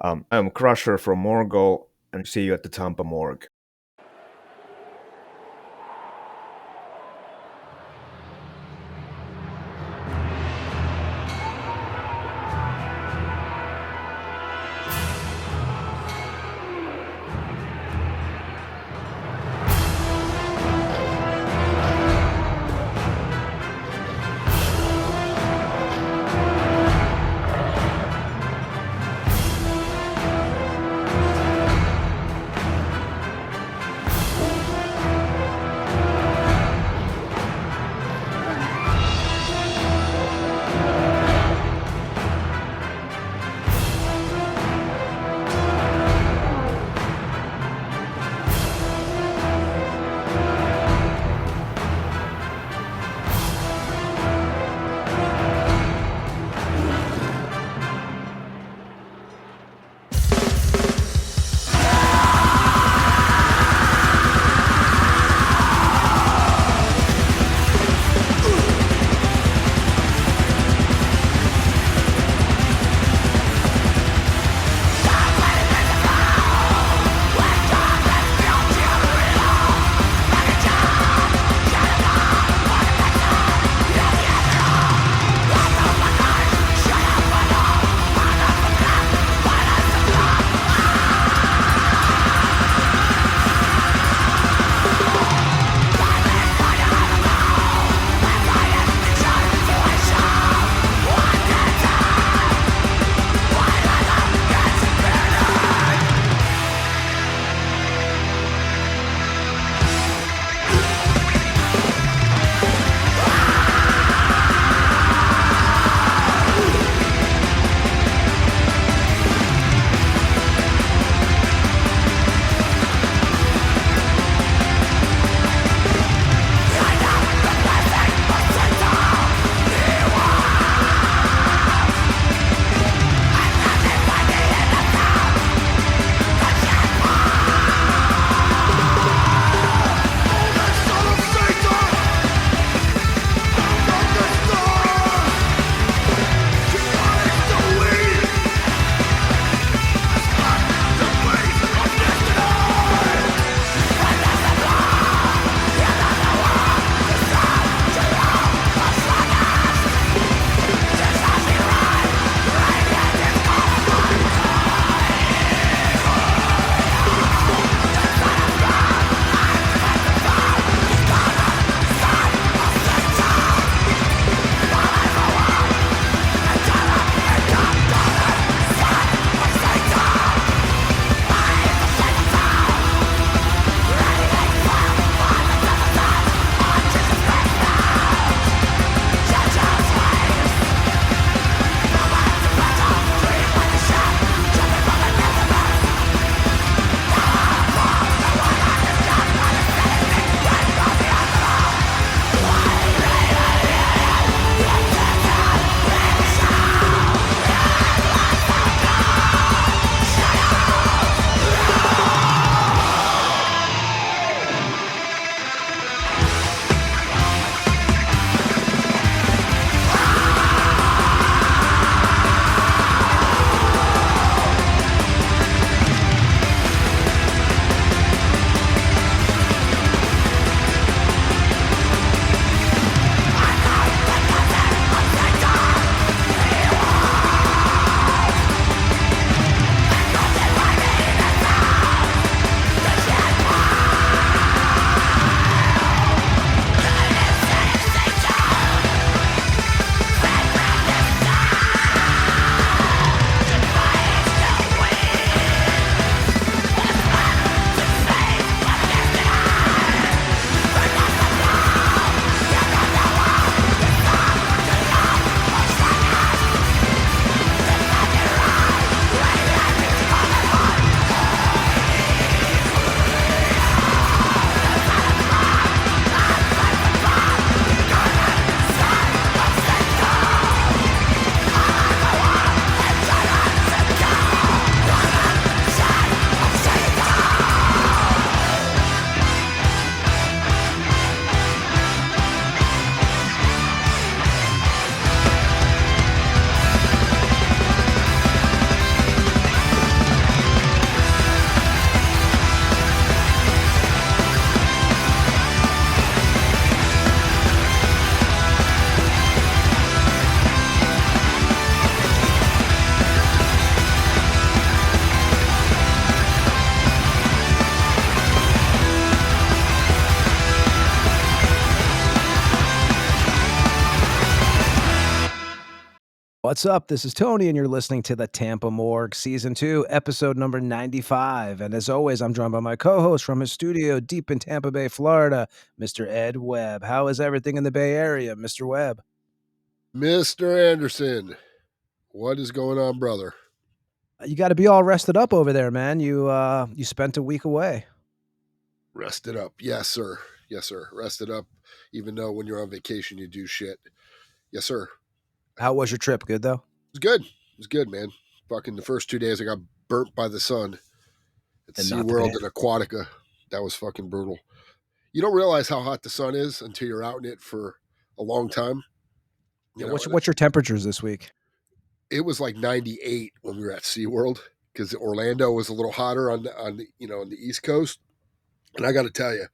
I'm Crusher from Morgal, and see you at the Tampa Morgue. What's up? This is Tony, and you're listening to the Tampa Morgue Season 2, episode number 95. And as always, I'm joined by my co-host from his studio deep in Tampa Bay, Florida, Mr. Ed Webb. How is everything in the Bay Area, Mr. Webb? Mr. Anderson, what is going on, brother? You got to be all rested up over there, man. You spent a week away. Rested up. Yes, sir. Yes, sir. Rested up, even though when you're on vacation, you do shit. Yes, sir. How was your trip? Good, though? It was good. It was good, man. Fucking the first 2 days, I got burnt by the sun at SeaWorld and Aquatica. That was fucking brutal. You don't realize how hot the sun is until you're out in it for a long time. What's your temperatures this week? It was like 98 when we were at SeaWorld because Orlando was a little hotter on the East Coast. And I got to tell you,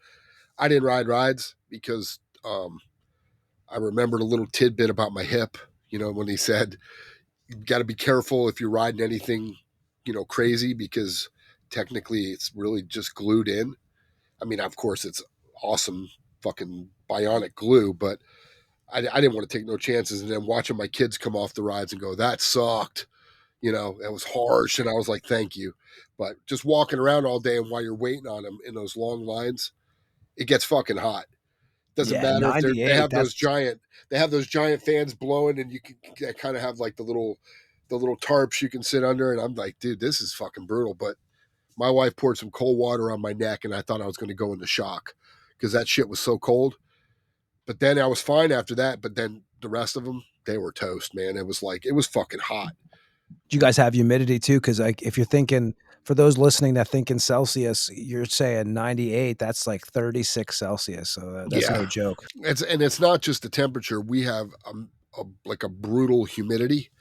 I didn't ride rides because I remembered a little tidbit about my hip, when he said, you got to be careful if you're riding anything, crazy, because technically it's really just glued in. I mean, of course, it's awesome fucking bionic glue, but I didn't want to take no chances. And then watching my kids come off the rides and go, that sucked. It was harsh. And I was like, thank you. But just walking around all day and while you're waiting on them in those long lines, it gets fucking hot. Doesn't matter if they have those giant fans blowing, and you can kind of have like the little tarps you can sit under. And I'm like, dude, this is fucking brutal. But my wife poured some cold water on my neck, and I thought I was going to go into shock because that shit was so cold. But then I was fine after that. But then the rest of them, they were toast, man. It was fucking hot. Do you guys have humidity too? Because if you're thinking, for those listening that think in Celsius, you're saying 98, that's like 36 Celsius. So that's no joke. It's not just the temperature. We have a brutal humidity.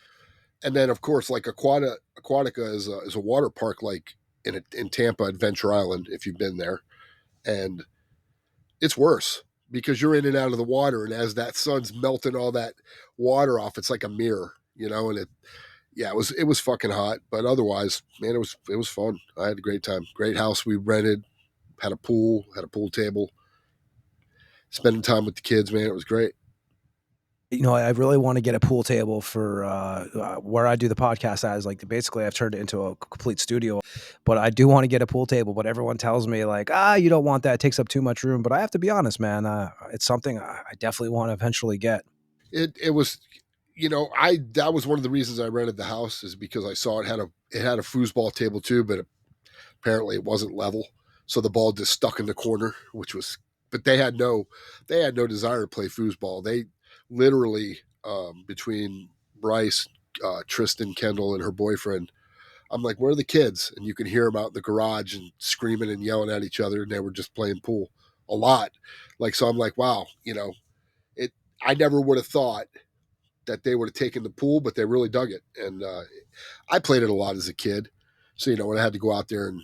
And then, of course, like Aquatica is a water park like in Tampa, Adventure Island, if you've been there. And it's worse because you're in and out of the water. And as that sun's melting all that water off, it's like a mirror, and it was fucking hot, but otherwise, man, it was fun. I had a great time. Great house we rented, had a pool table, spending time with the kids, man. It was great. I really want to get a pool table for where I do the podcast as. Like, basically, I've turned it into a complete studio, but I do want to get a pool table. But everyone tells me like, you don't want that; it takes up too much room. But I have to be honest, man. It's something I definitely want to eventually get. It was. That was one of the reasons I rented the house, is because I saw it had a foosball table too, but apparently it wasn't level, so the ball just stuck in the corner, but they had no desire to play foosball. They literally, between Bryce, Tristan, Kendall, and her boyfriend, I'm like, where are the kids? And you can hear them out in the garage and screaming and yelling at each other, and they were just playing pool a lot. Like, so I'm like, wow, I never would have thought that they would have taken the pool, but they really dug it. And I played it a lot as a kid. So, when I had to go out there and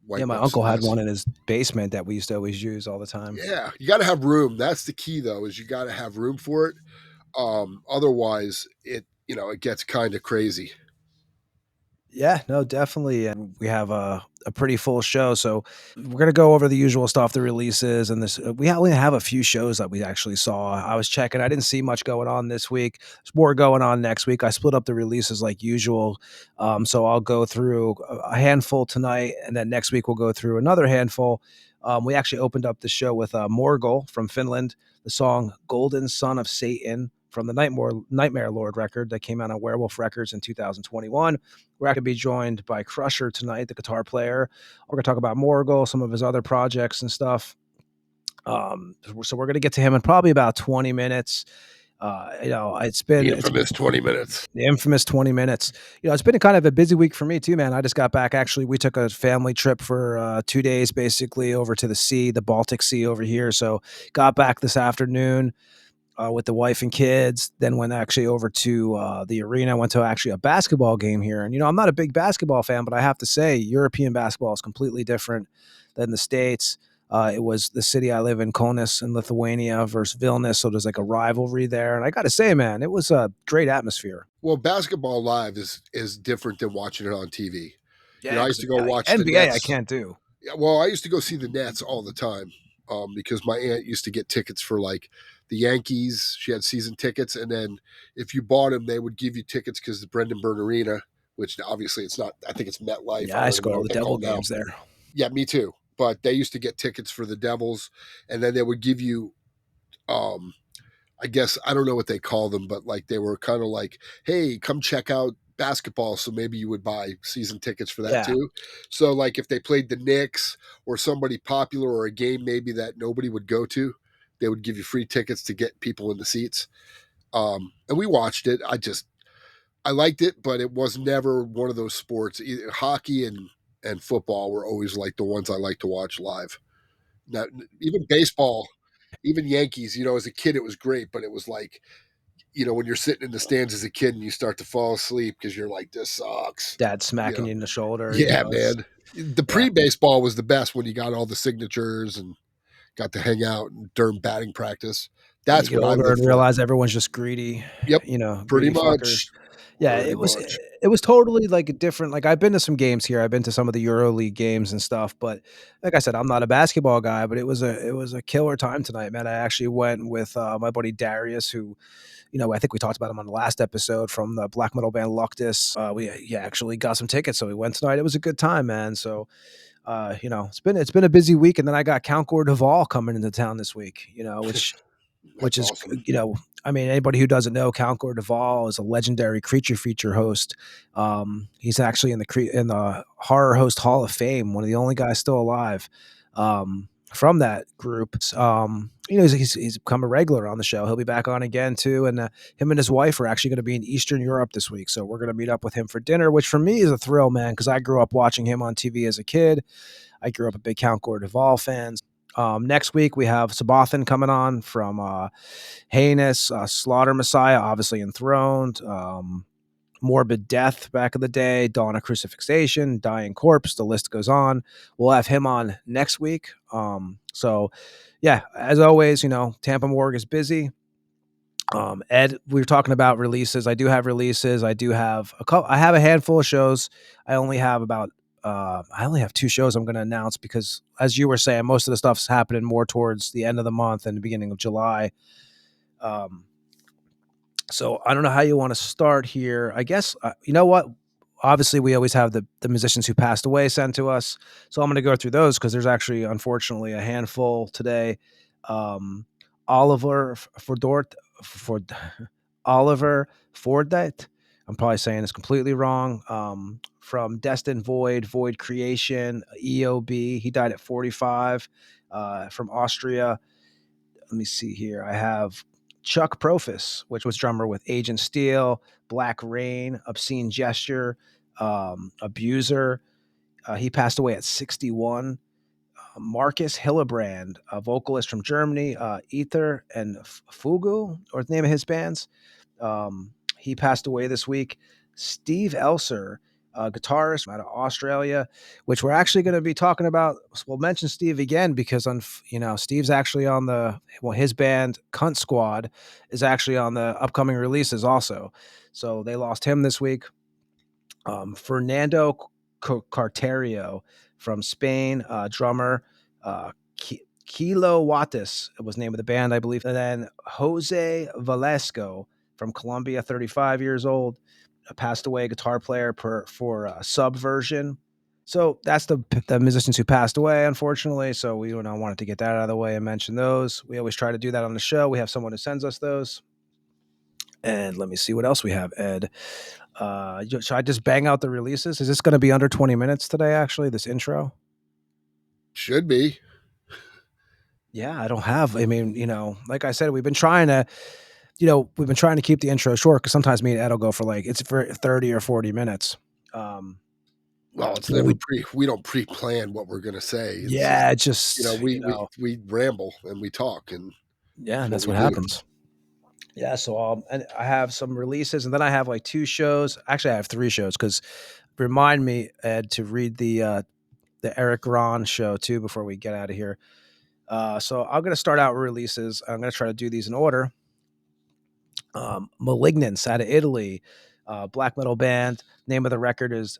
wipe my uncle had one in his basement that we used to always use all the time. Yeah. You got to have room. That's the key though, is you got to have room for it. Otherwise it gets kind of crazy. Yeah, no, definitely. And we have a pretty full show. So we're going to go over the usual stuff, the releases, and this. We only have a few shows that we actually saw. I was checking. I didn't see much going on this week. There's more going on next week. I split up the releases like usual. So I'll go through a handful tonight, and then next week we'll go through another handful. We actually opened up the show with Morgal from Finland, the song Golden Son of Satan from the Nightmare Lord record that came out on Werewolf Records in 2021. We're going to be joined by Crusher tonight, the guitar player. We're going to talk about Morgal, some of his other projects and stuff. So we're going to get to him in probably about 20 minutes. It's been the infamous 20 minutes. The infamous 20 minutes. It's been kind of a busy week for me too, man. I just got back. Actually, we took a family trip for 2 days, basically over to the sea, the Baltic Sea over here. So got back this afternoon with the wife and kids, then went actually over to the arena, went to actually a basketball game here. And, I'm not a big basketball fan, but I have to say European basketball is completely different than the States. It was the city I live in, Kaunas in Lithuania versus Vilnius. So there's like a rivalry there. And I got to say, man, it was a great atmosphere. Well, basketball live is different than watching it on TV. Yeah, I used to go watch NBA, the Nets. I can't do. Yeah, well, I used to go see the Nets all the time because my aunt used to get tickets for like the Yankees. She had season tickets, and then if you bought them, they would give you tickets because the Brendan Byrne Arena, which obviously it's not. I think it's MetLife. Yeah, I used to go to all the Devil games there. Yeah, me too. But they used to get tickets for the Devils, and then they would give you, I guess I don't know what they call them, but like they were kind of like, hey, come check out basketball. So maybe you would buy season tickets for that too. So like if they played the Knicks or somebody popular or a game maybe that nobody would go to, they would give you free tickets to get people in the seats. And we watched it. I liked it, but it was never one of those sports. Either hockey and football were always like the ones I like to watch live. Now, even baseball, even Yankees, as a kid, it was great, but it was like, when you're sitting in the stands as a kid and you start to fall asleep because you're like, this sucks. Dad smacking you in the shoulder. Yeah, man. The pre-baseball was the best when you got all the signatures and got to hang out during batting practice. That's what I lived for. Realize everyone's just greedy. Yep, pretty much. Fuckers. Yeah, it was totally like a different. Like I've been to some games here. I've been to some of the EuroLeague games and stuff. But like I said, I'm not a basketball guy. But it was a killer time tonight, man. I actually went with my buddy Darius, who, I think we talked about him on the last episode from the black metal band Luctus. We actually got some tickets, so we went tonight. It was a good time, man. So, it's been a busy week, and then I got Countcore Duval coming into town this week. Which is awesome. Anybody who doesn't know, Countcore Duval is a legendary creature feature host. He's actually in the Horror Host Hall of Fame, one of the only guys still alive from that group. He's become a regular on the show. He'll be back on again too, and him and his wife are actually going to be in Eastern Europe this week, so we're going to meet up with him for dinner, which for me is a thrill, man, because I grew up watching him on TV as a kid. I grew up a big Countcore Duval fan. Next week we have Sabathan coming on from Heinous, Slaughter Messiah, obviously Enthroned, Morbid Death back in the day, Dawn of Crucifixation, Dying Corpse, the list goes on. We'll have him on next week. So yeah, as always, Tampa Morgue is busy. Ed, we were talking about releases. I do have releases. I have a handful of shows. I only have 2 shows I'm going to announce because, as you were saying, most of the stuff's happening more towards the end of the month and the beginning of July. So I don't know how you want to start here. I guess, you know what? Obviously, we always have the musicians who passed away sent to us. So I'm going to go through those because there's actually, unfortunately, a handful today. Oliver Fordyce. I'm probably saying this completely wrong. From Destined Void Creation, EOB. He died at 45. From Austria. Let me see here. I have Chuck Profis, which was drummer with Agent Steel, Black Rain, Obscene Gesture, Abuser. He passed away at 61. Marcus Hillebrand, a vocalist from Germany, Ether and Fugu, or the name of his bands. He passed away this week. Steve Elser, a guitarist out of Australia, which we're actually going to be talking about. We'll mention Steve again because Steve's actually on his band Cunt Squad is actually on the upcoming releases also. So they lost him this week. Fernando Carterio from Spain, drummer. Kilo Wattis was the name of the band, I believe. And then Jose Velasco from Colombia, 35 years old, passed away, guitar player for Subversion. So that's the musicians who passed away, unfortunately. So we wanted to get that out of the way and mention those. We always try to do that on the show. We have someone who sends us those. And let me see what else we have, Ed. Should I just bang out the releases? Is this going to be under 20 minutes today, actually, this intro? Should be. Yeah, I don't have. Like I said, we've been trying to keep the intro short because sometimes me and Ed will go for it's for 30 or 40 minutes. Well, it's never we don't pre-plan what we're going to say. It's just we ramble and we talk, and that's what happens. Yeah, so and I have some releases, and then I have 2 shows. Actually, I have 3 shows because remind me, Ed, to read the Eric Ron show too before we get out of here. So I'm going to start out with releases. I'm going to try to do these in order. Malignance out of Italy, black metal band. Name of the record is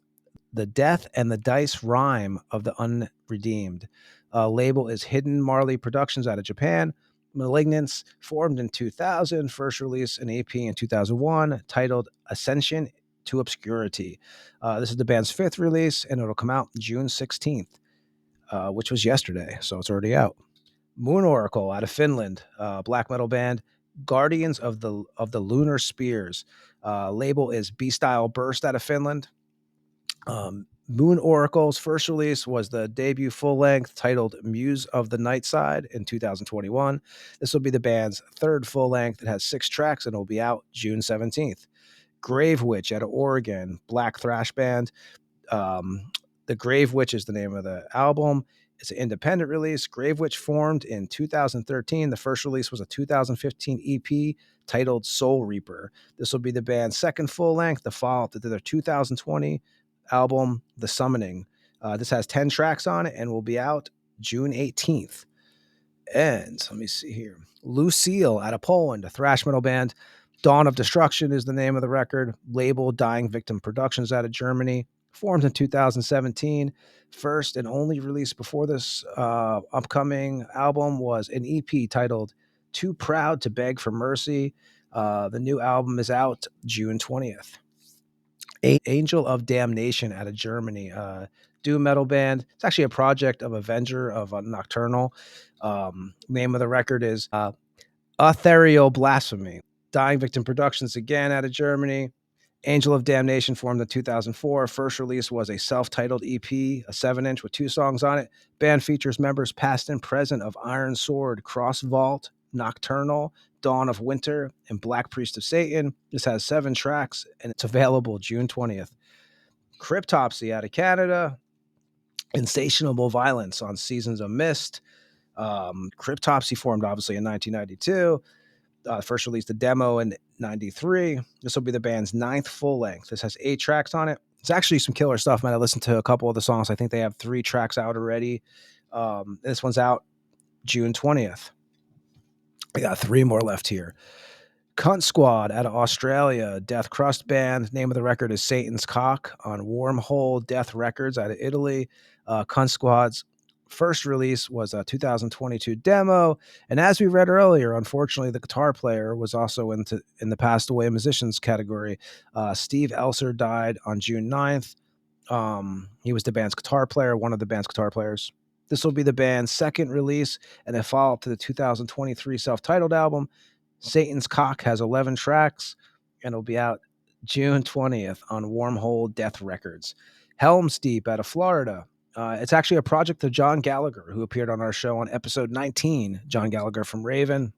The Death and the Dice Rhyme of the Unredeemed. Label is Hidden Marley Productions out of Japan. Malignance, formed in 2000, first release an EP in 2001, titled Ascension to Obscurity. This is the band's 5th release, and it'll come out June 16th, which was yesterday, so it's already out. Moon Oracle out of Finland, black metal band, Guardians of the Lunar Spears. Label is B-Style Burst out of Finland. Moon Oracle's first release was the debut full-length titled Muse of the Night Side in 2021. This will be the band's 3rd full-length. It has 6 tracks and it will be out June 17th. Grave Witch out of Oregon, black thrash band. The Grave Witch is the name of the album. It's an independent release. Grave Witch formed in 2013. The first release was a 2015 EP titled Soul Reaper. This will be the band's 2nd full-length, the follow-up to their 2020 album, The Summoning. This has 10 tracks on it and will be out June 18th. And let me see here. Lucille out of Poland, a thrash metal band. Dawn of Destruction is the name of the record. Label Dying Victim Productions out of Germany. Formed in 2017. First and only release before this upcoming album was an EP titled Too Proud to Beg for Mercy. The new album is out June 20th. Angel of Damnation out of Germany, doom metal band. It's actually a project of Avenger of Nocturnal. Name of the record is Ethereal Blasphemy. Dying Victim Productions again out of Germany. Angel of Damnation formed in 2004. First release was a self-titled EP, a 7-inch with 2 songs on it. Band features members past and present of Iron Sword, Cross Vault, Nocturnal, Dawn of Winter, and Black Priest of Satan. This has 7 tracks, and it's available June 20th. Cryptopsy out of Canada. Insatiable Violence on Seasons of Mist. Cryptopsy formed obviously in 1992. First released a demo in 93. This will be the band's 9th full length. This has 8 tracks on it. It's actually some killer stuff, man. I listened to a couple of the songs. I think they have 3 tracks out already. This one's out June 20th. I got 3 more left here. Cunt Squad out of Australia, death crust band. Name of the record is Satan's Cock on Wormhole Death Records out of Italy. Cunt Squad's first release was a 2022 demo, and as we read earlier, unfortunately, the guitar player was also in the passed away musicians category. Steve Elser died on June 9th. He was the band's guitar player, one of the band's guitar players. This will be the band's 2nd release and a follow-up to the 2023 self-titled album. Satan's Cock has 11 tracks, and it'll be out June 20th on Wormhole Death Records. Helm's Deep out of Florida. It's actually a project of John Gallagher, who appeared on our show on episode 19, John Gallagher from Raven.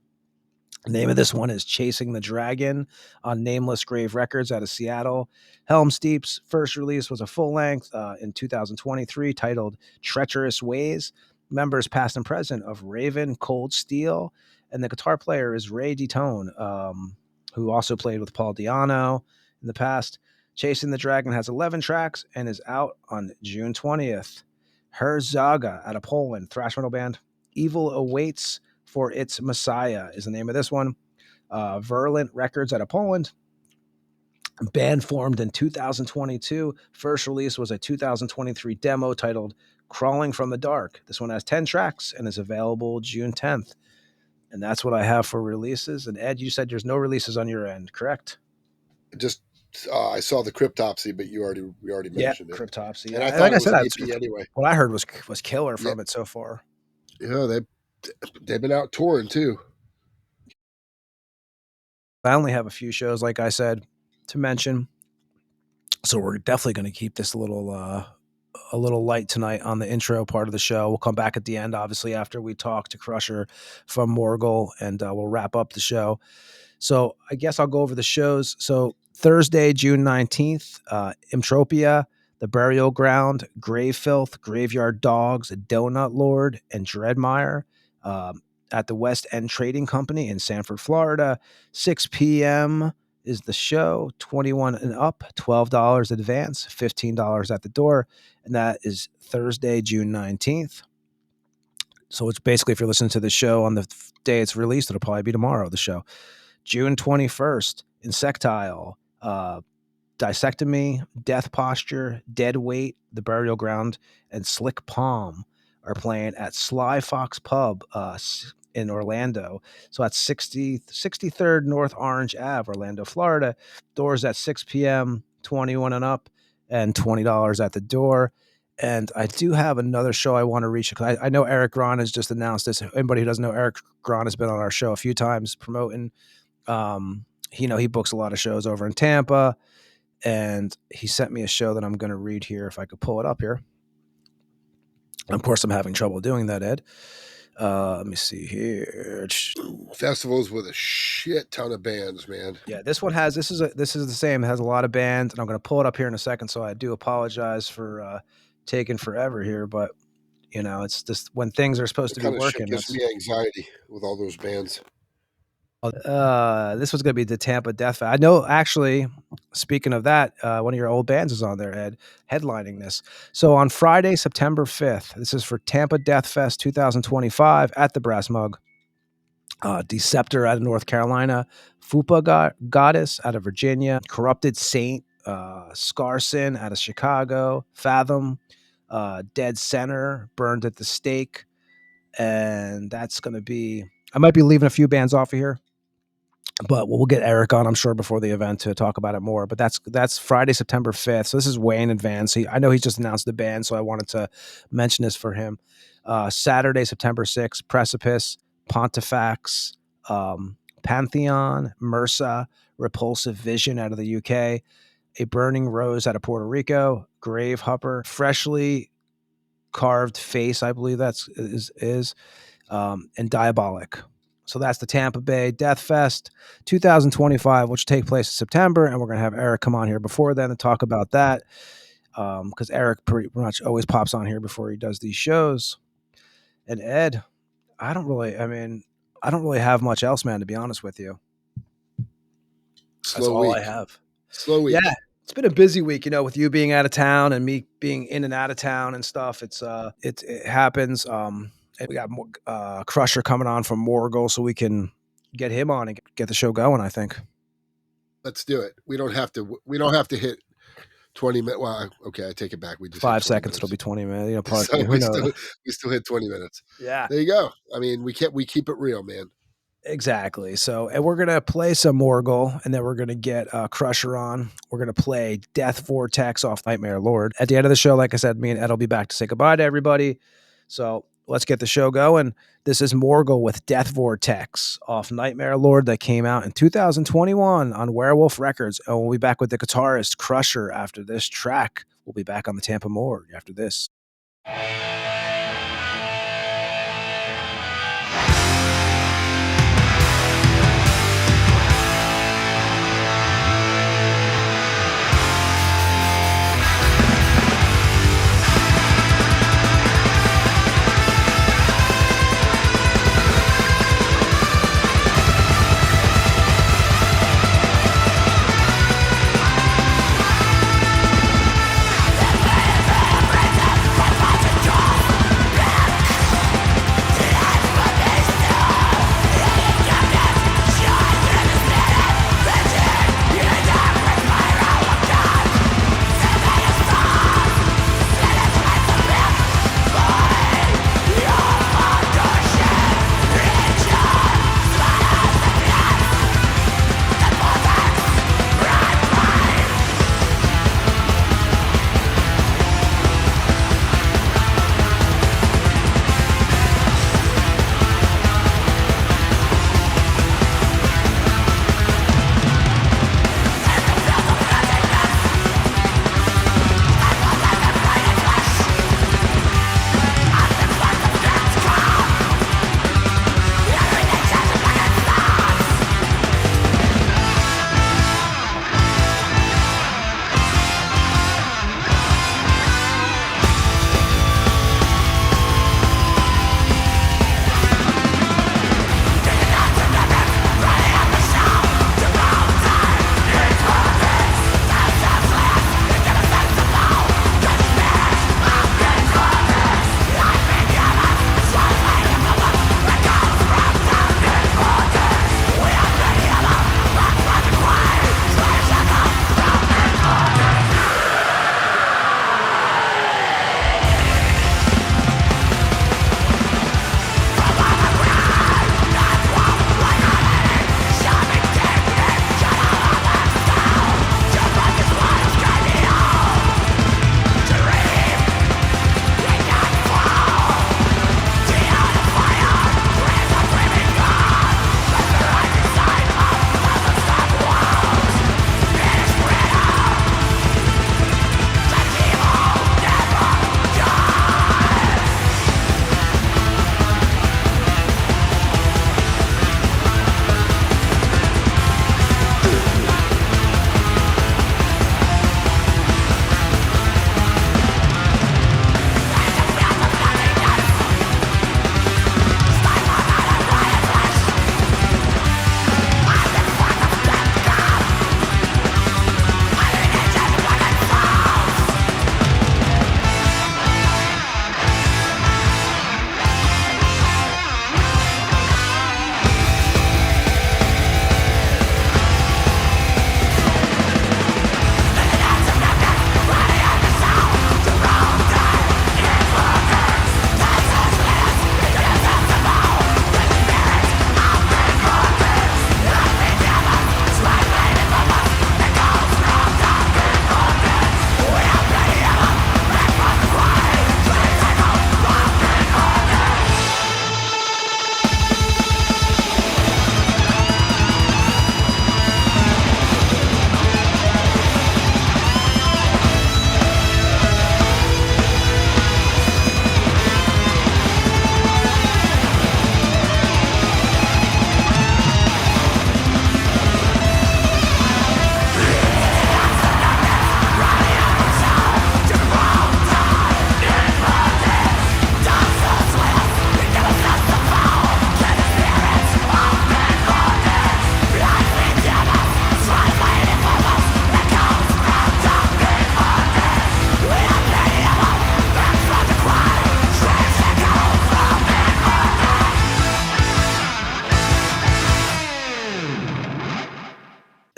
The name of this one is Chasing the Dragon on Nameless Grave Records out of Seattle. Helm's Deep's first release was a full-length in 2023 titled Treacherous Ways. Members past and present of Raven, Cold Steel, and the guitar player is Ray DeTone, who also played with Paul Di'Anno in the past. Chasing the Dragon has 11 tracks and is out on June 20th. Herzaga out of Poland, thrash metal band. Evil Awaits for Its Messiah is the name of this one. Virulent Records out of Poland. Band formed in 2022. First release was a 2023 demo titled Crawling from the Dark. This one has 10 tracks and is available June 10th. And that's what I have for releases. And Ed, you said there's no releases on your end, correct? Just I saw the Cryptopsy, but we already mentioned it. Cryptopsy. And I thought it was an EP anyway. What I heard was killer from it so far. Yeah, they've been out touring too. I only have a few shows, like I said, to mention, so we're definitely going to keep this a little light tonight on the intro part of the show. We'll come back at the end, obviously, after we talk to Crusher from Morgal, and we'll wrap up the show. So I guess I'll go over the shows. So Thursday, June 19th, Imtropia, The Burial Ground, Grave Filth, Graveyard Dogs, Donut Lord, and Dreadmire at the West End Trading Company in Sanford, Florida. 6 p.m. is the show. 21 and up, $12 advance, $15 at the door. And that is Thursday, June 19th. So it's basically, if you're listening to the show on the day it's released, it'll probably be tomorrow, the show. June 21st, Insectile, Dissectomy, Death Posture, Dead Weight, The Burial Ground, and Slick Palm are playing at Sly Fox Pub in Orlando. So at 63rd North Orange Ave, Orlando, Florida. Doors at 6 p.m., 21 and up, and $20 at the door. And I do have another show I want to reach, because I know Eric Gron has just announced this. Anybody who doesn't know, Eric Gron has been on our show a few times promoting. He books a lot of shows over in Tampa, and he sent me a show that I'm going to read here if I could pull it up here. Of course, I'm having trouble doing that, Ed. Let me see here. Festivals with a shit ton of bands, man. Yeah, this is the same. It has a lot of bands, and I'm going to pull it up here in a second. So I do apologize for taking forever here, but it's just when things are supposed to be working. It gives me anxiety with all those bands. This was going to be the Tampa Death Fest. I know, actually, speaking of that, one of your old bands is on there, Ed, headlining this. So on Friday, September 5th, this is for Tampa Death Fest 2025 at the Brass Mug. Deceptor out of North Carolina, Fupa Goddess out of Virginia, Corrupted Saint, Scarson out of Chicago, Fathom, Dead Center, Burned at the Stake. And that's going to be, I might be leaving a few bands off of here, but we'll get Eric on, I'm sure, before the event to talk about it more. But that's Friday, September 5th. So this is way in advance. I know he just announced the band, so I wanted to mention this for him. Saturday, September 6th, Precipice, Pontifex, Pantheon, MRSA, Repulsive Vision out of the UK, A Burning Rose out of Puerto Rico, Grave Hupper, Freshly Carved Face, I believe is and Diabolic. So that's the Tampa Bay Death Fest 2025, which will take place in September, and we're going to have Eric come on here before then to talk about that, because Eric pretty much always pops on here before he does these shows. And Ed, I don't really have much else, man, to be honest with you. That's all I have. Slow week. Yeah. It's been a busy week, with you being out of town and me being in and out of town and stuff. It happens. And we got Crusher coming on from Morgal, so we can get him on and get the show going, I think. Let's do it. We don't have to hit 20 minutes. Well, okay, I take it back. We just 5 seconds. It'll be 20 minutes. So we still hit 20 minutes. Yeah. There you go. I mean, we keep it real, man. Exactly. So, and we're going to play some Morgal, and then we're going to get Crusher on. We're going to play Death Vortex off Nightmare Lord. At the end of the show, like I said, me and Ed will be back to say goodbye to everybody. So let's get the show going. This is Morgal with Death Vortex off Nightmare Lord that came out in 2021 on Werewolf Records. And we'll be back with the guitarist Crusher after this track. We'll be back on the Tampa Morgue after this. Draw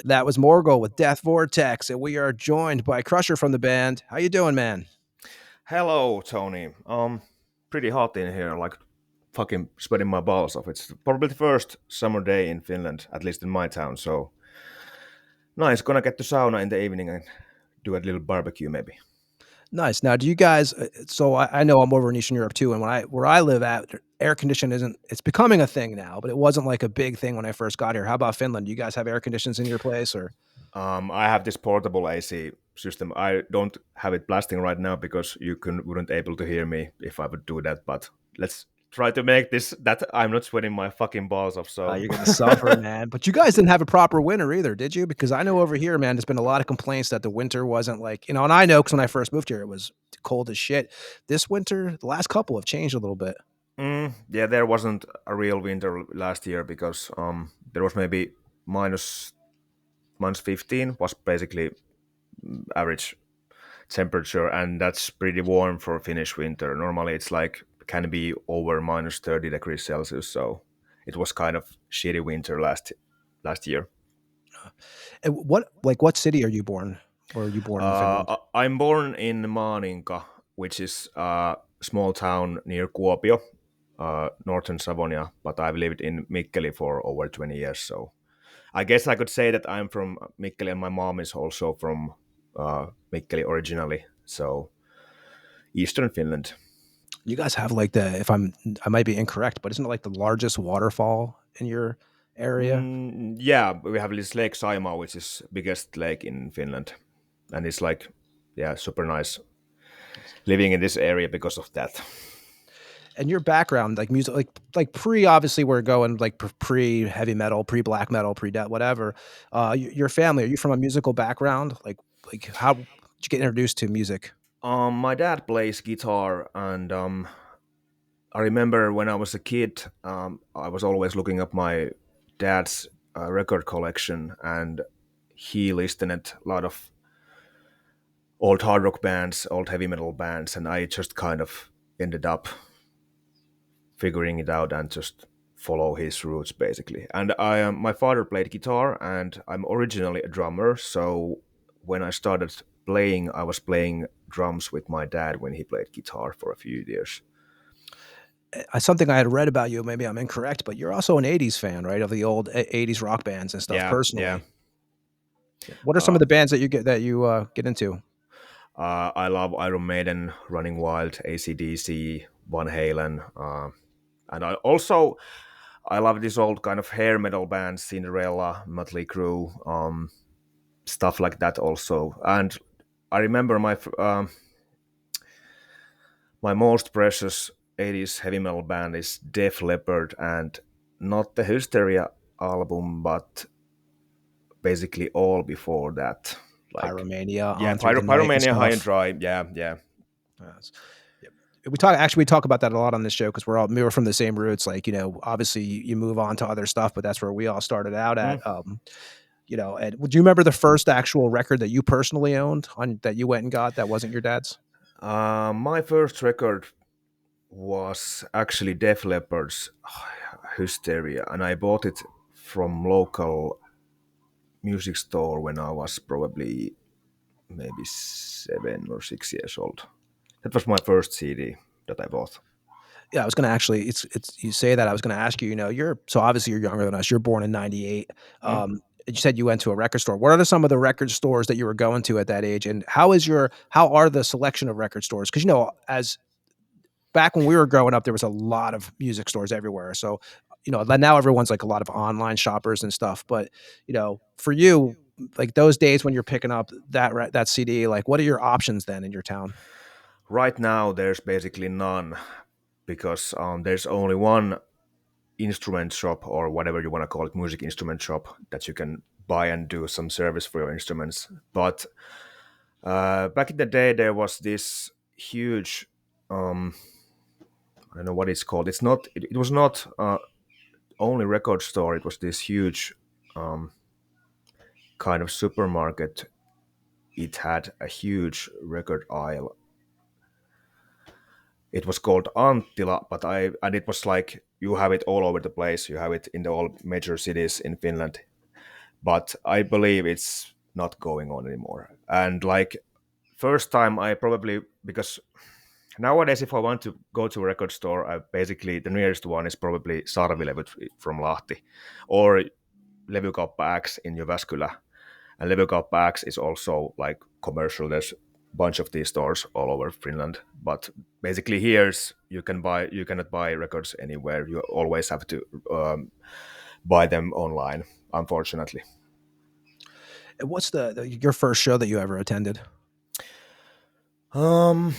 That was Morgal with Death Vortex, and we are joined by Crusher from the band. How you doing, man? Hello, Tony. Pretty hot in here, like fucking sweating my balls off. It's probably the first summer day in Finland, at least in my town. So nice, gonna get to sauna in the evening and do a little barbecue maybe. Nice. Now, do you guys? So I know I'm over in Eastern Europe too, and where I live at, air conditioning isn't. It's becoming a thing now, but it wasn't like a big thing when I first got here. How about Finland? Do you guys have air conditions in your place, or? I have this portable AC system. I don't have it blasting right now because you wouldn't able to hear me if I would do that. But let's try to make this that I'm not sweating my fucking balls off. So You're gonna suffer, man. But you guys didn't have a proper winter either, did you? Because I know over here, man, there's been a lot of complaints that the winter wasn't like, and I know because when I first moved here, it was cold as shit. This winter, the last couple have changed a little bit. Yeah, there wasn't a real winter last year because there was maybe minus 15 was basically average temperature, and that's pretty warm for Finnish winter. Normally it's like can be over minus 30 degrees Celsius, so it was kind of shitty winter last year. And what city are you born? Or are you born in Finland? I'm born in Maaninka, which is a small town near Kuopio, northern Savonia, but I've lived in Mikkeli for over 20 years, so I guess I could say that I'm from Mikkeli, and my mom is also from Mikkeli originally, so Eastern Finland. You guys have like I might be incorrect, but isn't it like the largest waterfall in your area? Yeah, we have this Lake Saimaa, which is biggest lake in Finland, and it's like, yeah, super nice living in this area because of that. And your background, like music, like pre, obviously we're going like pre heavy metal, pre black metal, pre whatever. Your family, are you from a musical background? Like how did you get introduced to music? My dad plays guitar, and I remember when I was a kid, I was always looking up my dad's record collection, and he listed a lot of old hard rock bands, old heavy metal bands, and I just kind of ended up figuring it out and just follow his roots basically. And my father played guitar, and I'm originally a drummer, so when I started playing, I was playing drums with my dad when he played guitar for a few years. Something I had read about you, maybe I'm incorrect, but you're also an 80s fan, right? Of the old 80s rock bands and stuff. Yeah, personally. yeah. What are some of the bands that you get into? I love Iron Maiden, Running Wild, AC/DC, Van Halen, and I love these old kind of hair metal bands, Cinderella, Mötley Crüe, stuff like that also. And I remember my most precious 80s heavy metal band is Def Leppard, and not the Hysteria album, but basically all before that. Like, Pyromania, yeah, On Through the Night and Pyromania, High and stuff. Dry, yeah. Yes. Yep. We talk about that a lot on this show because we're from the same roots. Like, obviously you move on to other stuff, but that's where we all started out at. And would you remember the first actual record that you personally owned that you went and got that wasn't your dad's? My first record was actually Def Leppard's Hysteria, and I bought it from local music store when I was probably maybe 7 or 6 years old. That was my first CD that I bought. Yeah, I was gonna actually. It's you say that I was gonna ask you. So obviously you're younger than us. You're born in '98. You said you went to a record store. What are some of the record stores that you were going to at that age, and how are the selection of record stores? Because as back when we were growing up, there was a lot of music stores everywhere. So now everyone's like a lot of online shoppers and stuff. But for you, like those days when you're picking up that CD, like what are your options then in your town? Right now, there's basically none because there's only one instrument shop, or whatever you want to call it, music instrument shop, that you can buy and do some service for your instruments. But back in the day, there was this huge, I don't know what it's called. It was not only record store. It was this huge kind of supermarket. It had a huge record aisle. It was called Anttila, and it was like you have it all over the place. You have it in all major cities in Finland. but I believe it's not going on anymore. And like first time, I probably, because nowadays if I want to go to a record store, I basically the nearest one is probably Sarvilevyt from Lahti, or Levykauppa X in Jyväskylä. And Levykauppa X is also like commercial. There's a bunch of these stores all over Finland, but basically here's you cannot buy records anywhere. You always have to buy them online, unfortunately. What's your first show that you ever attended? Probably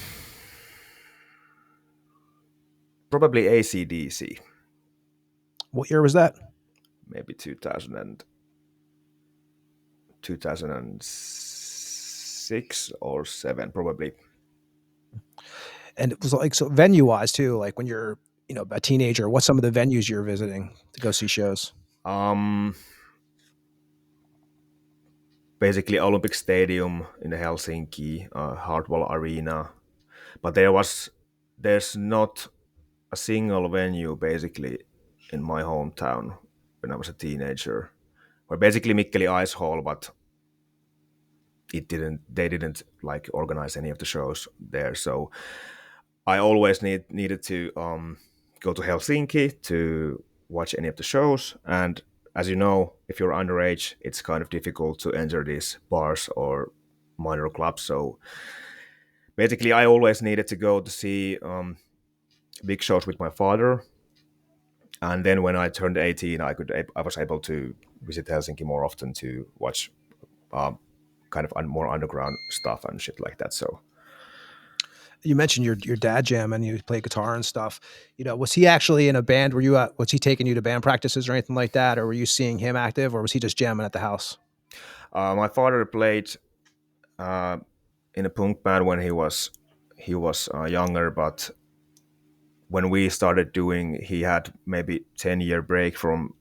AC/DC. What year was that? Maybe 2006 or 7, probably. And it was like, so venue wise too, like when you're, a teenager, what's some of the venues you're visiting to go see shows? Basically Olympic Stadium in Helsinki, Hardwall Arena, but there's not a single venue basically in my hometown when I was a teenager. Or basically Mikkeli Ice Hall, but they didn't like organize any of the shows there. So I always needed to go to Helsinki to watch any of the shows. And as you know, if you're underage, it's kind of difficult to enter these bars or minor clubs. So basically, I always needed to go to see big shows with my father. And then when I turned 18, I was able to visit Helsinki more often to watch kind of more underground stuff and shit like that. So You mentioned your dad jam and you play guitar and stuff. Was he actually in a band? Was he taking you to band practices or anything like that? Or were you seeing him active, or was he just jamming at the house? my father played in a punk band when he was younger, but when we started doing, he had maybe 10-year break from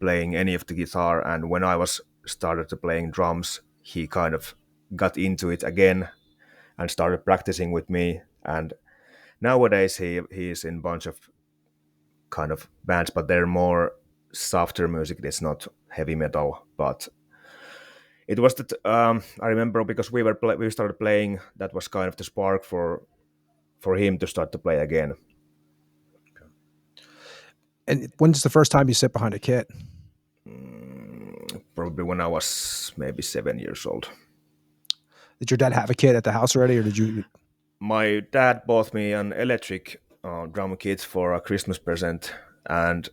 playing any of the guitar, and when I was started to playing drums, he kind of got into it again and started practicing with me. And nowadays he's in a bunch of kind of bands, but they're more softer music. It's not heavy metal, but it was that I remember because we started playing. That was kind of the spark for him to start to play again. And when's the first time you sit behind a kit? Probably when I was maybe 7 years old. Did your dad have a kit at the house already, or did you? My dad bought me an electric drum kit for a Christmas present, and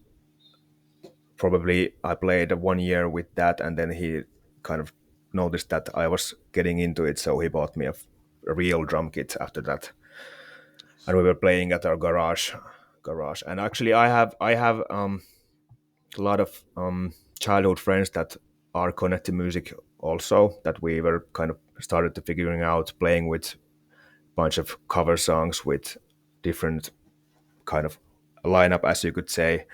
probably I played 1 year with that, and then he kind of noticed that I was getting into it, so he bought me a real drum kit after that, and we were playing at our garage. And actually, I have a lot of childhood friends that are connected to music also, that we were kind of started to figuring out playing with a bunch of cover songs with different kind of lineup, as you could say,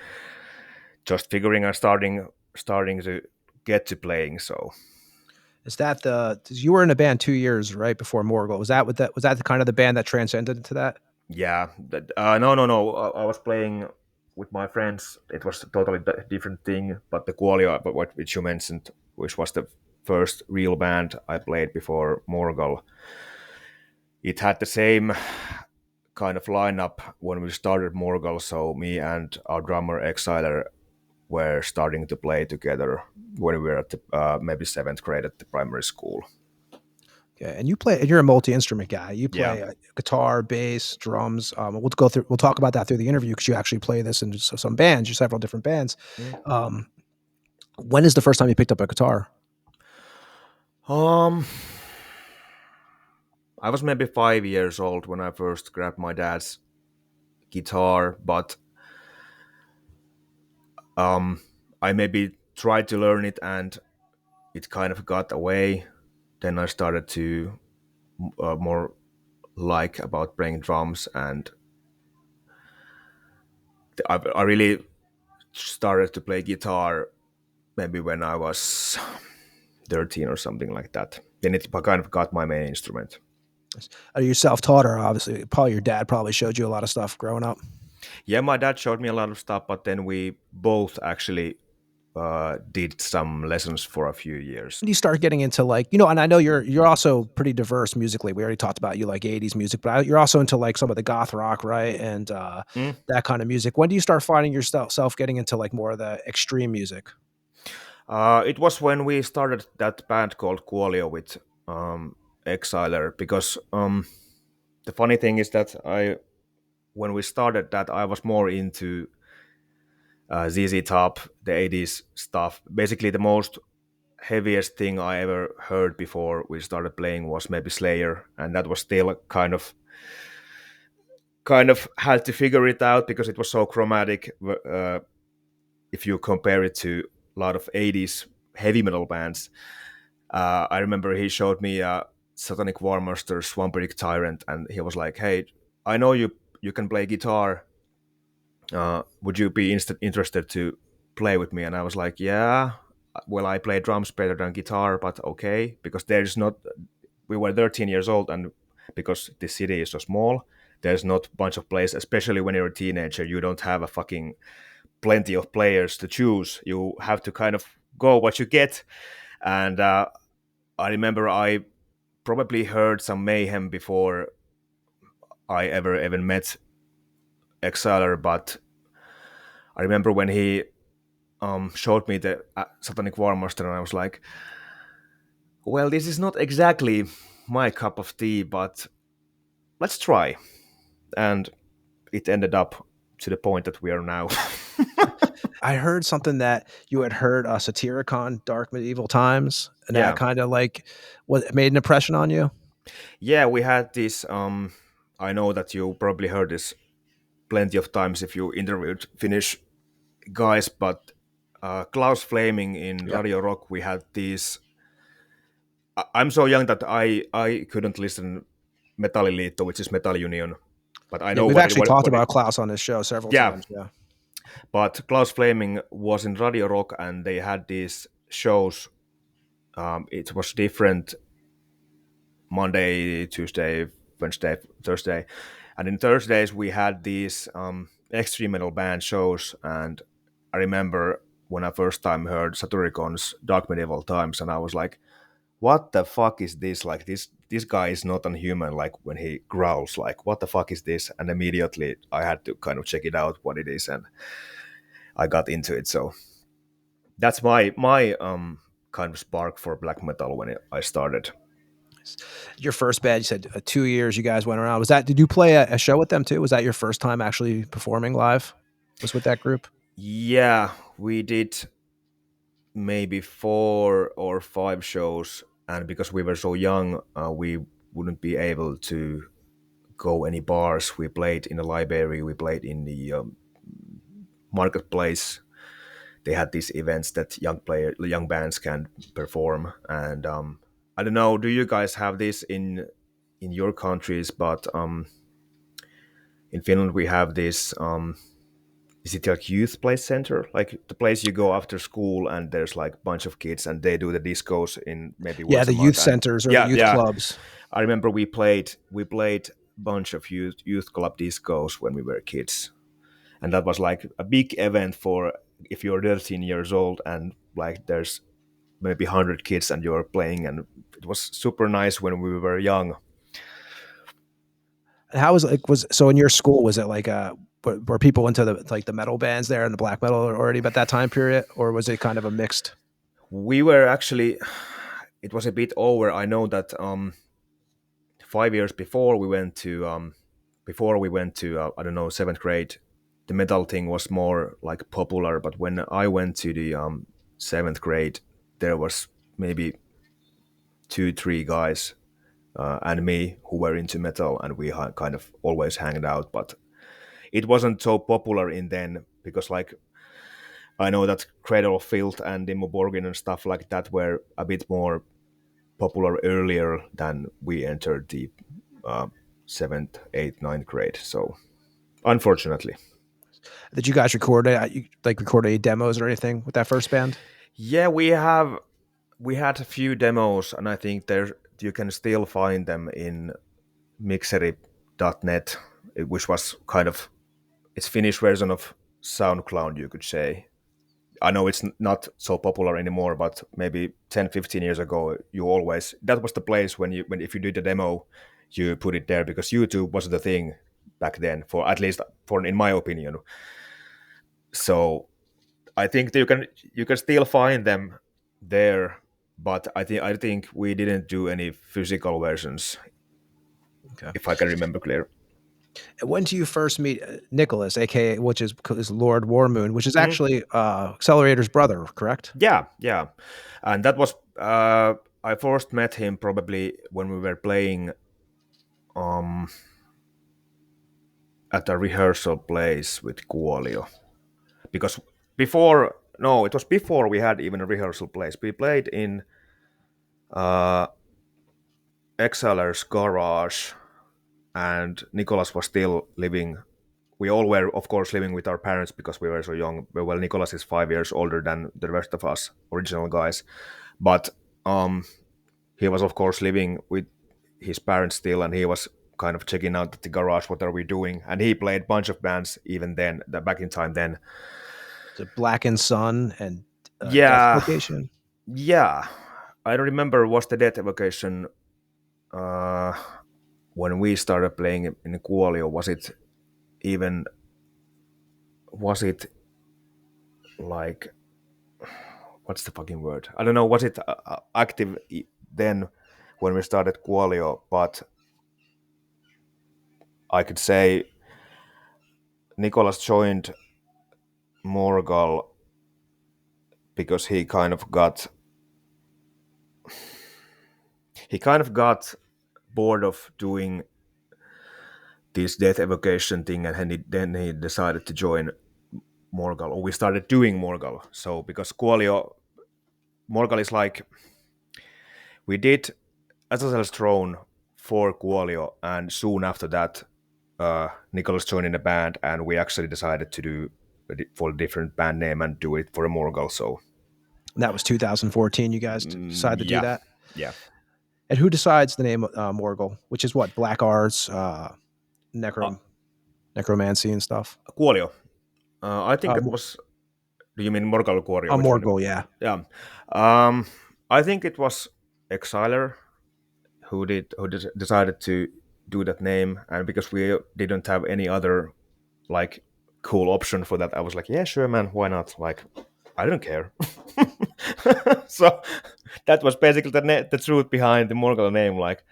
just figuring out starting to get to playing. So Is that you were in a band 2 years right before Morgal? Was that the kind of the band that transcended into that? yeah, no, I was playing with my friends. It was a totally different thing, but the Qualia, but which you mentioned, which was the first real band I played before Morgal, it had the same kind of lineup when we started Morgal. So me and our drummer Exiler were starting to play together when we were at the, maybe 7th grade at the primary school. Yeah, and you're a multi-instrument guy. You play Yeah. guitar, bass, drums. We'll talk about that through the interview because you actually play this in some bands, several different bands. When is the first time you picked up a guitar? I was maybe 5 years old when I first grabbed my dad's guitar, but I maybe tried to learn it and it kind of got away. Then I started to more like about playing drums, and I really started to play guitar maybe when I was 13 or something like that. Then it kind of got my main instrument. Are you self-taught, or obviously probably your dad probably showed you a lot of stuff growing up? Yeah, my dad showed me a lot of stuff, but then we both actually did some lessons for a few years. When do you start getting into like, you know, and I know you're also pretty diverse musically. We already talked about you like 80s music, but you're also into like some of the goth rock, right? And Mm. that kind of music. When do you start finding yourself getting into like more of the extreme music? It was when we started that band called Kuolio with Exiler, because the funny thing is that when we started that, I was more into ZZ Top, the 80s stuff. Basically, the most heaviest thing I ever heard before we started playing was maybe Slayer, and that was still kind of had to figure it out because it was so chromatic. If you compare it to a lot of 80s heavy metal bands, I remember he showed me Satanic War Master, Swamperic Tyrant, and he was like, "Hey, I know you can play guitar. Would you be interested to play with me?" And I was like, "Yeah. Well, I play drums better than guitar, but okay, because there's not." We were 13 years old, and because the city is so small, there's not a bunch of players. Especially when you're a teenager, you don't have a fucking plenty of players to choose. You have to kind of go what you get. And I remember I probably heard some Mayhem before I ever even met Exiler, but I remember when he showed me the Satanic War Master, and I was like, well, this is not exactly my cup of tea, but let's try. And it ended up to the point that we are now. I heard something that you had heard Satyricon, Dark Medieval Times, and that Yeah. kind of like what made an impression on you. Yeah, we had this. I know that you probably heard this plenty of times if you interviewed Finnish guys, but Klaus Flaming in Yeah. Radio Rock, we had these. I'm so young that I couldn't listen Metalliliitto, which is Metal Union, but I Yeah, know we've actually talked what it. about Klaus on this show several Yeah, times. Yeah. but Klaus Flaming was in Radio Rock, and they had these shows. It was different Monday, Tuesday, Wednesday, Thursday, and in Thursdays we had these extreme metal band shows. And I remember when I first time heard Saturicon's Dark Medieval Times, and I was like, "What the fuck is this? Like this guy is not unhuman. Like when he growls, like what the fuck is this?" And immediately I had to kind of check it out what it is, and I got into it. So that's my kind of spark for black metal when I started. Your first band, you said 2 years you guys went around. Was that, did you play a show with them too? Was that your first time actually performing live? Was with that group? Yeah, we did maybe 4 or 5 shows, and because we were so young, we wouldn't be able to go any bars. We played in the library, we played in the marketplace. They had these events that young bands can perform, and I don't know. Do you guys have this in your countries? But in Finland, we have this. Is it like youth play center, like the place you go after school, and there's like a bunch of kids, and they do the discos in maybe Yeah, once a the youth month. And centers or the yeah, youth yeah, clubs. I remember we played a bunch of youth club discos when we were kids, and that was like a big event for if you're 13 years old and like there's maybe 100 kids and you're playing, and it was super nice when we were young. And how was like was so in your school, was it like were people into the like the metal bands there and the black metal already at that time period, or was it kind of a mixed? We were actually, it was a bit over. I know that 5 years before we went to I don't know, 7th grade, the metal thing was more like popular. But when I went to the 7th grade, there was maybe 2 3 guys and me who were into metal, and we kind of always hanged out. But it wasn't so popular in then, because like I know that Cradle of Filth and Dimmu Borgir and stuff like that were a bit more popular earlier than we entered the 7th, 8th, 9th grade. So unfortunately, Did you guys record it? Like record any demos or anything with that first band? yeah, we had a few demos, and I think there you can still find them in mixery.net, which was kind of its Finnish version of SoundCloud, you could say. I know it's not so popular anymore, but maybe 10, 15 years ago, that was the place when if you did a demo, you put it there because YouTube was the thing back then, for at least in my opinion. So I think that you can still find them there, but I think we didn't do any physical versions, Okay. if I can remember clear. When do you first meet Nicholas, aka which is Lord Warmoon, which is Mhm. actually Accelerator's brother, correct? Yeah, and that was I first met him probably when we were playing at a rehearsal place with Kuolio, because it was before we had even a rehearsal place. We played in uh, Exiler's garage, and Nicholas was still living. We all were, of course, living with our parents because we were so young. Well, Nicholas is 5 years older than the rest of us original guys, but he was, of course, living with his parents still, and he was kind of checking out at the garage, what are we doing? And he played a bunch of bands even then, back in time then. The Blackened Sun and Death Yeah, Vocation. yeah. I don't remember was the Death Evocation uh, when we started playing in Kuolio. Even was it like, what's the fucking word? I don't know. Was it active then when we started Kuolio? But I could say Nicholas joined Morgal because he kind of got bored of doing this death evocation thing, and then he decided to join Morgal, or we started doing Morgal. So because Morgal is like, we did Azazel's Throne for Kuolio, and soon after that, Nicholas joined in the band, and we actually decided to do for a different band name and do it for a Morgal. So That was 2014. You guys decided to do yeah, that. yeah. And who decides the name Morgul, which is what, black arts, Uh, necromancy and stuff? Kuolio. I think it Mo- was. Do you mean Morgal Kuolio? Which one? Morgul, yeah. Yeah. Um, I think it was Exiler decided to do that name, and because we didn't have any other like cool option for that, I was like, yeah, sure, man, why not? Like, I don't care. So that was basically the truth behind the Morgal name. Like,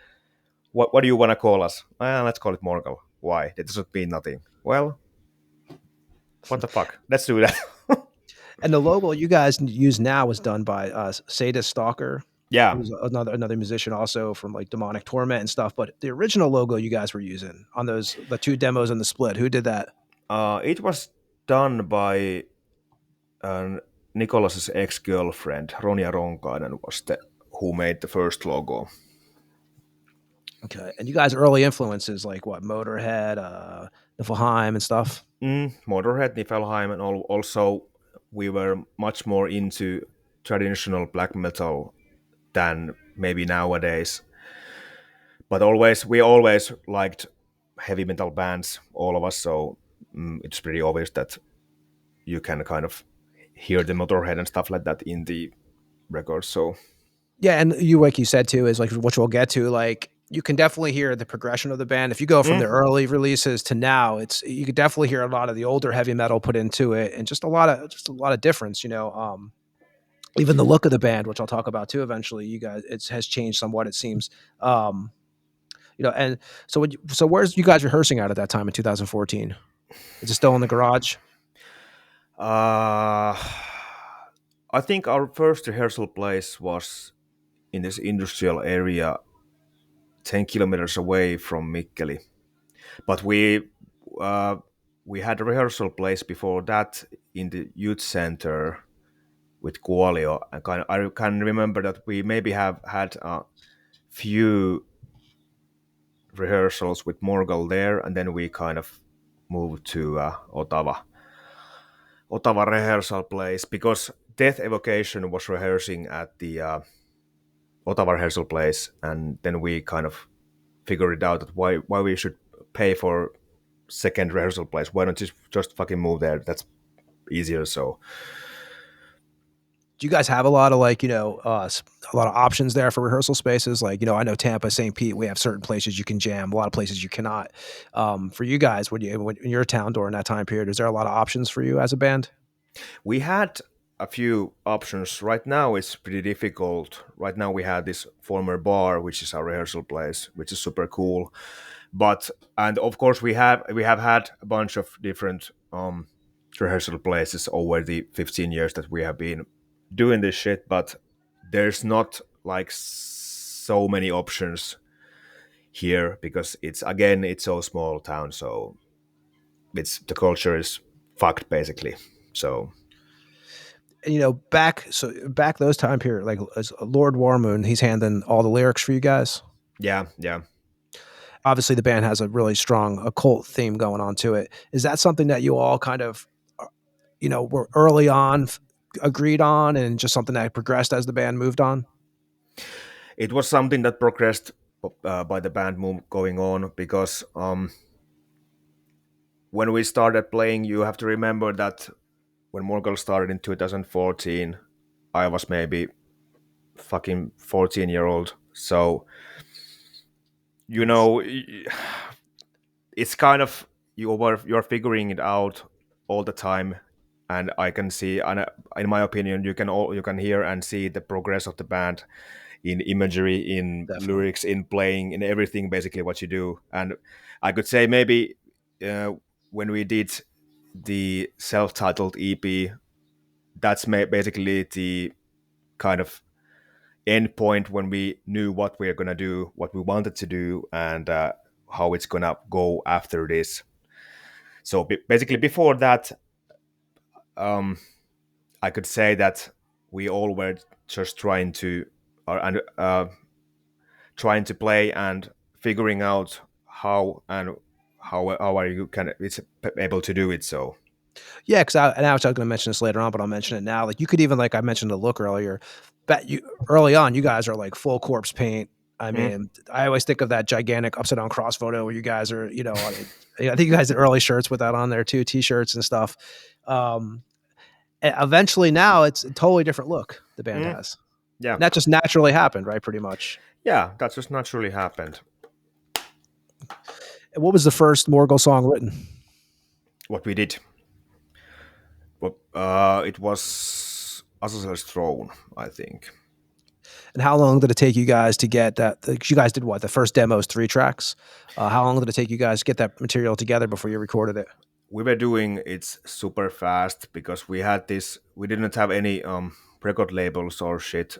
what do you want to call us? Let's call it Morgal. Why? It doesn't mean nothing. Well, what the fuck? Let's do that. And the logo you guys use now was done by Sadist Stalker, Yeah. who's another musician also from like Demonic Torment and stuff. But the original logo you guys were using on the two demos and the split, who did that? It was done by Nicholas's ex-girlfriend, Ronja Ronkainen, who made the first logo. Okay, and you guys early influences like what, Motorhead, Niflheim and stuff. Motorhead, Niflheim, and also we were much more into traditional black metal than maybe nowadays. But we always liked heavy metal bands, all of us. So it's pretty obvious that you can kind of hear the Motorhead and stuff like that in the records. So Yeah, and you like you said too is like which we'll get to. Like you can definitely hear the progression of the band. If you go from the early releases to now, you could definitely hear a lot of the older heavy metal put into it, and just a lot of difference. Even the look of the band, which I'll talk about too eventually. You guys, it has changed somewhat. It seems. And so where's you guys rehearsing at that time in 2014? Is it still in the garage? I think our first rehearsal place was in this industrial area 10 kilometers away from Mikkeli. But we had a rehearsal place before that in the youth center with Kuolio. I can remember that we maybe have had a few rehearsals with Morgal there, and then we kind of moved to Ottawa rehearsal place because Death Evocation was rehearsing at the Ottawa rehearsal place, and then we kind of figured it out that why we should pay for second rehearsal place. Why don't you just fucking move there? That's easier. So Do you guys have a lot of like, a lot of options there for rehearsal spaces? Like, I know Tampa, St. Pete, we have certain places you can jam, a lot of places you cannot. For you guys, when in your town during that time period, is there a lot of options for you as a band? We had a few options. Right now it's pretty difficult. Right now we have this former bar, which is our rehearsal place, which is super cool. But and of course we have had a bunch of different rehearsal places over the 15 years that we have been doing this shit, but there's not like so many options here because it's so small town, so it's the culture is fucked basically. So And back those time period, like as Lord Warmoon, he's handling all the lyrics for you guys. yeah. Obviously, the band has a really strong occult theme going on to it. Is that something that you all kind of, were early on agreed on, and just something that progressed as the band moved on? It was something that progressed by the band move going on because when we started playing, you have to remember that when Morgal started in 2014, I was maybe fucking 14-year-old. So you know, it's kind of you're figuring it out all the time, and I can see, and in my opinion, you can hear and see the progress of the band in imagery, in Definitely. lyrics, in playing, in everything, basically what you do. And I could say maybe uh, when we did the self-titled EP, that's basically the kind of end point when we knew what we are gonna do, what we wanted to do, and how it's gonna go after this. So basically, before that, um, I could say that we all were just trying to play and figuring out how and how are you can it's able to do it. So Yeah, because I was going to mention this later on, but I'll mention it now. Like you could even, like I mentioned the look earlier, bet you early on, you guys are like full corpse paint. I mm, mean, I always think of that gigantic upside down cross photo where you guys are, I think you guys did early shirts with that on there too, t-shirts and stuff. Um, Eventually now it's a totally different look the band mm, has. yeah, And that just naturally happened, right? Pretty much. yeah, that just naturally happened. And what was the first Morgul song written? What we did, but it was Azazel's Throne, I think. And how long did it take you guys to get that? Like, you guys did what? The first demo is 3 tracks. How long did it take you guys to get that material together before you recorded it? We were doing it super fast because we didn't have any record labels or shit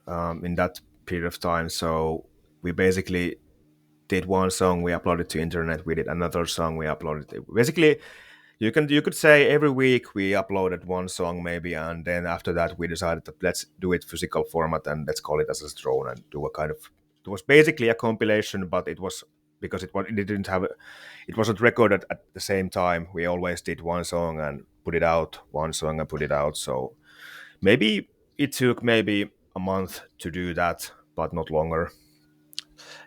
in that period of time, so we basically did one song, we uploaded to internet, we did another song, we uploaded it. Basically, you could say every week we uploaded one song maybe, and then after that we decided that let's do it physical format and let's call it as a drone and do a kind of, it was basically a compilation, but it was because it didn't have it wasn't recorded at the same time. We always did one song and put it out, one song and put it out. So maybe it took maybe a month to do that, but not longer.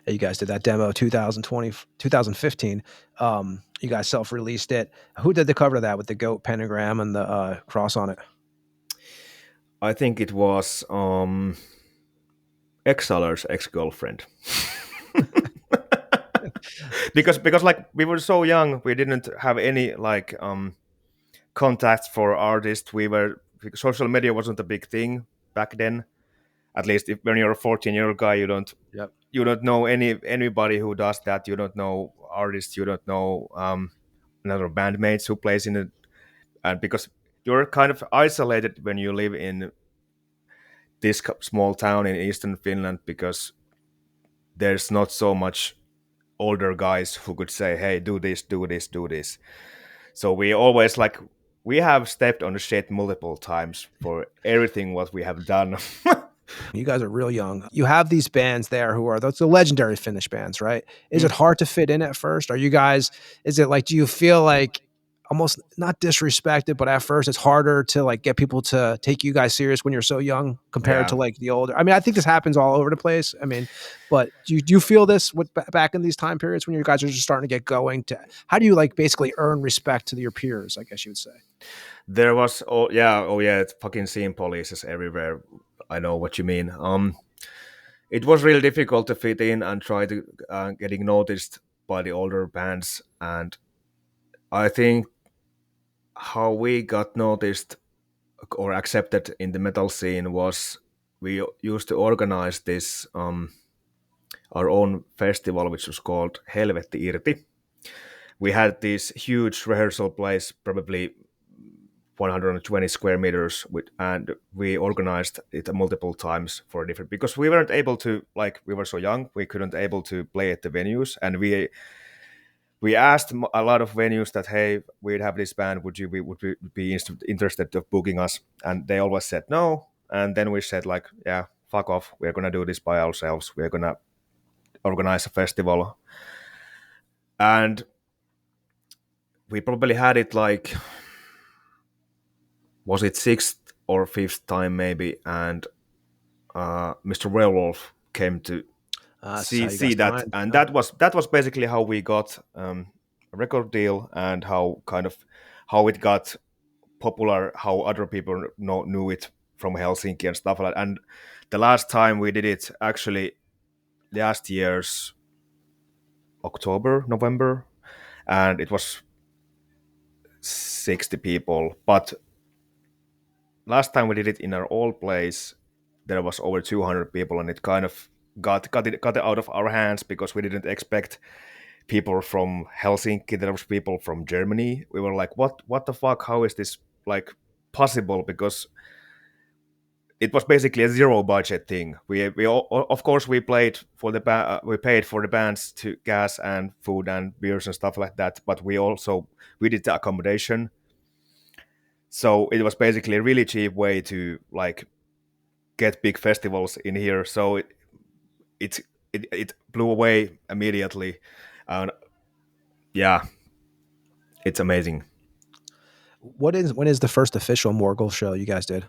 You guys did that demo 2020, 2015. You guys self-released it. Who did the cover of that with the goat pentagram and the cross on it? I think it was Exiler's ex-girlfriend. because like we were so young, we didn't have any like contacts for artists. Social media wasn't a big thing back then. At least when you're a 14-year-old guy, Yep. you don't know anybody who does that. You don't know artists. You don't know another bandmates who plays in it, and because you're kind of isolated when you live in this small town in eastern Finland, because there's not so much older guys who could say, "Hey, do this, do this, do this." So we always like we have stepped on the shit multiple times for everything what we have done. You guys are real young. You have these bands there who are those the legendary Finnish bands, right? Is it hard to fit in at first? Are you guys? Is it like? Do you feel like almost not disrespected, but at first it's harder to like get people to take you guys serious when you're so young compared to like the older. I mean, I think this happens all over the place. I mean, but do you feel this with back in these time periods when you guys are just starting to get going? To how do you like basically earn respect to your peers? I guess you would say. There was it's fucking scene polices everywhere. I know what you mean. It was really difficult to fit in and try to getting noticed by the older bands, and I think how we got noticed or accepted in the metal scene was we used to organize this our own festival, which was called Helvetti Irti. We had this huge rehearsal place, probably 120 square meters, and we organized it multiple times for different, because we weren't able to, like, we were so young, we couldn't able to play at the venues, and we asked a lot of venues that, hey, we'd have this band, would you be interested of booking us? And they always said no. And then we said, like, yeah, fuck off, we're gonna do this by ourselves, we're gonna organize a festival. And we probably had it like, was it sixth or fifth time maybe, and Mr. Werewolf came to see that, and that was basically how we got a record deal, and how it got popular, how other people knew it from Helsinki and stuff like that. And the last time we did it, actually last year's November, and it was 60 people, but last time we did it in our old place, there was over 200 people, and it kind of got it out of our hands, because we didn't expect people from Helsinki. There was people from Germany. We were like, what the fuck? How is this like possible? Because it was basically a zero budget thing. We all, of course, we played for we paid for the bands to gas and food and beers and stuff like that, but we did the accommodation. So it was basically a really cheap way to like get big festivals in here. So it blew away immediately, and yeah, it's amazing. When is the first official Morgal show you guys did?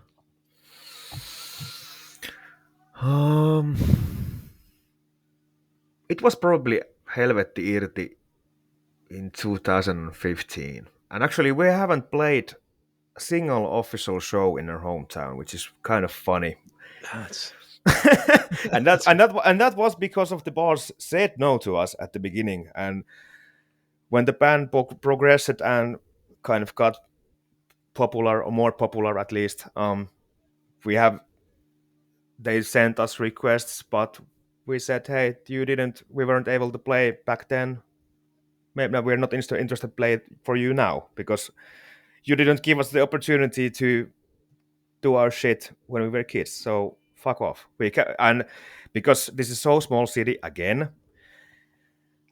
It was probably Helvetti Irti in 2015, and actually we haven't played a single official show in our hometown, which is kind of funny. and that was because of the bars said no to us at the beginning, and when the band progressed and kind of got popular, or more popular at least, they sent us requests, but we said, hey, we weren't able to play back then, maybe we're not interested to play it for you now, because you didn't give us the opportunity to do our shit when we were kids, so fuck off. And because this is so small city, again,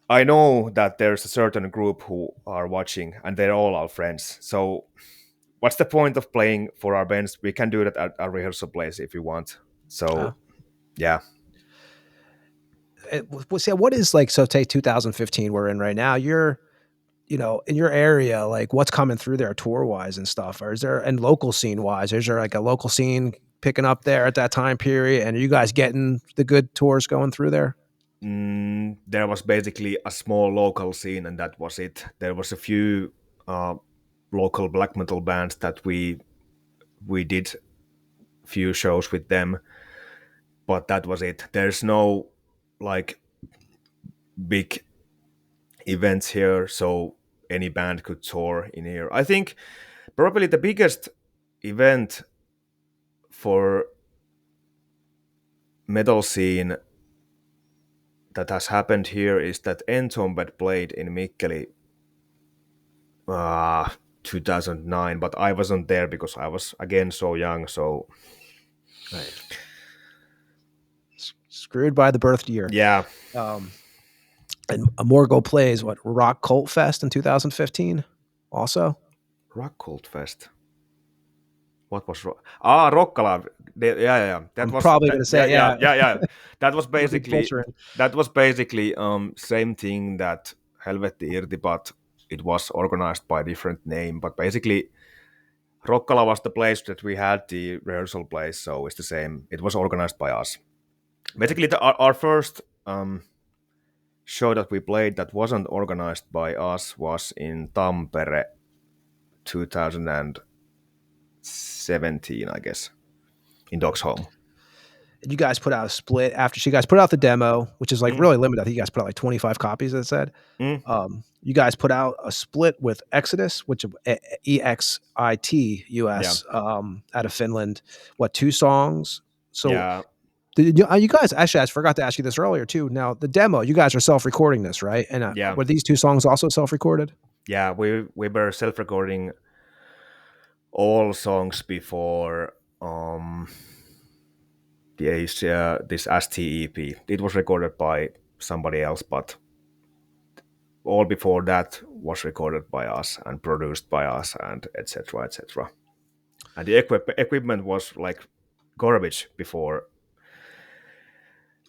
I know that there's a certain group who are watching, and they're all our friends, so what's the point of playing for our bands? We can do that at our rehearsal place if you want. So yeah. What is like, so take 2015 we're in right now, you're, you know, in your area, like what's coming through there tour wise and stuff? Or is there, and local scene wise, is there like a local scene picking up there at that time period? And are you guys getting the good tours going through there? There was basically a small local scene, and that was it. There was a few local black metal bands that we did few shows with them, but that was it. There's no like big events here, so any band could tour in here. I think probably the biggest event for metal scene that has happened here is that Entombed played in Mikkeli 2009, but I wasn't there because I was again so young, so right. Screwed by the birth year. Yeah. And Morgal plays what, Rock Cult Fest in 2015 also? Rock Cult Fest. What was Rokkala? Yeah. I'm probably going to say yeah. That was basically same thing that Helvetti Irti, but it was organized by a different name, but basically Rokkala was the place that we had the rehearsal place, so it's the same. It was organized by us. Basically, our first show that we played that wasn't organized by us was in Tampere, 2017, I guess, in Doc's home. You guys put out a split after you guys put out the demo, which is like really limited. I think you guys put out like 25 copies, as it said. You guys put out a split with Exodus, which EXIT out of Finland. What, 2 songs? So yeah. You guys, actually, I forgot to ask you this earlier too. Now the demo, you guys are self-recording this, right? And were these 2 songs also self-recorded? Yeah, we were self-recording all songs before this ST-EP. It was recorded by somebody else, but all before that was recorded by us and produced by us, and etc. etc. And the equipment was like garbage before.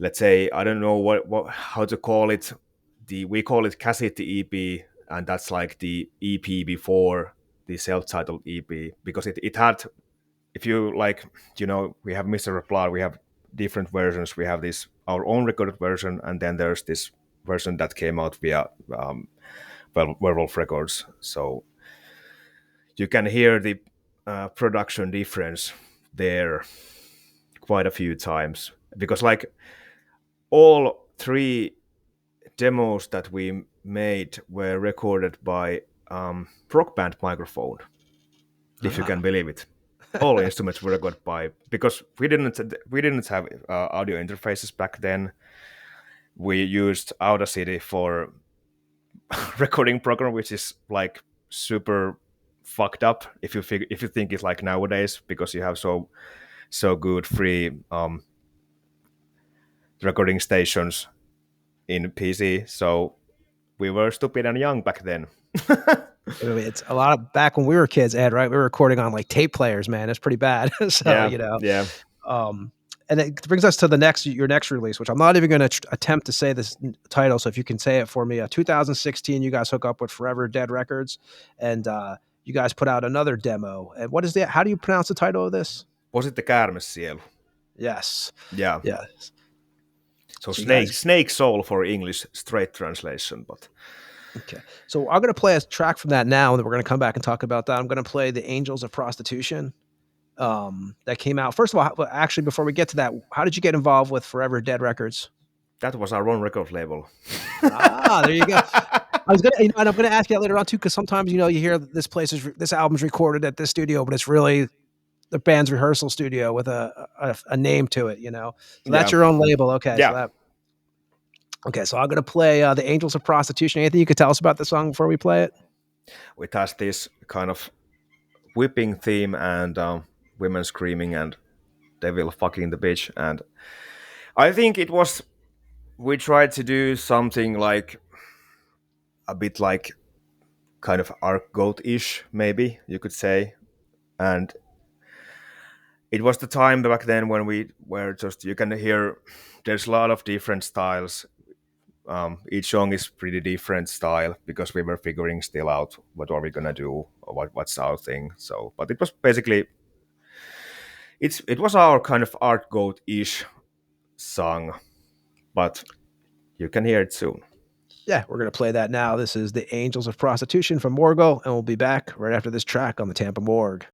Let's say, I don't know how to call it. We call it cassette EP, and that's like the EP before the self-titled EP, because it had, if you like, we have Mr. Reply, we have different versions. We have our own recorded version, and then there's this version that came out via Werewolf Records. So you can hear the production difference there quite a few times, because like all 3 demos that we made were recorded by Rock Band microphone, if you can believe it. All instruments were recorded by, because we didn't have audio interfaces back then. We used Audacity for recording program, which is like super fucked up if you think it's like nowadays, because you have so good free recording stations in PC. So we were stupid and young back then. It's a lot of back when we were kids, Ed, right? We were recording on like tape players, man. It's pretty bad. So, Yeah. And it brings us to your next release, which I'm not even going to attempt to say this title. So if you can say it for me, 2016, you guys hook up with Forever Dead Records, and you guys put out another demo. And what is that? How do you pronounce the title of this? Was it the Käärmesielu? Yes. Yeah. Yes. So snake soul for English straight translation, but. Okay. So I'm going to play a track from that now, and then we're going to come back and talk about that. I'm going to play The Angels of Prostitution. That came out. First of all, actually, before we get to that, how did you get involved with Forever Dead Records? That was our own record label. There you go. And I'm going to ask you that later on too, because sometimes you hear this album's recorded at this studio, but it's really the band's rehearsal studio with a name to it. So that's your own label. Okay. Yeah. So I'm going to play The Angels of Prostitution. Anything you could tell us about the song before we play it? It has this kind of whipping theme and women screaming and devil fucking the bitch. And I think we tried to do something like a bit like kind of Arc Goat-ish, maybe you could say. And it was the time back then when we were you can hear there's a lot of different styles. Each song is pretty different style, because we were figuring still out what are we gonna do, or what's our thing. So, but it was basically it was our kind of Art Goat-ish song, but you can hear it soon. Yeah, we're gonna play that now. This is The Angels of Prostitution from Morgal, and we'll be back right after this track on the Tampa Morgue.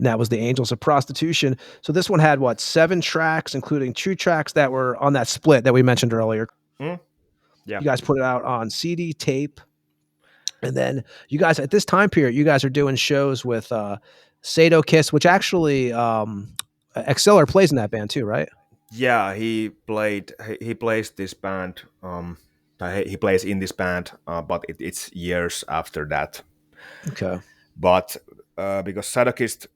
and that was the Angels of Prostitution. So this one had what, 7 tracks, including 2 tracks that were on that split that we mentioned earlier. Yeah. You guys put it out on CD, tape, and then you guys at this time period, you guys are doing shows with Sado Kiss, which actually Axeller plays in that band too, right? Yeah, he plays this band. He plays in this band, but it's years after that. Okay. But because Sadokist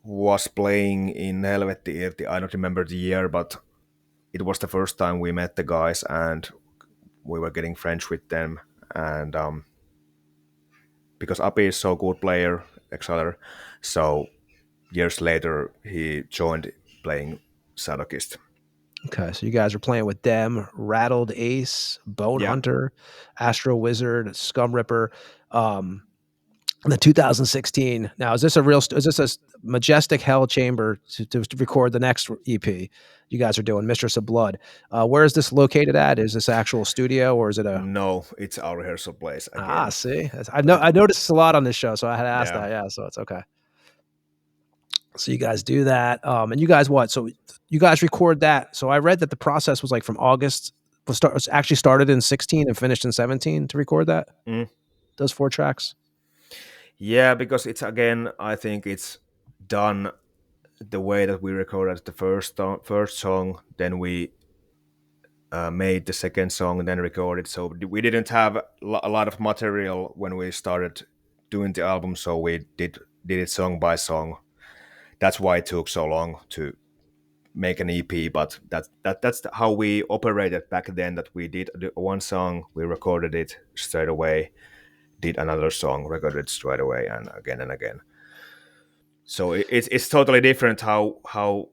was playing in Helvetti Irti, I don't remember the year, but it was the first time we met the guys and we were getting friends with them. And because Api is so good player, Exhaler, so years later he joined playing Sadokist. Okay, so you guys are playing with them, Rattled Ace, Bone Hunter, Astro Wizard, Scum Ripper. In the 2016. Now, is this a Majestic Hell Chamber to record the next EP you guys are doing, Mistress of Blood? Where is this located at? Is this actual studio or is it a? No, it's our rehearsal place. Again. See, I noticed this a lot on this show, so I had to ask that. Yeah, so it's okay. So you guys do that, and you guys what? So you guys record that. So I read that the process was like from August was actually started in 16 and finished in 17 to record that. Those 4 tracks. Yeah, because it's again, I think it's done the way that we recorded the first song, then we made the second song and then recorded. So we didn't have a lot of material when we started doing the album, so we did it song by song. That's why it took so long to make an EP, but that's how we operated back then, that we did one song, we recorded it straight away, did another song, recorded straight away, and again. So it's totally different how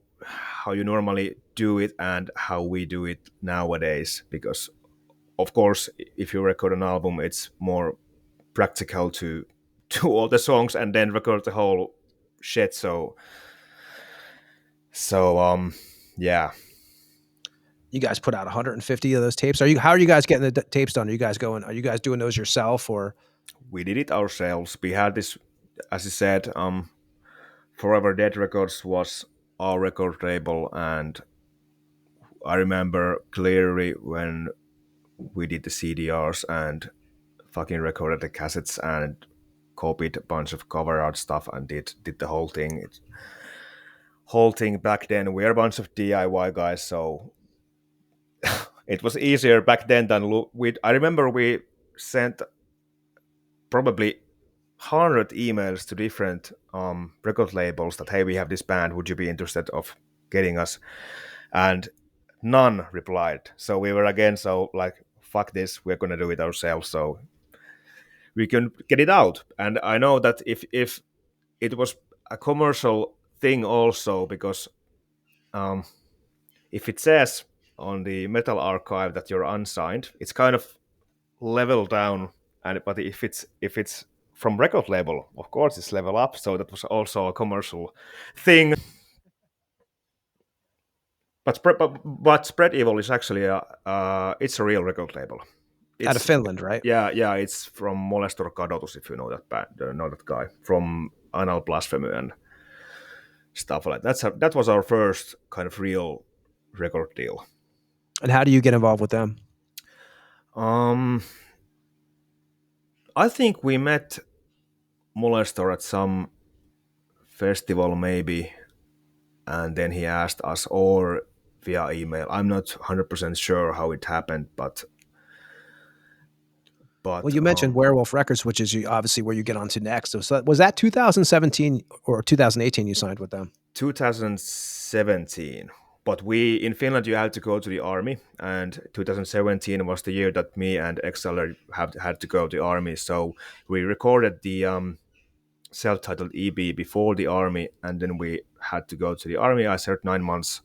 you normally do it and how we do it nowadays. Because of course, if you record an album, it's more practical to do all the songs and then record the whole shit. So yeah. You guys put out 150 of those tapes. How are you guys getting the tapes done? Are you guys doing those yourself, or? We did it ourselves. We had this, as I said, Forever Dead Records was our record label, and I remember clearly when we did the CDRs and fucking recorded the cassettes and copied a bunch of cover art stuff and did the whole thing. Whole thing back then. We're a bunch of DIY guys, so it was easier back then than I remember we sent probably 100 emails to different record labels that, hey, we have this band, would you be interested of getting us? And none replied. So we were again so like, fuck this, we're gonna do it ourselves, so we can get it out. And I know that if it was a commercial thing also, because if it says on the Metal Archive that you're unsigned, it's kind of level down. But if it's from record label, of course it's level up. So that was also a commercial thing. But Spread Evil is actually it's a real record label. It's out of Finland, right? Yeah. It's from Molestor Kadotus, if you know that band, know that guy from Anal Blasphemy and stuff like that. That was our first kind of real record deal. And how do you get involved with them? I think we met Molestor at some festival maybe, and then he asked us, or via email. I'm not 100% sure how it happened, but well, you mentioned Werewolf Records, which is obviously where you get onto next. So was that 2017 or 2018 you signed with them? 2017. But in Finland, you had to go to the army, and 2017 was the year that me and Exceller had to go to the army. So we recorded the self-titled EP before the army, and then we had to go to the army. I served 9 months,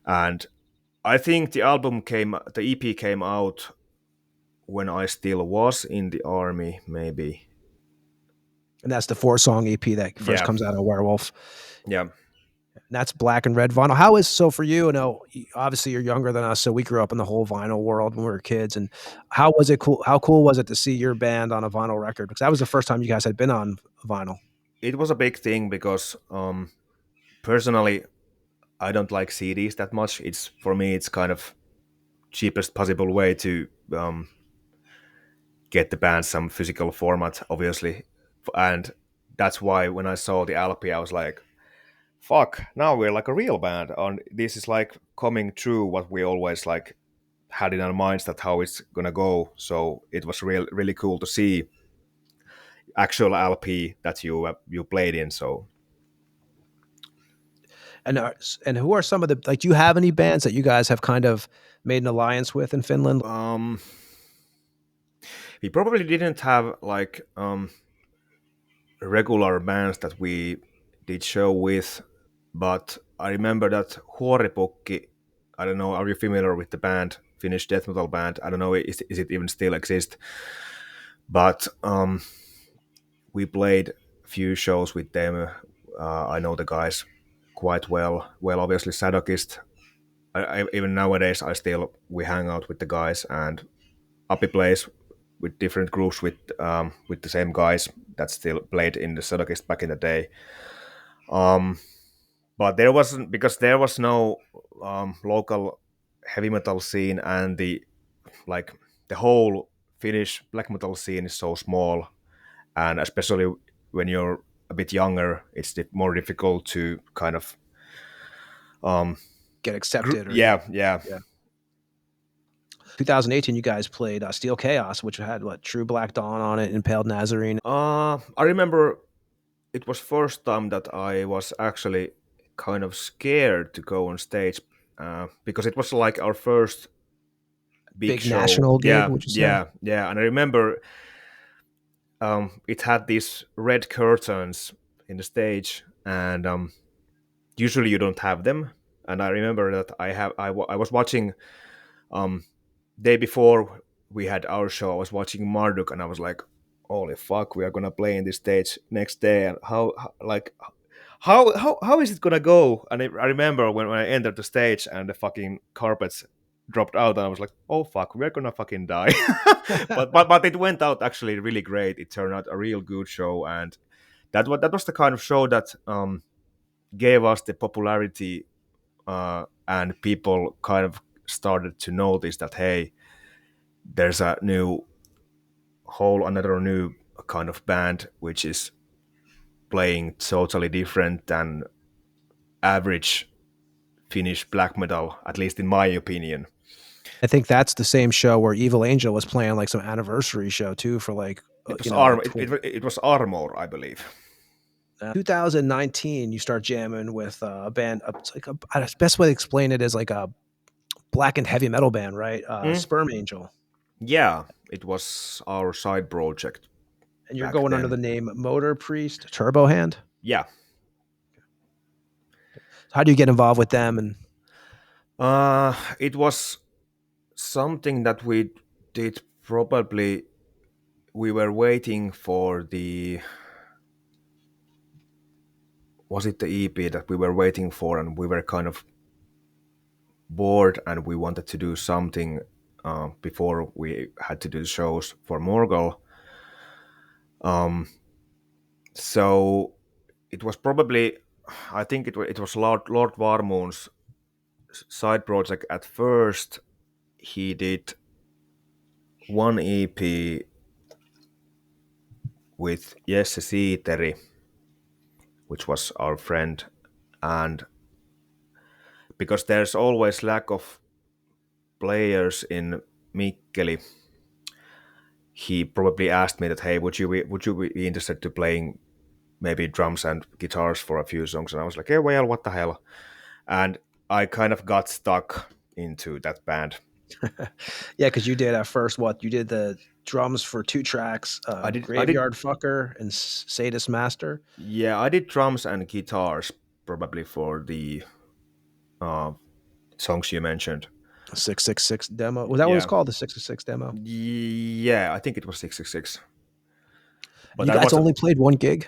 and I think the EP came out when I still was in the army, maybe. And that's the 4-song EP that first comes out of Werewolf. Yeah. And that's black and red vinyl. So for you, obviously you're younger than us, so we grew up in the whole vinyl world when we were kids. And how was it cool? How cool was it to see your band on a vinyl record? Because that was the first time you guys had been on vinyl. it was a big thing because personally I don't like CDs that much. It's for me it's kind of cheapest possible way to get the band some physical format, obviously, and that's why when I saw the LP, I was like, "Fuck! Now we're like a real band, and this is like coming true what we always like had in our minds that how it's gonna go." So it was really cool to see actual LP that you played in. So And who are some of the like? Do you have any bands that you guys have kind of made an alliance with in Finland? we probably didn't have like regular bands that we did show with, but I remember that Huoripukki. I don't know. Are you familiar with the band, Finnish death metal band? I don't know. Is it even still exist? But we played a few shows with them. I know the guys quite well. Well, obviously, Sadokist. Even nowadays, we hang out with the guys, and Api plays with different groups with the same guys that still played in the Sadokist back in the day. But there wasn't because there was no local heavy metal scene, and the whole Finnish black metal scene is so small, and especially when you're a bit younger, it's more difficult to kind of Get accepted or yeah. 2018, you guys played Steel Chaos, which had what True Black Dawn on it, Impaled Nazarene. I remember it was first time that I was actually kind of scared to go on stage because it was like our first big show. National gig, would you say? Yeah. And I remember it had these red curtains in the stage, and usually you don't have them. And I remember that I was watching day before we had our show. I was watching Marduk, and I was like, "Holy fuck, we are gonna play in this stage next day!" And how is it gonna go? And I remember when I entered the stage and the fucking carpets dropped out, and I was like, "Oh fuck, we're gonna fucking die." but it went out actually really great. It turned out a real good show, and that was the kind of show that gave us the popularity, and people kind of started to notice that hey, there's another new kind of band which is playing totally different than average Finnish black metal, at least in my opinion. I think that's the same show where Evil Angel was playing like some anniversary show too for like It was Armor, I believe. 2019, you start jamming with a band. It's like best way to explain it is like a black and heavy metal band, right? Sperm Angel. Yeah, it was our side project. And you're going under the name Motor Priest Turbo Hand? Yeah. How do you get involved with them? And it was something that we did probably. We were waiting for was it the EP that we were waiting for, and we were kind of bored, and we wanted to do something before we had to do shows for Morgal. So it was probably, I think it was Lord Varmoon's side project at first. He did one EP with Jesse Siiteri, which was our friend, and because there's always lack of players in Mikkeli, he probably asked me that, hey, would you be interested to playing maybe drums and guitars for a few songs? And I was like, yeah, well, what the hell? And I kind of got stuck into that band. Yeah, because you did at first you did the drums for 2 tracks, Graveyard Fucker and Sadist Master. Yeah, I did drums and guitars probably for the songs you mentioned. 666 demo. Was that what it was called? The 666 demo? Yeah, I think it was 666. But you guys only played one gig?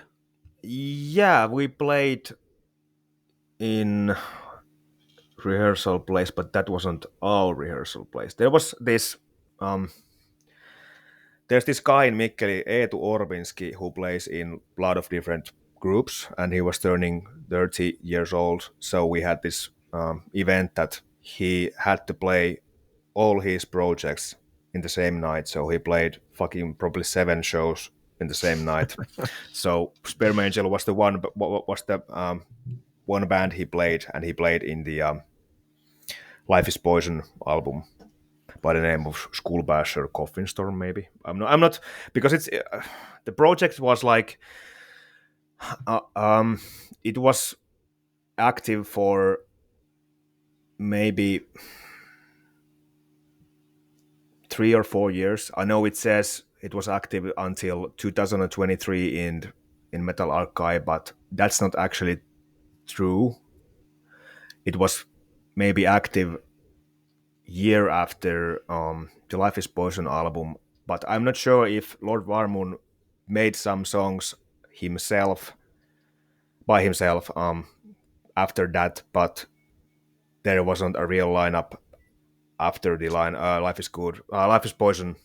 Yeah, we played in rehearsal place, but that wasn't our rehearsal place. There was this there's this guy in Mikkeli, Eetu Orbinski, who plays in a lot of different groups, and he was turning 30 years old. So we had this event that he had to play all his projects in the same night. So he played fucking probably 7 shows in the same night. So Sperm Angel was the one band he played, and he played in the Life is Poison album by the name of School Basher Coffin Storm. Maybe I'm not because it's the project was like it was active for maybe 3 or 4 years. I know it says it was active until 2023 in Metal Archive, but that's not actually true. It was maybe active year after the Life is Poison album, but I'm not sure if Lord Varmun made some songs by himself after that, but there wasn't a real lineup after the Life is Poison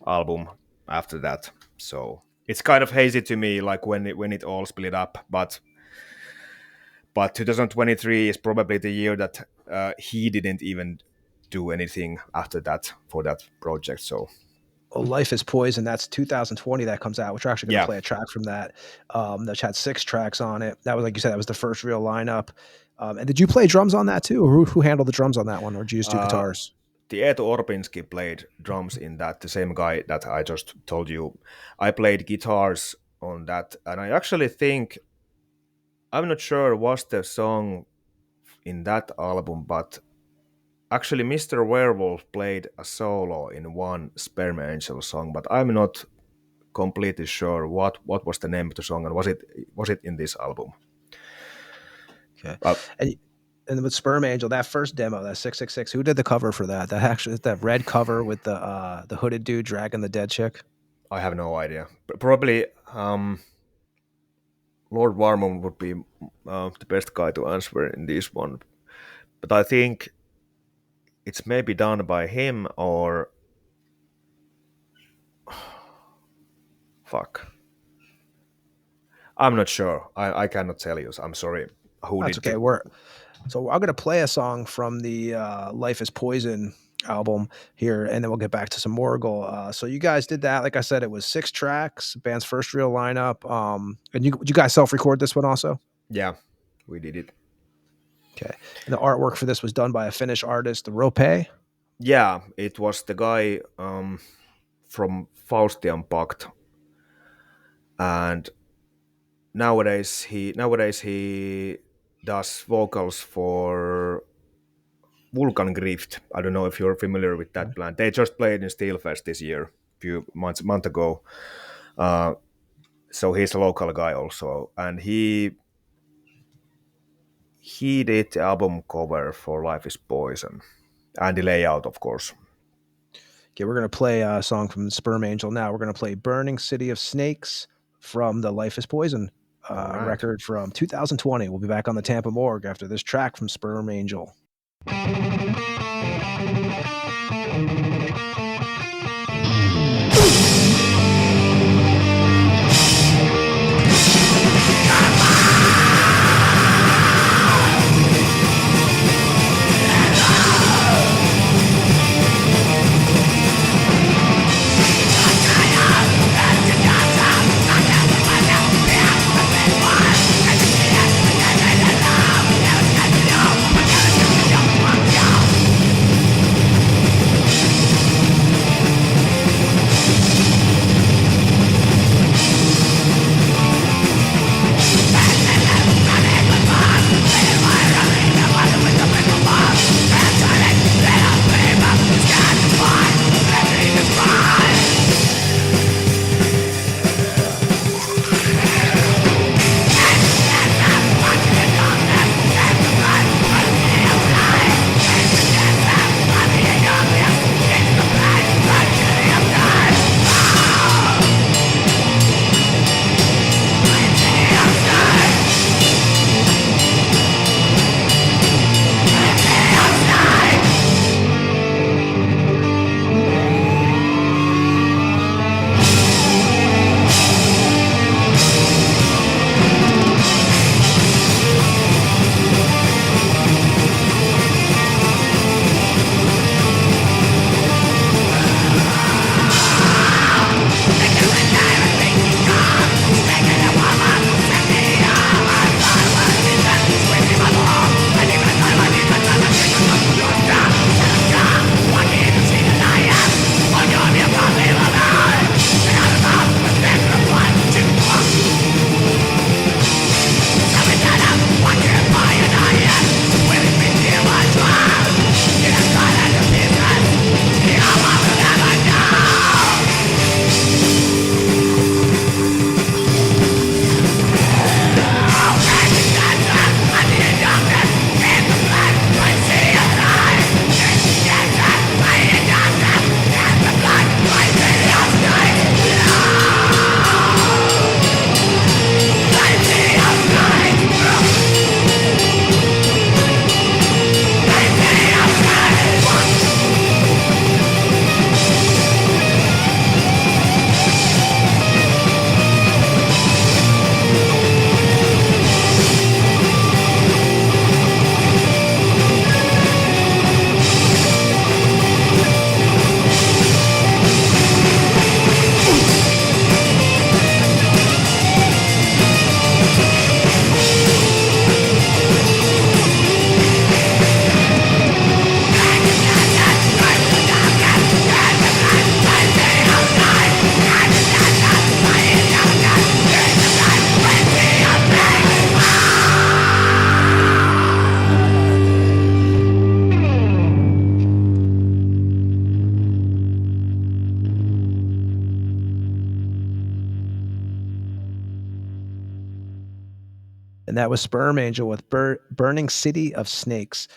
album after that. So it's kind of hazy to me, like when it all split up. But 2023 is probably the year that he didn't even do anything after that for that project. So Life is Poison, that's 2020 that comes out, which we're actually going to play a track from that. That had 6 tracks on it. That was, like you said, that was the first real lineup. And did you play drums on that too? Or who handled the drums on that one? Or did you just do guitars? The Eetu Orpinski played drums in that, the same guy that I just told you. I played guitars on that, and I actually think, I'm not sure was the song in that album, but actually Mr. Werewolf played a solo in one Sperm Angel song, but I'm not completely sure what was the name of the song, and was it in this album? Okay. And with Sperm Angel, that first demo, that 666, who did the cover for that? That red cover with the hooded dude dragging the dead chick? I have no idea. Probably Lord Varmun would be the best guy to answer in this one. But I think it's maybe done by him or... Fuck. I'm not sure. I cannot tell you. I'm sorry. That's okay. So I'm going to play a song from the Life is Poison album here, and then we'll get back to some Morgal. So you guys did that. Like I said, it was 6 tracks, band's first real lineup. And you guys self-record this one also? Yeah, we did it. Okay. And the artwork for this was done by a Finnish artist, the Rope? Yeah, it was the guy from Faustian Pact. And nowadays he does vocals for Vulcan Grift. I don't know if you're familiar with that band. They just played in Steelfest this year, a few months ago. So he's a local guy also, and he did the album cover for Life is Poison and the layout, of course. Okay, we're going to play a song from Sperm Angel now. We're going to play Burning City of Snakes from the Life is Poison record from 2020. We'll be back on the Tampa Morgue after this track from Sperm Angel. and that was Sperm Angel with Burning City of Snakes.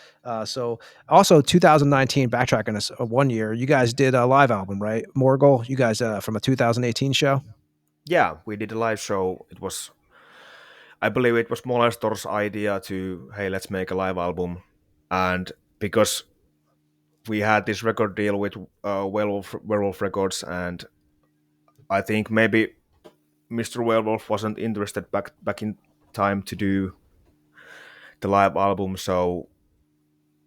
So also 2019, backtracking us 1 year, you guys did a live album, right? Morgal, you guys from a 2018 show. Yeah, we did a live show. It was, I believe, it was Molestor's idea to, hey, let's make a live album, and because we had this record deal with Werewolf Records, and I think maybe Mr. Werewolf wasn't interested back in time to do the live album, so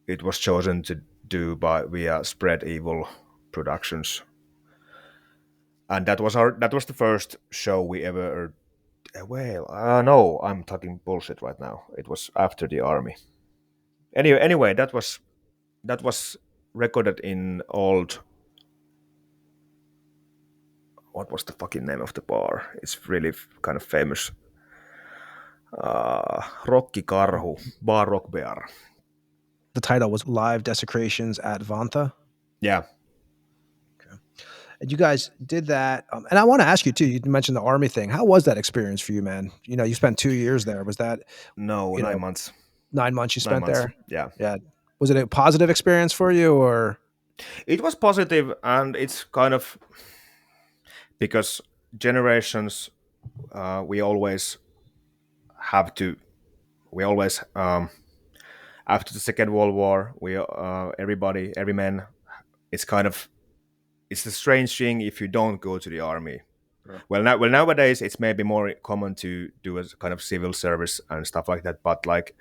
it was chosen to do by via Spread Evil Productions, and that was the first show we ever. Well, no, I'm talking bullshit right now. It was after the army. Anyway, that was recorded in old. What was the fucking name of the bar? It's really kind of famous. Rokki Karhu, Bar Rock Bear. The title was Live Desecrations at Vantha. Yeah. And you guys did that. And I want to ask you too, you mentioned the army thing. How was that experience for you, man? You know, you spent 2 years there. Was that, No, you 9 months. 9 months you 9 spent months. there? Yeah. Yeah. Was it a positive experience for you, or? It was positive, and it's kind of because generations, we always have to, we always, after the Second World War, every man, it's kind of, it's a strange thing if you don't go to the army. Yeah. Well, nowadays it's maybe more common to do a kind of civil service and stuff like that. But like,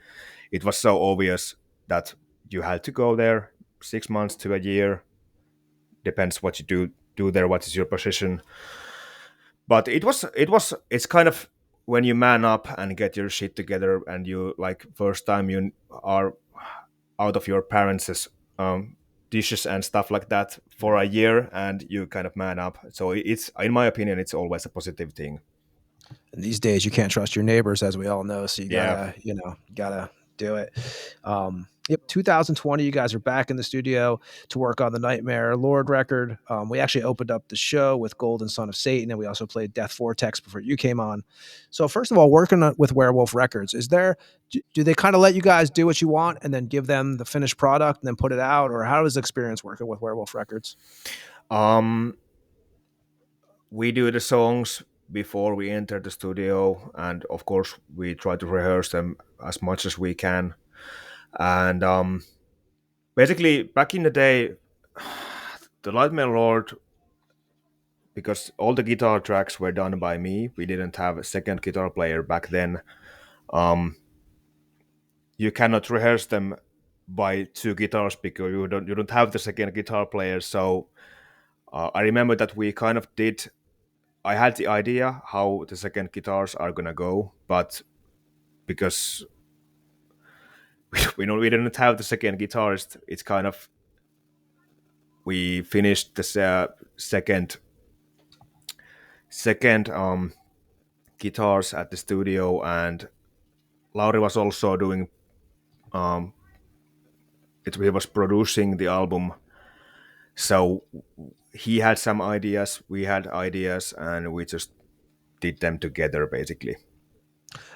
it was so obvious that you had to go there 6 months to a year. Depends what you do there. What is your position? But it's kind of when you man up and get your shit together, and you like first time you are out of your parents' dishes and stuff like that for a year, and you kind of man up. So it's, in my opinion, it's always a positive thing. And these days you can't trust your neighbors, as we all know. So you Yeah. gotta do it. Yep. 2020, you guys are back in the studio to work on the Nightmare Lord record. We actually opened up the show with Golden Son of Satan, and we also played Death Vortex before you came on. So first of all, working with Werewolf Records, do they kind of let you guys do what you want and then give them the finished product and then put it out, or how is the experience working with Werewolf Records? We do the songs before we enter the studio, and of course we try to rehearse them as much as we can. And basically, back in the day, the Nightmare Lord, because all the guitar tracks were done by me, we didn't have a second guitar player back then. You cannot rehearse them by two guitars because you don't have the second guitar player. So I remember that we kind of did. I had the idea how the second guitars are gonna go, but because we didn't have the second guitarist, it's kind of, we finished the second guitars at the studio, and Lauri was also doing he was producing the album, so he had some ideas, we had ideas, and we just did them together basically.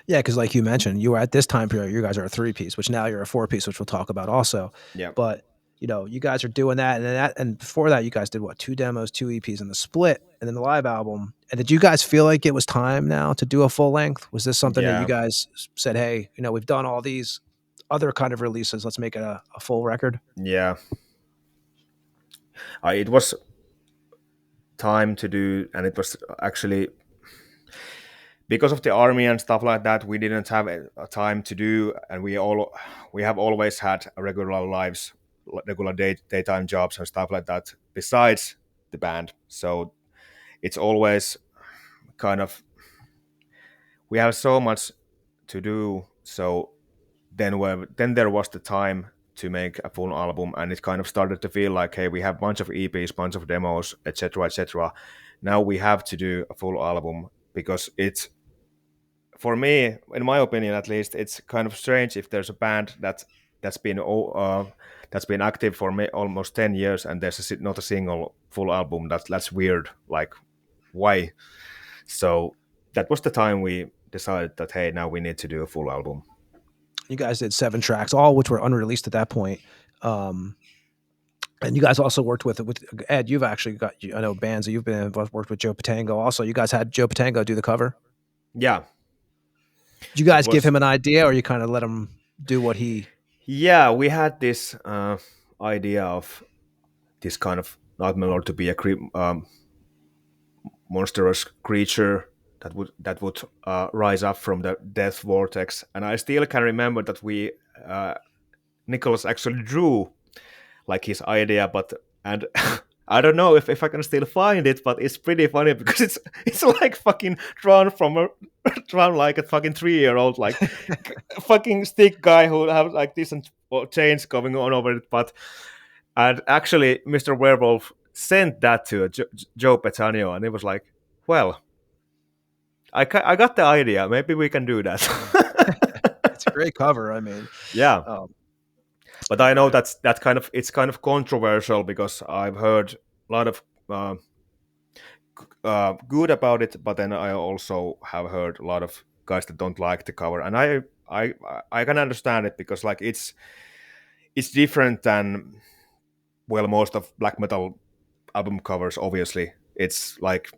Yeah, because like you mentioned, you were at this time period, you guys are a 3-piece, which now you're a 4-piece, which we'll talk about also. Yeah. But you guys are doing that, and before that, you guys did what, 2 demos, 2 EPs, and the split, and then the live album. And did you guys feel like it was time now to do a full length? Was this something that Yeah. you guys said, hey, we've done all these other kind of releases, let's make it a full record? Yeah. It was time to do, and it was actually because of the army and stuff like that, we didn't have a time to do, and we have always had regular lives, regular daytime jobs and stuff like that besides the band. So it's always kind of, we have so much to do. So then there was the time to make a full album, and it kind of started to feel like, hey, we have a bunch of EPs, bunch of demos, etc., etc. Now we have to do a full album, because it's, for me, in my opinion at least, it's kind of strange if there's a band that's been active for almost 10 years and there's not a single full album. That's weird. Like, why? So that was the time we decided that, hey, now we need to do a full album. You guys did 7 tracks, all which were unreleased at that point. And you guys also worked with Ed. You've actually got, I know, bands that you've been involved, worked with Joe Patango. Also, you guys had Joe Patango do the cover. Yeah. Did you guys give him an idea, or you kind of let him do what he? Yeah, we had this idea of this kind of nightmare to be a monstrous creature that would rise up from the death vortex, and I still can remember that we Nicholas actually drew like his idea, and I don't know if I can still find it, but it's pretty funny because it's like fucking drawn like a fucking 3-year-old, like fucking stick guy who have like decent chains going on over it, and actually Mr. Werewolf sent that to Joe Petano, and it was like, well, I got the idea. Maybe we can do that. It's a great cover. I mean, yeah. But I know it's kind of controversial because I've heard a lot of good about it, but then I also have heard a lot of guys that don't like the cover, and I can understand it because like it's different than, well, most of black metal album covers. Obviously, it's like,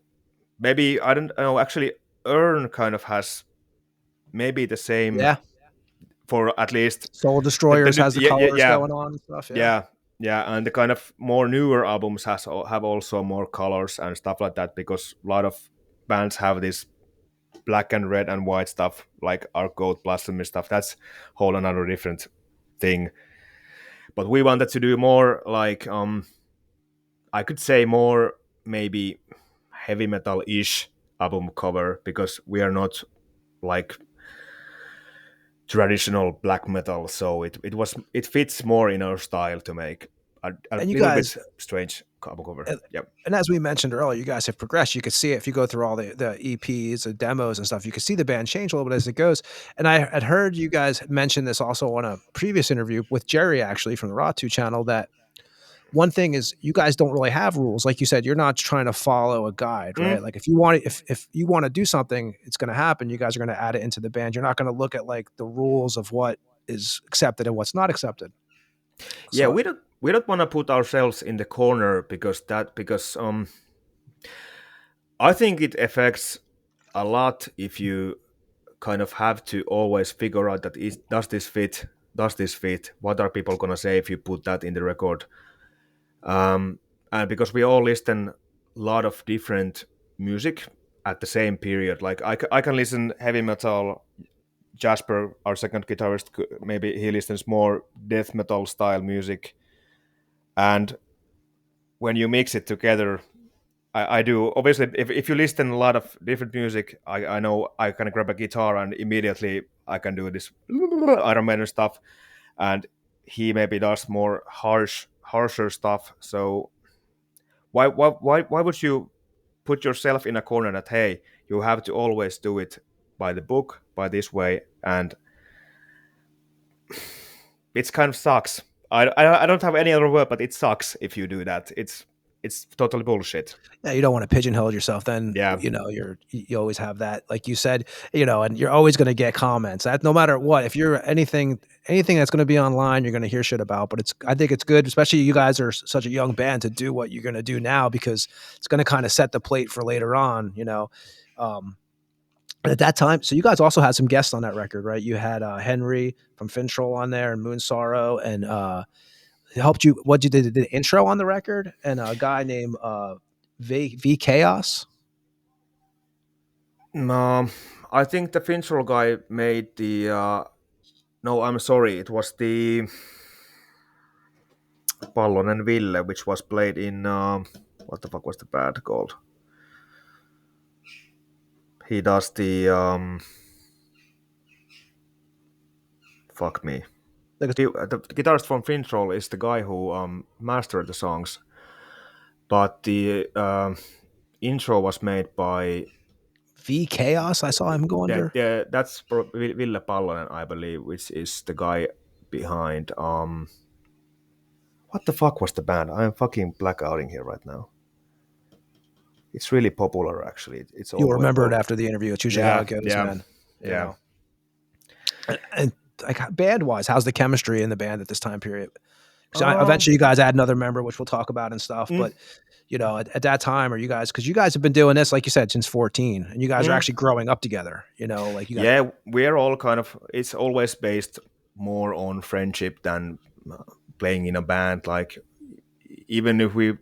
maybe, I don't know, actually Earn kind of has maybe the same. Yeah. For at least Soul Destroyers has the colors going on and stuff. Yeah, and the kind of more newer albums have also more colors and stuff like that, because a lot of bands have this black and red and white stuff, like our Goat Blasphemy stuff. That's whole another different thing. But we wanted to do more like I could say more maybe heavy metal-ish album cover, because we are not like traditional black metal, so it fits more in our style to make a little bit strange album cover. And as we mentioned earlier, you guys have progressed. You could see it if you go through all the EPs, the demos and stuff. You can see the band change a little bit as it goes. And I had heard you guys mention this also on a previous interview with Jerry, actually, from the Raw 2 channel, that one thing is you guys don't really have rules. Like you said, you're not trying to follow a guide, right? Like if you want to do something, it's going to happen. You guys are going to add it into the band. You're not going to look at like the rules of what is accepted and what's not accepted. Yeah, so, we don't want to put ourselves in the corner because I think it affects a lot if you kind of have to always figure out that does this fit? What are people going to say if you put that in the record? And because we all listen a lot of different music at the same period, like I can listen heavy metal. Jasper, our second guitarist, maybe he listens more death metal style music, and when you mix it together, I do. Obviously, if you listen a lot of different music, I know I can grab a guitar and immediately I can do this Iron Maiden stuff, and he maybe does more harsher stuff. So why would you put yourself in a corner that, hey, you have to always do it by the book, by this way, and it's kind of sucks. I don't have any other word, but it sucks if you do that. It's totally bullshit. Yeah, you don't want to pigeonhole yourself. Then, yeah, you know, you always have that, like you said, you know, and you're always going to get comments. That no matter what, if you're anything that's going to be online, you're going to hear shit about. But I think it's good, especially you guys are such a young band, to do what you're going to do now, because it's going to kind of set the plate for later on. You know, at that time, so you guys also had some guests on that record, right? You had Henry from Fintroll on there, and Moon Sorrow, and helped you. What you did the intro on the record, and a guy named V Chaos. No, I think the Fintroll guy made the. No, I'm sorry. It was the Pallonen Ville, which was played in. What the fuck was the band called? He does the. Fuck me. The guitarist from Fintroll is the guy who mastered the songs, but the intro was made by V Chaos. I saw him go under. Yeah, that's Ville Pallonen, I believe, which is the guy behind. What the fuck was the band? I'm fucking blackouting here right now. It's really popular, actually. You'll remember it after the interview. It's usually how it goes, man. you Yeah. know. And like band wise, how's the chemistry in the band at this time period? So eventually you guys add another member, which we'll talk about and stuff. But you know, at that time, are you guys, because you guys have been doing this, like you said, since 14, and you guys are actually growing up together, you know, like you guys. Yeah, we're all kind of, it's always based more on friendship than playing in a band. Like, even if we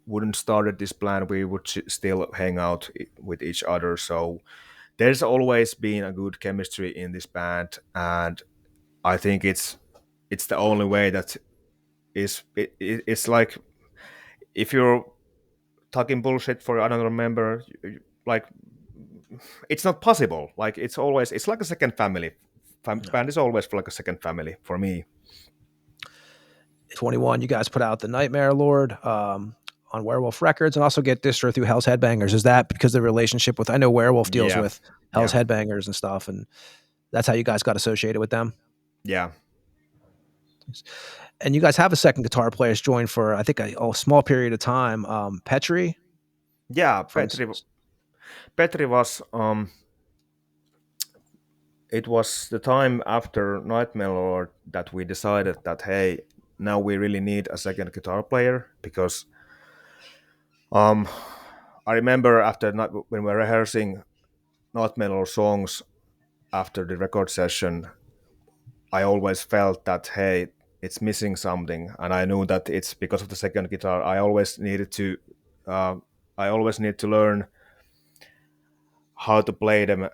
wouldn't started this band, we would still hang out with each other. So there's always been a good chemistry in this band, and I think it's the only way that it's like, if you're talking bullshit for another member, like, it's not possible. Like, it's like a second family. Band is always like a second family for me. 21, you guys put out The Nightmare Lord on Werewolf Records, and also get distro through Hell's Headbangers. Is that because of the relationship with, I know Werewolf deals with Hell's Headbangers and stuff, and that's how you guys got associated with them? Yeah. And you guys have a second guitar player joined for, I think, a small period of time. Petri? Yeah, Petri was, it was the time after Nightmare Lord that we decided that, hey, now we really need a second guitar player, because I remember when we were rehearsing Nightmare Lord songs after the record session, I always felt that, hey, it's missing something, and I knew that it's because of the second guitar. I always need to learn how to play them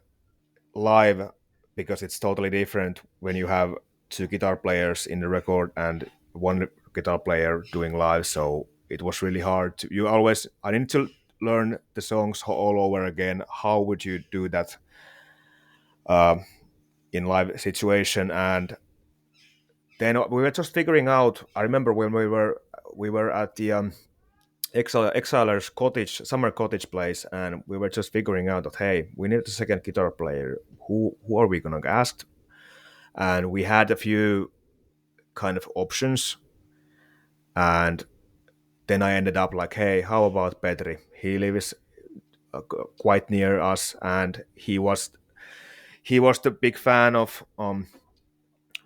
live, because it's totally different when you have two guitar players in the record and one guitar player doing live. So it was really hard I need to learn the songs all over again. How would you do that in live situation? And then we were just figuring out. I remember when we were at the Exiler's summer cottage place, and we were just figuring out that, hey, we need a second guitar player. Who are we gonna ask? And we had a few kind of options, and then I ended up like, hey, how about Petri? He lives quite near us, and he was the big fan of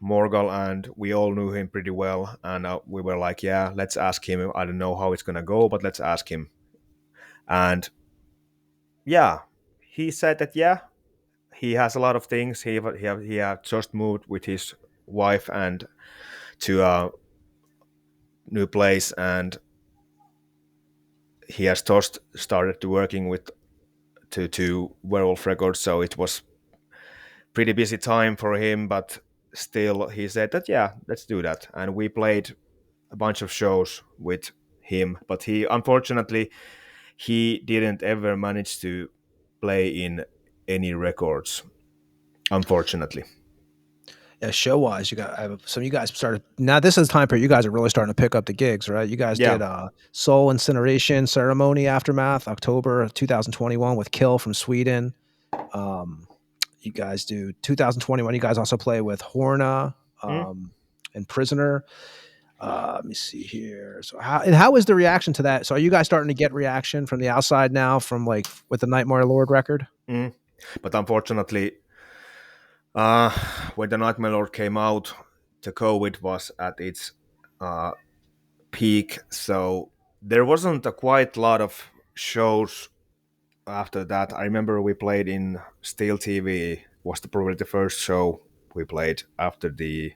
Morgal, and we all knew him pretty well, and we were like, yeah, let's ask him. I don't know how it's gonna go, but let's ask him. And yeah, he said that, yeah, he has a lot of things. He had just moved with his wife and to a new place, and he has just started to working with to Werewolf Records, so it was pretty busy time for him. But still, he said that, yeah, let's do that, and we played a bunch of shows with him. But he, unfortunately, he didn't ever manage to play in any records, unfortunately. Yeah, show wise, some of you guys started. Now this is the time period you guys are really starting to pick up the gigs, right? You guys did Soul Incineration Ceremony Aftermath, October 2021 with Kill from Sweden. You guys do 2021. You guys also play with Horna and Prisoner. Let me see here. So how is the reaction to that? So are you guys starting to get reaction from the outside now, from like with the Nightmare Lord record? But unfortunately, when the Nightmare Lord came out, the COVID was at its peak, so there wasn't a quite lot of shows after that. I remember we played in Steel TV, was probably the first show we played after the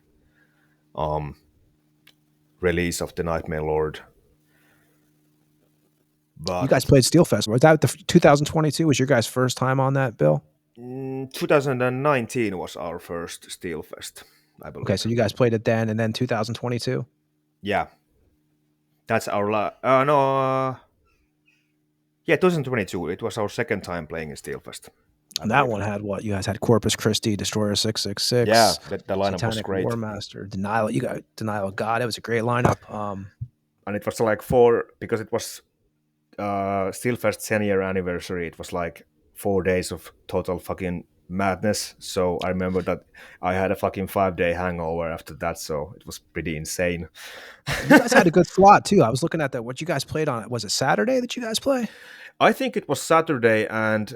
release of the Nightmare Lord. But you guys played Steel Festival. Was that the 2022 was your guys' first time on that, Bill? 2019 was our first Steel Fest, I believe. Okay, so you guys played it then, and then 2022? Yeah. That's our yeah, 2022. It was our second time playing in Steelfest. And that one had what? You guys had Corpus Christi, Destroyer 666. Yeah, the lineup Satanic was great. War Master, Denial. You got Denial of God. It was a great lineup. And it was like because it was Steelfest's 10-year anniversary. It was like 4 days of total fucking madness. So I remember that I had a fucking 5-day hangover after that. So it was pretty insane. You guys had a good slot too. I was looking at that. What you guys played on? Was it Saturday that you guys play? I think it was Saturday, and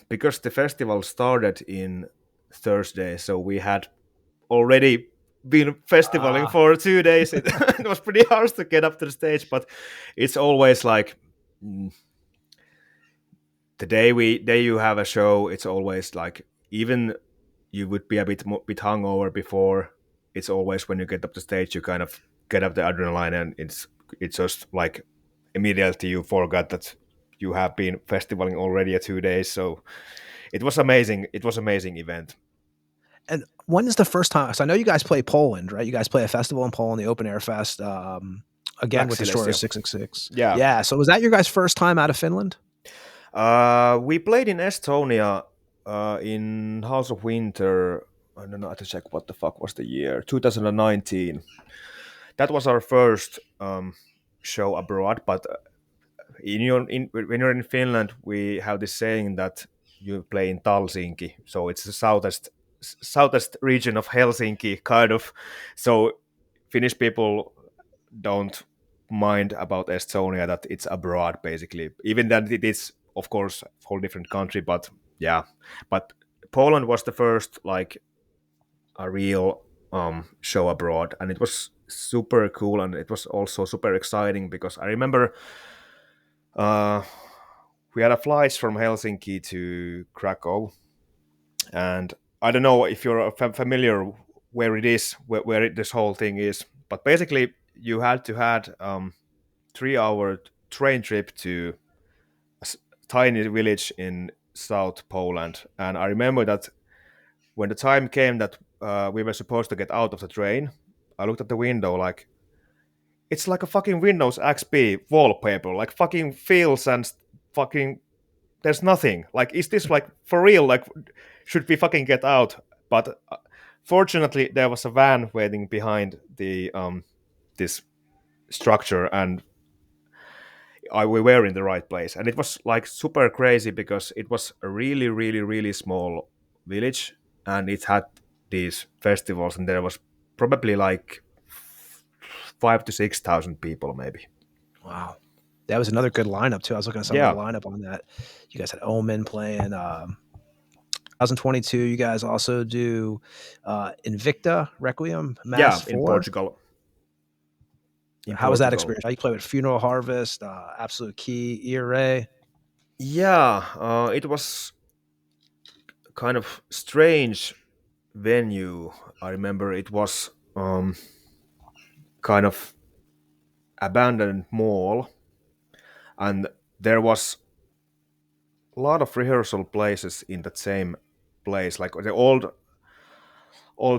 because the festival started in Thursday, so we had already been festivaling for 2 days. It was pretty hard to get up to the stage, but it's always like the day you have a show, it's always like, even you would be a bit hungover before, it's always when you get up the stage, you kind of get up the adrenaline, and it's just like immediately you forgot that you have been festivaling already 2 days. So it was amazing. It was amazing event. And when is the first time? So I know you guys play Poland, right? You guys play a festival in Poland, the Open Air Fest, again with the Store 666. Yeah. So was that your guys' first time out of Finland? We played in Estonia in House of Winter. I don't know, I have to check what the fuck was the year. 2019. That was our first show abroad. But when you're in Finland, we have this saying that you play in Helsinki. So it's the southest region of Helsinki, kind of. So Finnish people don't mind about Estonia that it's abroad, basically. Even that it is, of course, a whole different country, but yeah. But Poland was the first, like, a real show abroad, and it was super cool, and it was also super exciting because I remember we had a flight from Helsinki to Krakow, and I don't know if you're familiar where it is, where this whole thing is, but basically you had to had 3-hour train trip to a tiny village in South Poland. And I remember that when the time came that we were supposed to get out of the train, I looked at the window like, it's like a fucking Windows XP wallpaper, like fucking fields and fucking, there's nothing. Like, is this like for real? Like, should we fucking get out? But fortunately, there was a van waiting behind the this structure, and we were in the right place. And it was like super crazy because it was a really, really, really small village, and it had these festivals, and there was probably like 5,000 to 6,000 people, maybe. Wow. That was another good lineup too. I was looking at some of the lineup on that. You guys had Omen playing. 2022, you guys also do Invicta Requiem Mass 4. In Portugal. How was that experience? You play with Funeral Harvest, Absolute Key, ERA. Yeah, it was kind of strange venue. I remember it was kind of abandoned mall, and there was a lot of rehearsal places in that same place. Like the old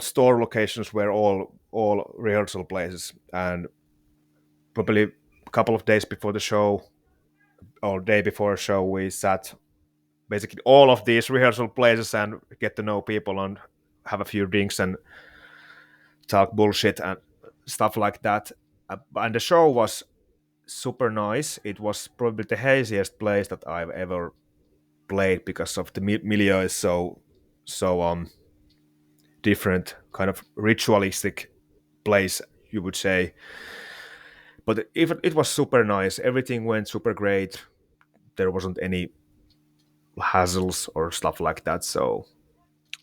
store locations were all rehearsal places, and probably a couple of days before the show or day before a show, we sat basically all of these rehearsal places and get to know people and have a few drinks and talk bullshit and stuff like that. And the show was super nice. It was probably the haziest place that I've ever played because of the milieu is so different, kind of ritualistic place, you would say. But it was super nice. Everything went super great. There wasn't any hassles or stuff like that. So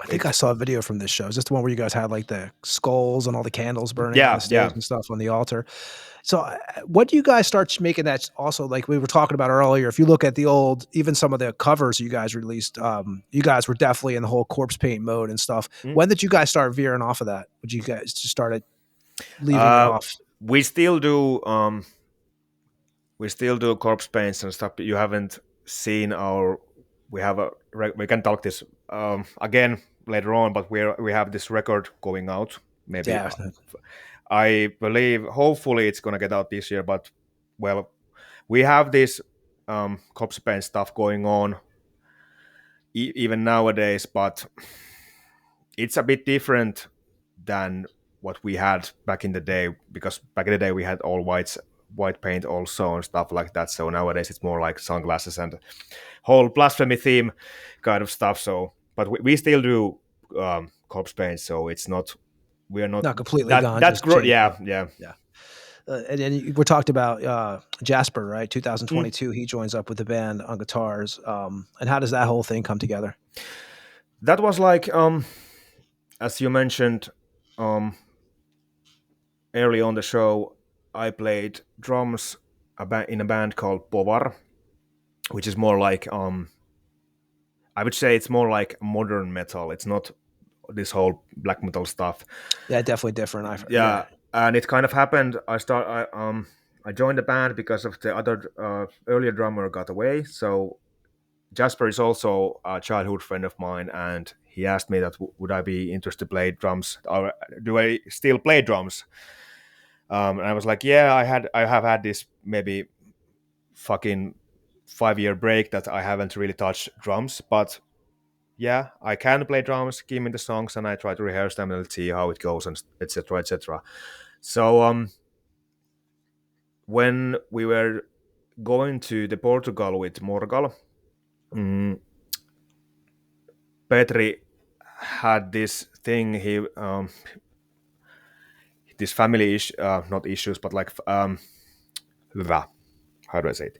I think I saw a video from this show. Is this the one where you guys had like the skulls and all the candles burning on the stage and stuff on the altar? So what do you guys start making that also, like we were talking about earlier, if you look at the old, even some of the covers you guys released, you guys were definitely in the whole corpse paint mode and stuff. When did you guys start veering off of that? Would you guys just started leaving it off? We still do corpse paints and stuff. You haven't seen we can talk this again later on, but we have this record going out. Maybe I believe, hopefully, it's gonna get out this year. But well, we have this corpse paint stuff going on even nowadays, but it's a bit different than what we had back in the day, because back in the day we had all white paint also and stuff like that. So nowadays it's more like sunglasses and whole blasphemy theme kind of stuff. So, but we still do corpse paint, so it's not, we are not completely gone. That's great. Yeah. And then we talked about Jasper, right? Mm. 2022, he joins up with the band on guitars. And how does that whole thing come together? That was like, as you mentioned, um, early on the show, I played drums in a band called Povar, which is more like, I would say it's more like modern metal. It's not this whole black metal stuff. Yeah, definitely different. Yeah, and it kind of happened. I joined the band because of the other earlier drummer got away. So Jasper is also a childhood friend of mine, and he asked me that would I be interested to play drums, or do I still play drums? And I was like, yeah, I have had this maybe fucking 5 year break that I haven't really touched drums, but yeah, I can play drums. Give me the songs, and I try to rehearse them and see how it goes, and etc. etc. So when we were going to the Portugal with Morgal, mm, Petri had this thing. This family not issues, but like how do I say it?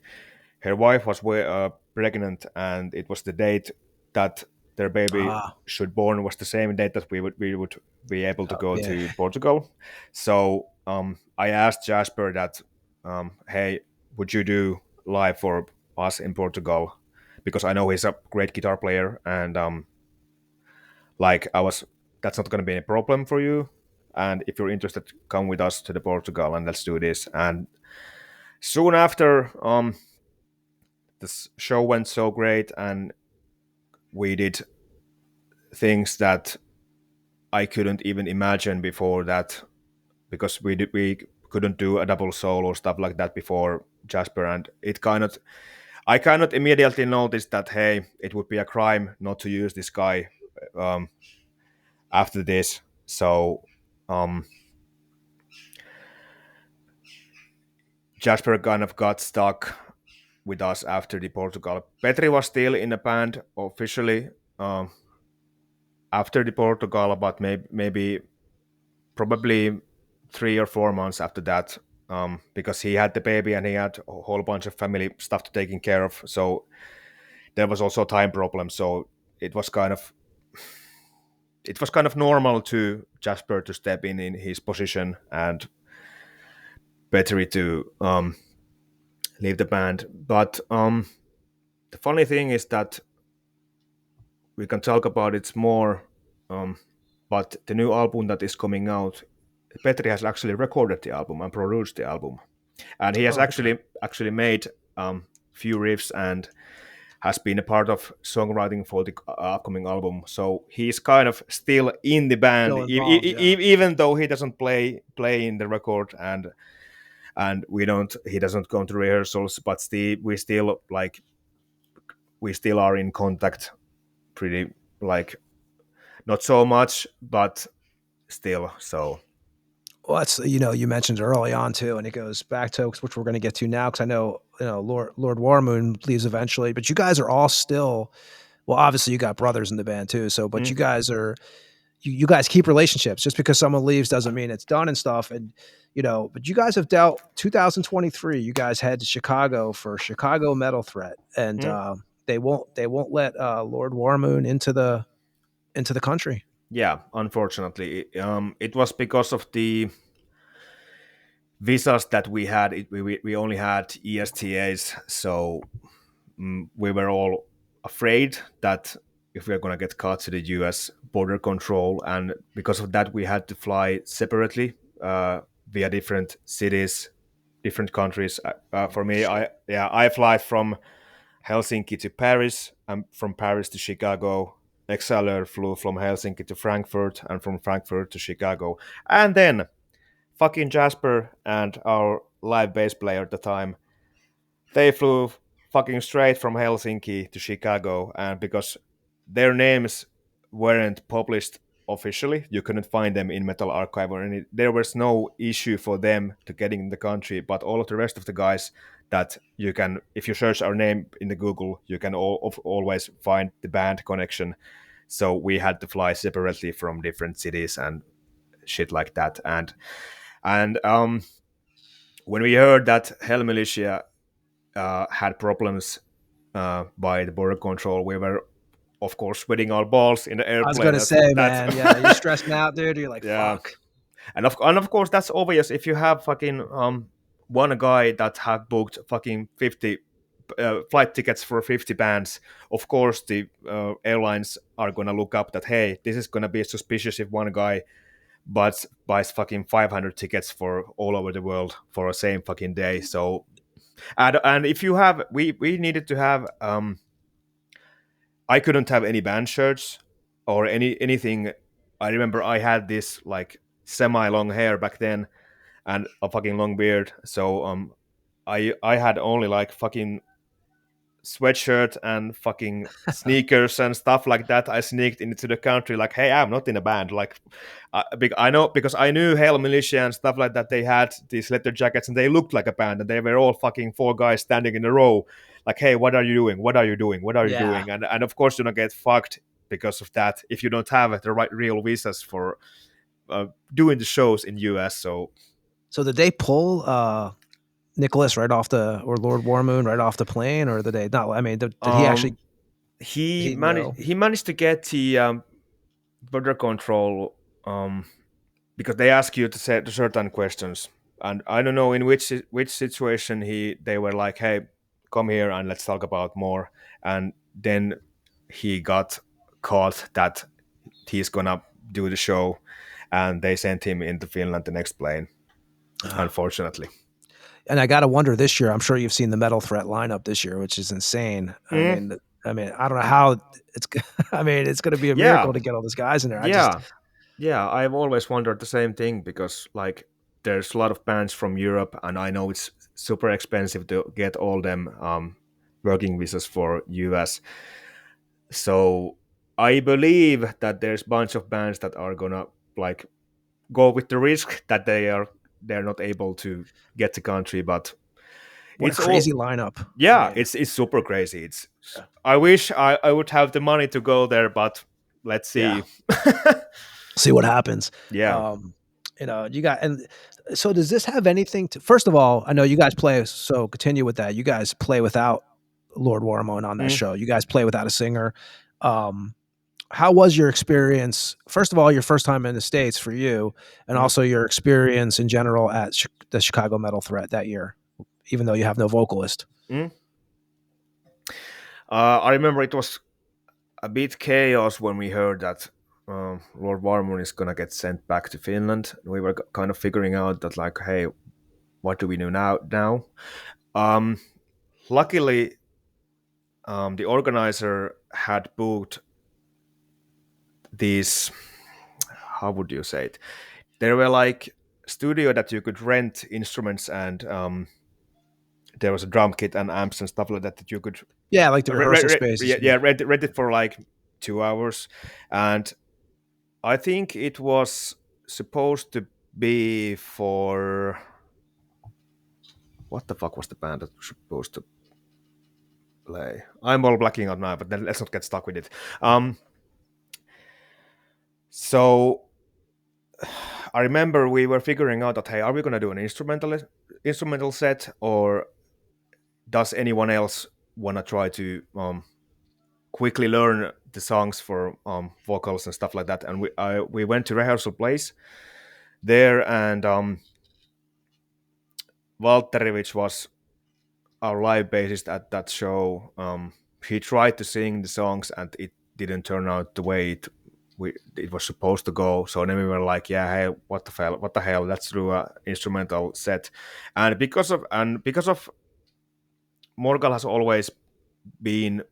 Her wife was pregnant, and it was the date that their baby Ah, should born was the same date that we would be able to go yeah. to Portugal. So I asked Jasper that, hey, would you do live for us in Portugal? Because I know he's a great guitar player, and like I was, that's not going to be any problem for you. And if you're interested, come with us to the Portugal and let's do this. And soon after, the show went so great, and we did things that I couldn't even imagine before that, because we couldn't do a double solo stuff like that before Jasper, and I kind of immediately noticed that, hey, it would be a crime not to use this guy um, after this. So um, Jasper kind of got stuck with us after the Portugal. Petri was still in the band officially after the Portugal, but maybe probably 3 or 4 months after that, because he had the baby and he had a whole bunch of family stuff to taking care of. So there was also a time problem. So it was kind of normal to Jasper to step in his position and Petri to leave the band. But the funny thing is that we can talk about it more. But the new album that is coming out, Petri has actually recorded the album and produced the album, and he has Oh, okay. actually made few riffs and has been a part of songwriting for the upcoming album. So he's kind of still in the band, Still involved, yeah. even though he doesn't play in the record, and we don't he doesn't go to rehearsals, but we still are in contact pretty, like, not so much, but still. So Well, that's, you mentioned early on too, and it goes back to which we're going to get to now, because I know Lord Warmoon leaves eventually, but you guys are all still. Well, obviously you got brothers in the band too, so but mm, you guys are you guys keep relationships. Just because someone leaves doesn't mean it's done and stuff. And but you guys have dealt 2023. You guys head to Chicago for Chicago Metal Threat, and mm, they won't let Lord Warmoon into the country. yeah, unfortunately, it was because of the visas that we had. We only had ESTAs, so we were all afraid that if we are going to get caught to the US border control, and because of that, we had to fly separately via different cities, different countries. For me, Shit. I fly from Helsinki to Paris, and from Paris to Chicago. Exceller flew from Helsinki to Frankfurt, and from Frankfurt to Chicago. And then fucking Jasper and our live bass player at the time, they flew fucking straight from Helsinki to Chicago, and because their names weren't published officially, you couldn't find them in Metal Archive or any. There was no issue for them to getting in the country, but all of the rest of the guys that you can, if you search our name in the Google, you can always find the band connection. So we had to fly separately from different cities and shit like that, and when we heard that Hell Militia had problems by the border control, we were of course sweating our balls in the I was airplane. gonna say, That's man, yeah, you're stressing out, dude. You're like, yeah, fuck. and of course that's obvious if you have fucking one guy that had booked fucking 50 flight tickets for 50 bands. Of course the airlines are gonna look up that, hey, this is gonna be suspicious if one guy but buys fucking 500 tickets for all over the world for the same fucking day. So and if you have we needed to have I couldn't have any band shirts or anything. I remember I had this like semi long hair back then and a fucking long beard. So I had only like fucking sweatshirt and fucking sneakers and stuff like that. I sneaked into the country like, hey, I'm not in a band. Like, I know because I knew Hail Militia and stuff like that. They had these leather jackets and they looked like a band, and they were all fucking four guys standing in a row. Like, hey, what are you doing? What are you doing? What are you Yeah. doing? And of course, you're gonna get fucked because of that if you don't have the right real visas for doing the shows in US. So did they pull Nicholas right off or Lord Warmoon right off the plane, or did they not? I mean, did he actually? he No. managed to get the border control because they ask you to say certain questions, and I don't know in which situation they were like, hey, come here and let's talk about more, and then he got caught that he's gonna do the show, and they sent him into Finland the next plane, unfortunately. And I gotta wonder this year. I'm sure you've seen the Metal Threat lineup this year, which is insane. I mean, I don't know how it's. I mean, it's going to be a Yeah, miracle to get all those guys in there. yeah, I've always wondered the same thing because like there's a lot of bands from Europe, and I know it's super expensive to get all them working visas for US. So I believe that there's a bunch of bands that are gonna like go with the risk that they're not able to get the country, but What a it's all crazy lineup! yeah, I mean, it's super crazy. I wish I would have the money to go there, but let's yeah. see. See what happens. Yeah. You got and so does this have anything to? First of all, I know you guys play. So continue with that. You guys play without Lord Warmoon on that Mm. show. You guys play without a singer. How was your experience? First of all, your first time in the States for you, and Mm. also your experience in general at the Chicago Metal Threat that year, even though you have no vocalist. Mm. I remember it was a bit chaos when we heard that Lord Varmon is gonna get sent back to Finland. We were kind of figuring out that like, hey, what do we do now? Luckily, the organizer had booked these. How would you say it? There were like studio that you could rent instruments and there was a drum kit and amps and stuff like that that you could Yeah, like the rehearsal spaces. rent it for like 2 hours, and I think it was supposed to be for what the fuck was the band that was supposed to play? I'm all blacking out now, but then let's not get stuck with it. So I remember we were figuring out that, hey, are we gonna do an instrumental set, or does anyone else wanna try to quickly learn the songs for vocals and stuff like that? And we went to rehearsal place there, and Valtteri, which was our live bassist at that show, he tried to sing the songs and it didn't turn out the way it was supposed to go. So then we were like, yeah, hey, what the hell, let's do a instrumental set. And because of Morgal has always been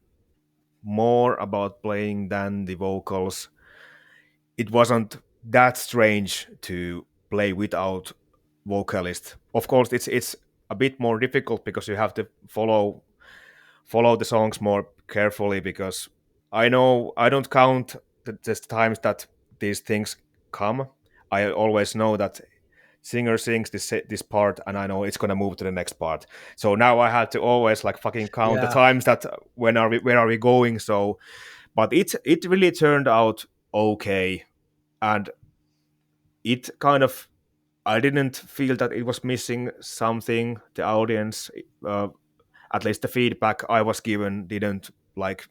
more about playing than the vocals, it wasn't that strange to play without vocalist. Of course, it's a bit more difficult because you have to follow the songs more carefully, because I know I don't count the times that these things come. I always know that singer sings this part and I know it's gonna move to the next part. So now I had to always like fucking count the Yeah. times that where are we going. So but it really turned out okay, and it kind of I didn't feel that it was missing something. The audience, at least the feedback I was given, didn't like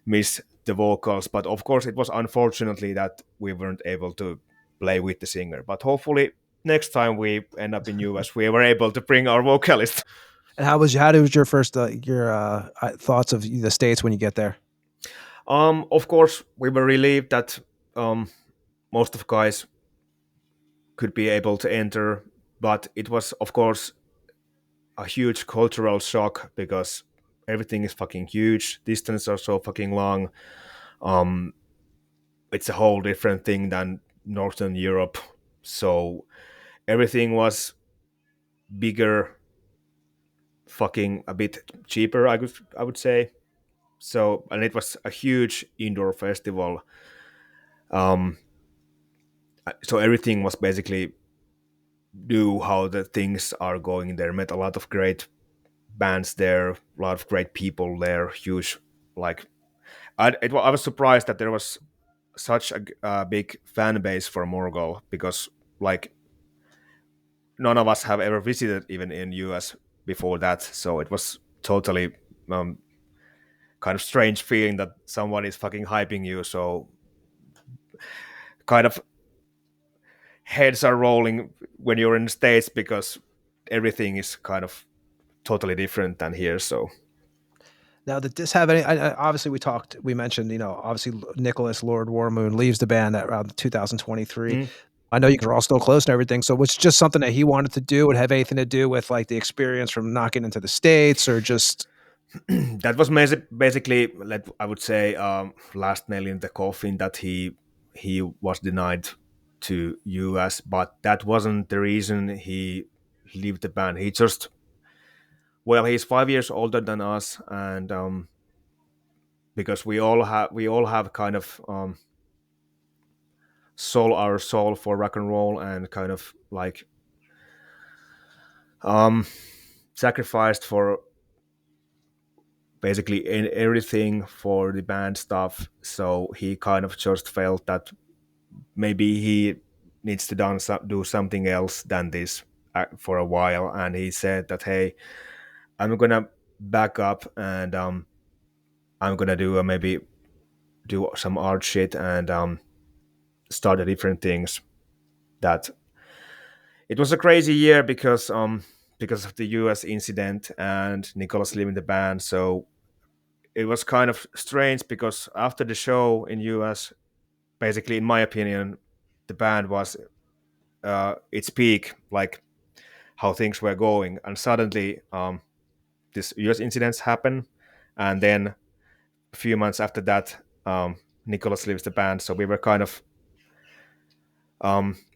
miss the vocals. But of course, it was unfortunately that we weren't able to play with the singer. But hopefully, next time we end up in US, we were able to bring our vocalist. And how was your first your thoughts of the States when you get there? Of course, we were relieved that most of the guys could be able to enter, but it was, of course, a huge cultural shock because everything is fucking huge. Distances are so fucking long. Um, it's a whole different thing than Northern Europe. So everything was bigger, fucking a bit cheaper, I would say. So, and it was a huge indoor festival. Um, so everything was basically new. How the things are going there. Met a lot of great bands there, a lot of great people there. Huge, like I was surprised that there was such a big fan base for Morgal because like none of us have ever visited even in US before that, so it was totally kind of strange feeling that someone is fucking hyping you. So kind of heads are rolling when you're in the States because everything is kind of totally different than here. So Now, did this have any? Obviously, we mentioned, obviously Nicholas Lord Warmoon leaves the band at around 2023. Mm. I know you guys are all still close and everything. So, was it just something that he wanted to do? Would have anything to do with like the experience from not getting into the States, or just? that was basically, I would say, last nail in the coffin that he was denied to US, but that wasn't the reason he left the band. He just, well, he's 5 years older than us, and because we all have kind of sold our soul for rock and roll and kind of like um sacrificed for basically in everything for the band stuff. So he kind of just felt that maybe he needs to do something else than this for a while. And he said that, hey, I'm gonna back up and I'm gonna maybe do some art shit and start different things. That it was a crazy year because of the US incident and Nicholas leaving the band. So it was kind of strange because after the show in US, basically, in my opinion, the band was its peak, like how things were going, and suddenly this US incidents happen, and then a few months after that, Nicholas leaves the band. So we were kind of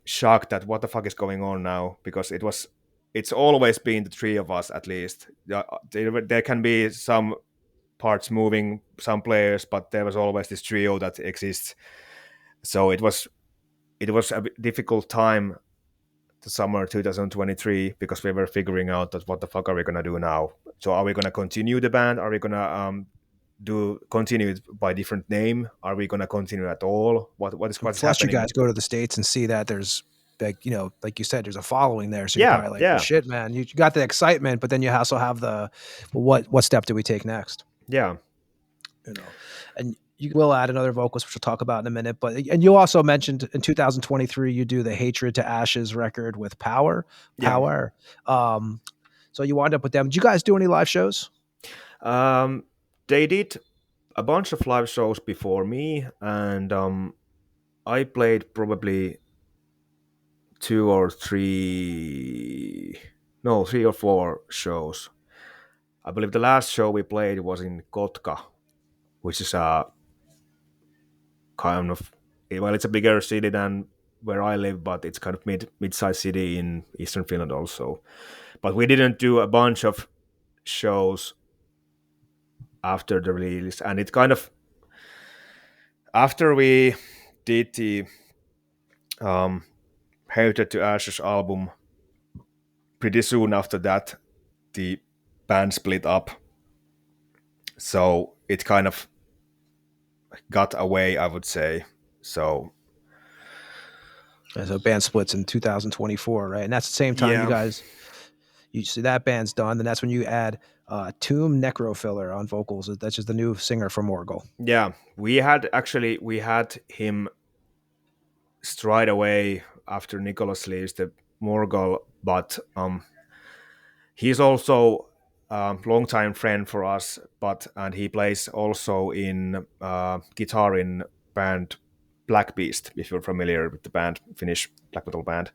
shocked at what the fuck is going on now, because it's always been the three of us at least. There can be some parts moving, some players, but there was always this trio that exists. So it was a difficult time, the summer 2023, because we were figuring out that what the fuck are we gonna do now. So are we gonna continue the band? Are we gonna continue it by different name? Are we gonna continue at all? What's Plus, you happening? guys go to the States and see that there's like like you said, there's a following there. So you're Yeah, probably like, well, yeah, shit, man, you got the excitement, but then you also have the what step do we take next? yeah. And you will add another vocalist, which we'll talk about in a minute. But and you also mentioned in 2023 you do the Hatred to Ashes record with Power. Yeah. So you wind up with them. Did you guys do any live shows? They did a bunch of live shows before me, and I played probably three or four shows. I believe the last show we played was in Kotka, which is a kind of, well, it's a bigger city than where I live, but it's kind of mid-sized city in eastern Finland also. But we didn't do a bunch of shows after the release, and it kind of, after we did the Hatred to Ashes album, pretty soon after that the band split up, so it kind of got away, I would say. So So band splits in 2024, right? And that's the same time Yeah. you see that band's done. Then that's when you add Tomb Necrofiller on vocals. That's just the new singer from Morgal. Yeah, we had him straight away after Nicholas leaves the Morgal, but he's also a longtime friend for us. And he plays also in guitar in band Black Beast, if you're familiar with the band, Finnish black metal band.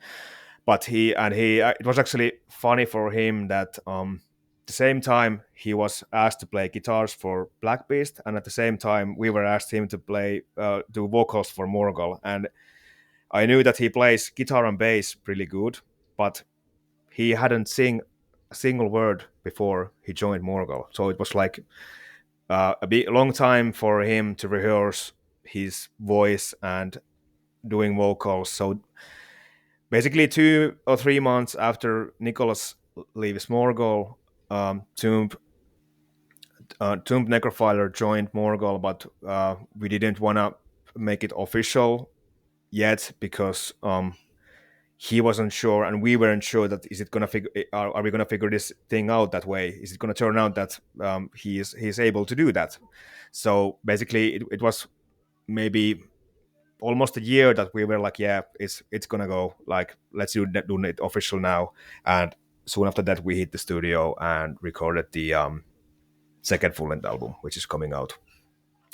But it was actually funny for him that the same time he was asked to play guitars for Black Beast, and at the same time we were asked him to play do vocals for Morgal. And I knew that he plays guitar and bass really good, but he hadn't sing a single word before he joined Morgal. So it was like long time for him to rehearse his voice and doing vocals. So basically 2 or 3 months after Nicholas leaves Morgal, Tomb Necrofiler joined Morgal, but we didn't want to make it official yet because he wasn't sure, and we weren't sure that are we gonna figure this thing out that way? Is it gonna turn out that he's able to do that? So basically, it was maybe almost a year that we were like, yeah, it's gonna go. Like, let's do it official now. And soon after that, we hit the studio and recorded the second full-length album, which is coming out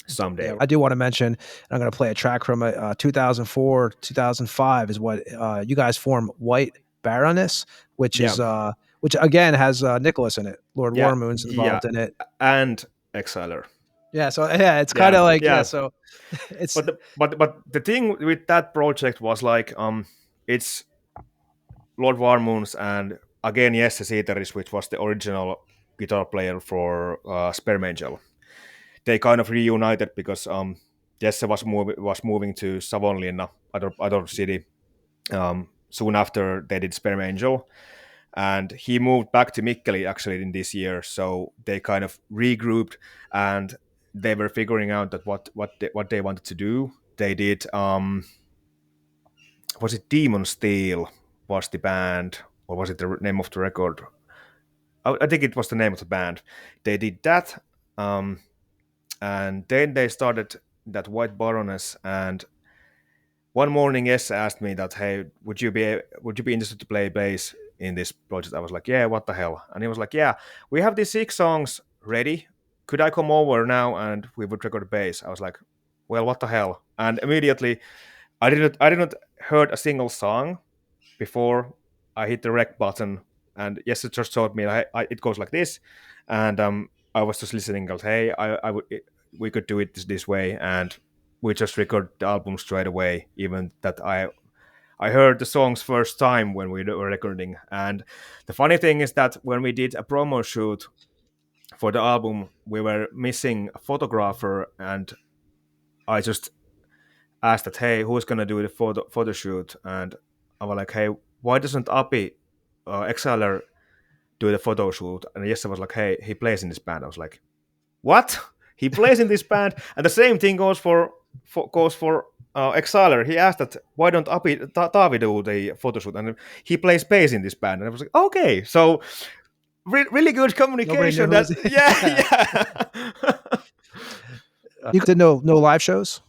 someday. I do want to mention, I'm going to play a track from 2004, 2005 is what you guys form White Baroness, which is which again has Nicholas in it. Lord Warmoon's involved in it, and Exiler. Yeah, so it's kind of like so it's but the thing with that project was like it's Lord Warmoon's and again Jesse Siiteris, which was the original guitar player for Sperm Angel. They kind of reunited because Jesse was moving to Savonlinna, other city, soon after they did Sperm Angel, and he moved back to Mikkeli actually in this year. So they kind of regrouped and they were figuring out that what they wanted to do. They did was it Demon Steel was the band, or was it the name of the record? I think it was the name of the band. They did that. And then they started that White Baroness, and one morning Jesse asked me that, hey, would you be interested to play bass in this project? I was like, yeah, what the hell? And he was like, yeah, we have these 6 songs ready. Could I come over now and we would record bass? I was like, well, what the hell? And immediately I didn't heard a single song before I hit the rec button, and Jesse just told me it goes like this, and I was just listening. Goes, hey, we could do it this way, and we just recorded the album straight away. Even that I heard the songs first time when we were recording. And the funny thing is that when we did a promo shoot for the album, we were missing a photographer, and I just asked that, hey, who's gonna do the photo shoot? And I was like, hey, why doesn't Api Exiler do the photo shoot? And Jesse was like, hey, he plays in this band. I was like, what? He plays in this band? And the same thing goes for Exiler. He asked that, why don't Api Taavi do the photo shoot? And he plays bass in this band. And I was like, okay, so really good communication. You did no live shows?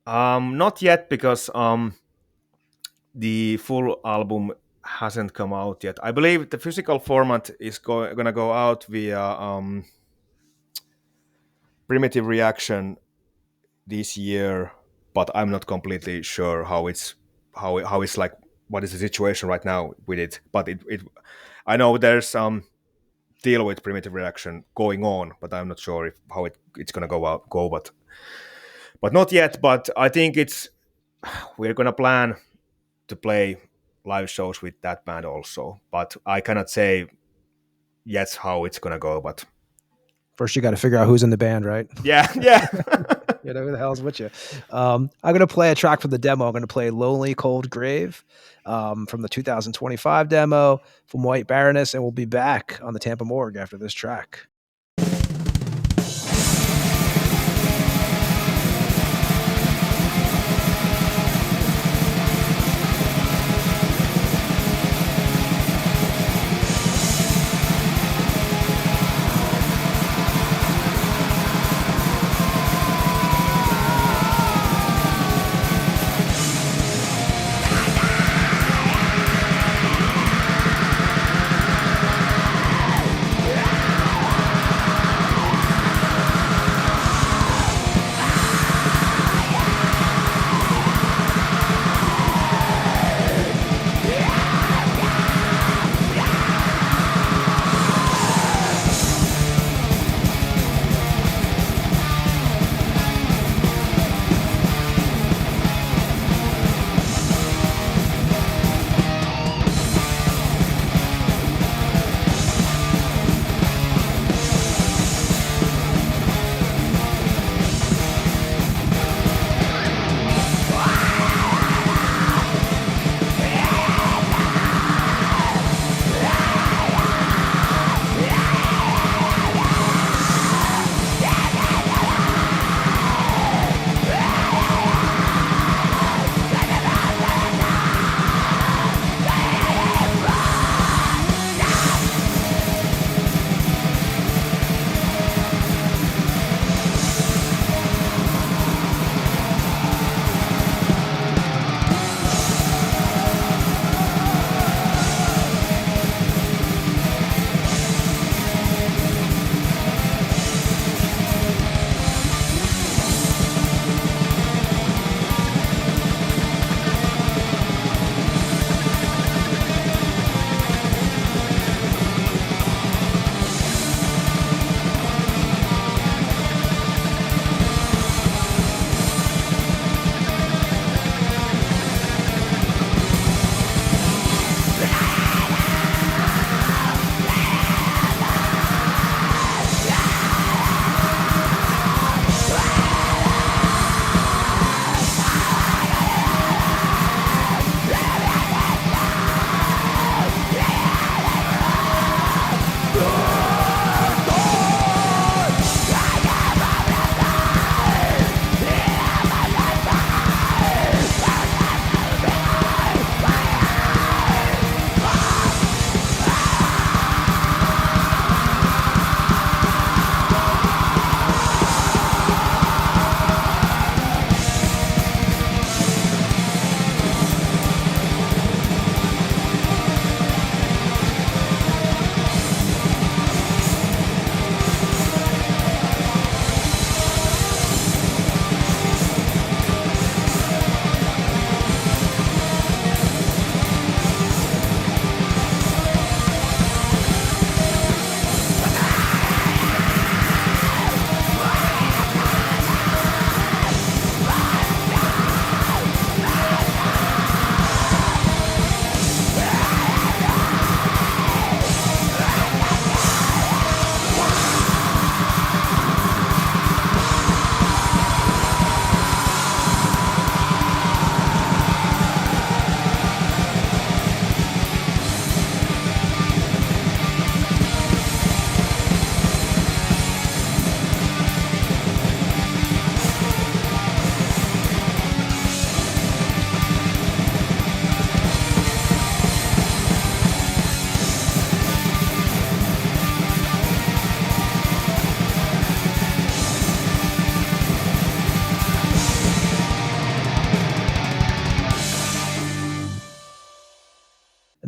Not yet, because the full album hasn't come out yet. I believe the physical format is gonna go out via Primitive Reaction this year, but I'm not completely sure how it's like, what is the situation right now with it. But I know there's deal with Primitive Reaction going on, but I'm not sure how it's gonna go, but not yet. But I think we're gonna plan to play live shows with that band also, but I cannot say yet how it's gonna go. But first you got to figure out who's in the band, right? Yeah. You know, who the hell's with you? I'm gonna play a track from the demo. I'm gonna play Lonely Cold Grave from the 2025 demo from White Baroness, and we'll be back on the Tampa Morgue after this track.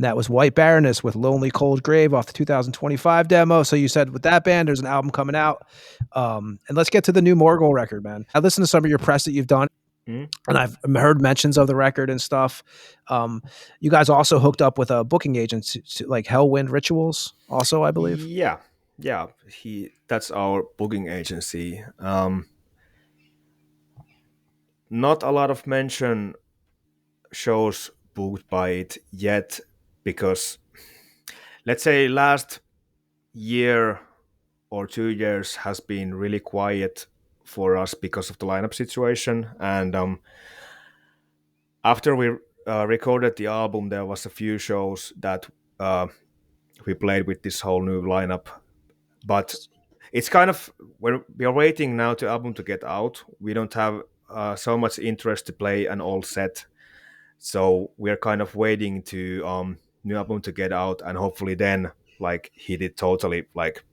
and that was White Baroness with Lonely Cold Grave off the 2025 demo. So you said with that band, there's an album coming out. And let's get to the new Morgal record, man. I listened to some of your press that you've done, and I've heard mentions of the record and stuff. You guys also hooked up with a booking agent to like Hellwind Rituals, also, I believe. Yeah, yeah. That's our booking agency. Not a lot of mention shows booked by it yet, because let's say last year or 2 years has been really quiet for us because of the lineup situation. And after we recorded the album, there was a few shows that we played with this whole new lineup. But it's kind of, when we are waiting now to album to get out, we don't have so much interest to play an old set. So we're kind of waiting to new album to get out, and hopefully then like hit it totally, like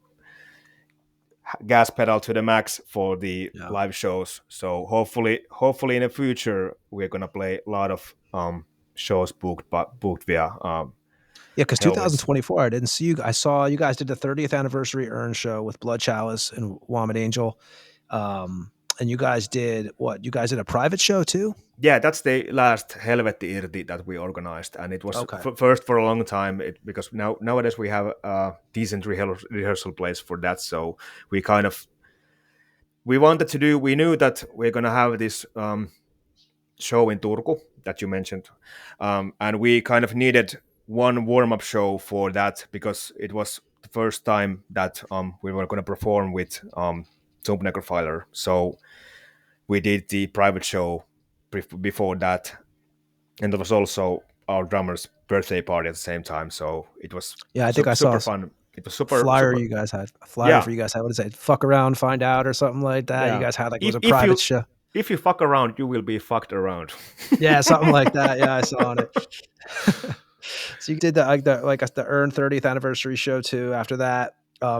gas pedal to the max for the live shows. So hopefully in the future we're gonna play a lot of shows booked via yeah, because 2024, I didn't see you. I saw you guys did the 30th anniversary Earn show with Blood Chalice and Womit Angel. And you guys did what? You guys did a private show too? Yeah, that's the last Helvetti Irti that we organized, and it was first for a long time. Because nowadays we have a decent rehearsal place for that. So we wanted to do. We knew that we're gonna have this show in Turku that you mentioned, and we kind of needed one warm-up show for that, because it was the first time that we were going to perform with Tomb Necrophiler. So we did the private show before that, and there was also our drummer's birthday party at the same time. So it was I think I saw super fun. It was super flyer super, you guys had. A flyer for you guys had. What is it? Fuck around, find out, or something like that. Yeah. You guys had like it was a private show. If you fuck around, you will be fucked around. Yeah, something like that. Yeah, I saw it. So you did the Earn 30th anniversary show too after that.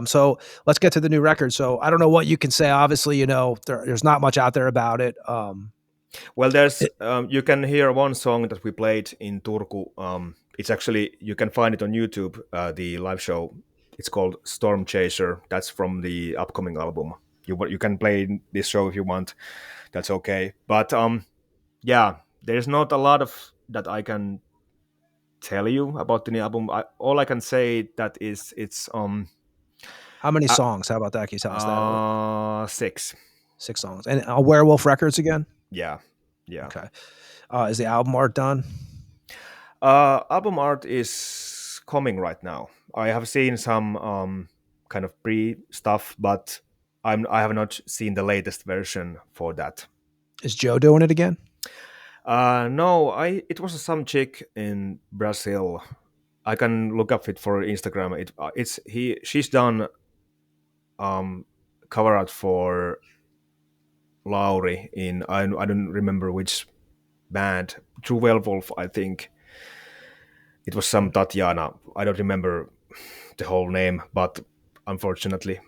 So let's get to the new record. So I don't know what you can say. Obviously, you know, there's not much out there about it. Well, there's you can hear one song that we played in Turku. It's actually, you can find it on YouTube, the live show. It's called Storm Chaser. That's from the upcoming album. You can play this show if you want. That's okay. But yeah, there's not a lot of that I can tell you about the new album. All I can say that is it's how many songs? How about that? Can you tell us that? 6 songs. And Werewolf Records again? Yeah. Okay. Is the album art done? Album art is coming right now. I have seen some kind of pre stuff, but I have not seen the latest version for that. Is Joe doing it again? No, it was some chick in Brazil. I can look up it for Instagram. She's done cover art for Lauri in I don't remember which band. True Werewolf, I think. It was some Tatiana. I don't remember the whole name, but unfortunately,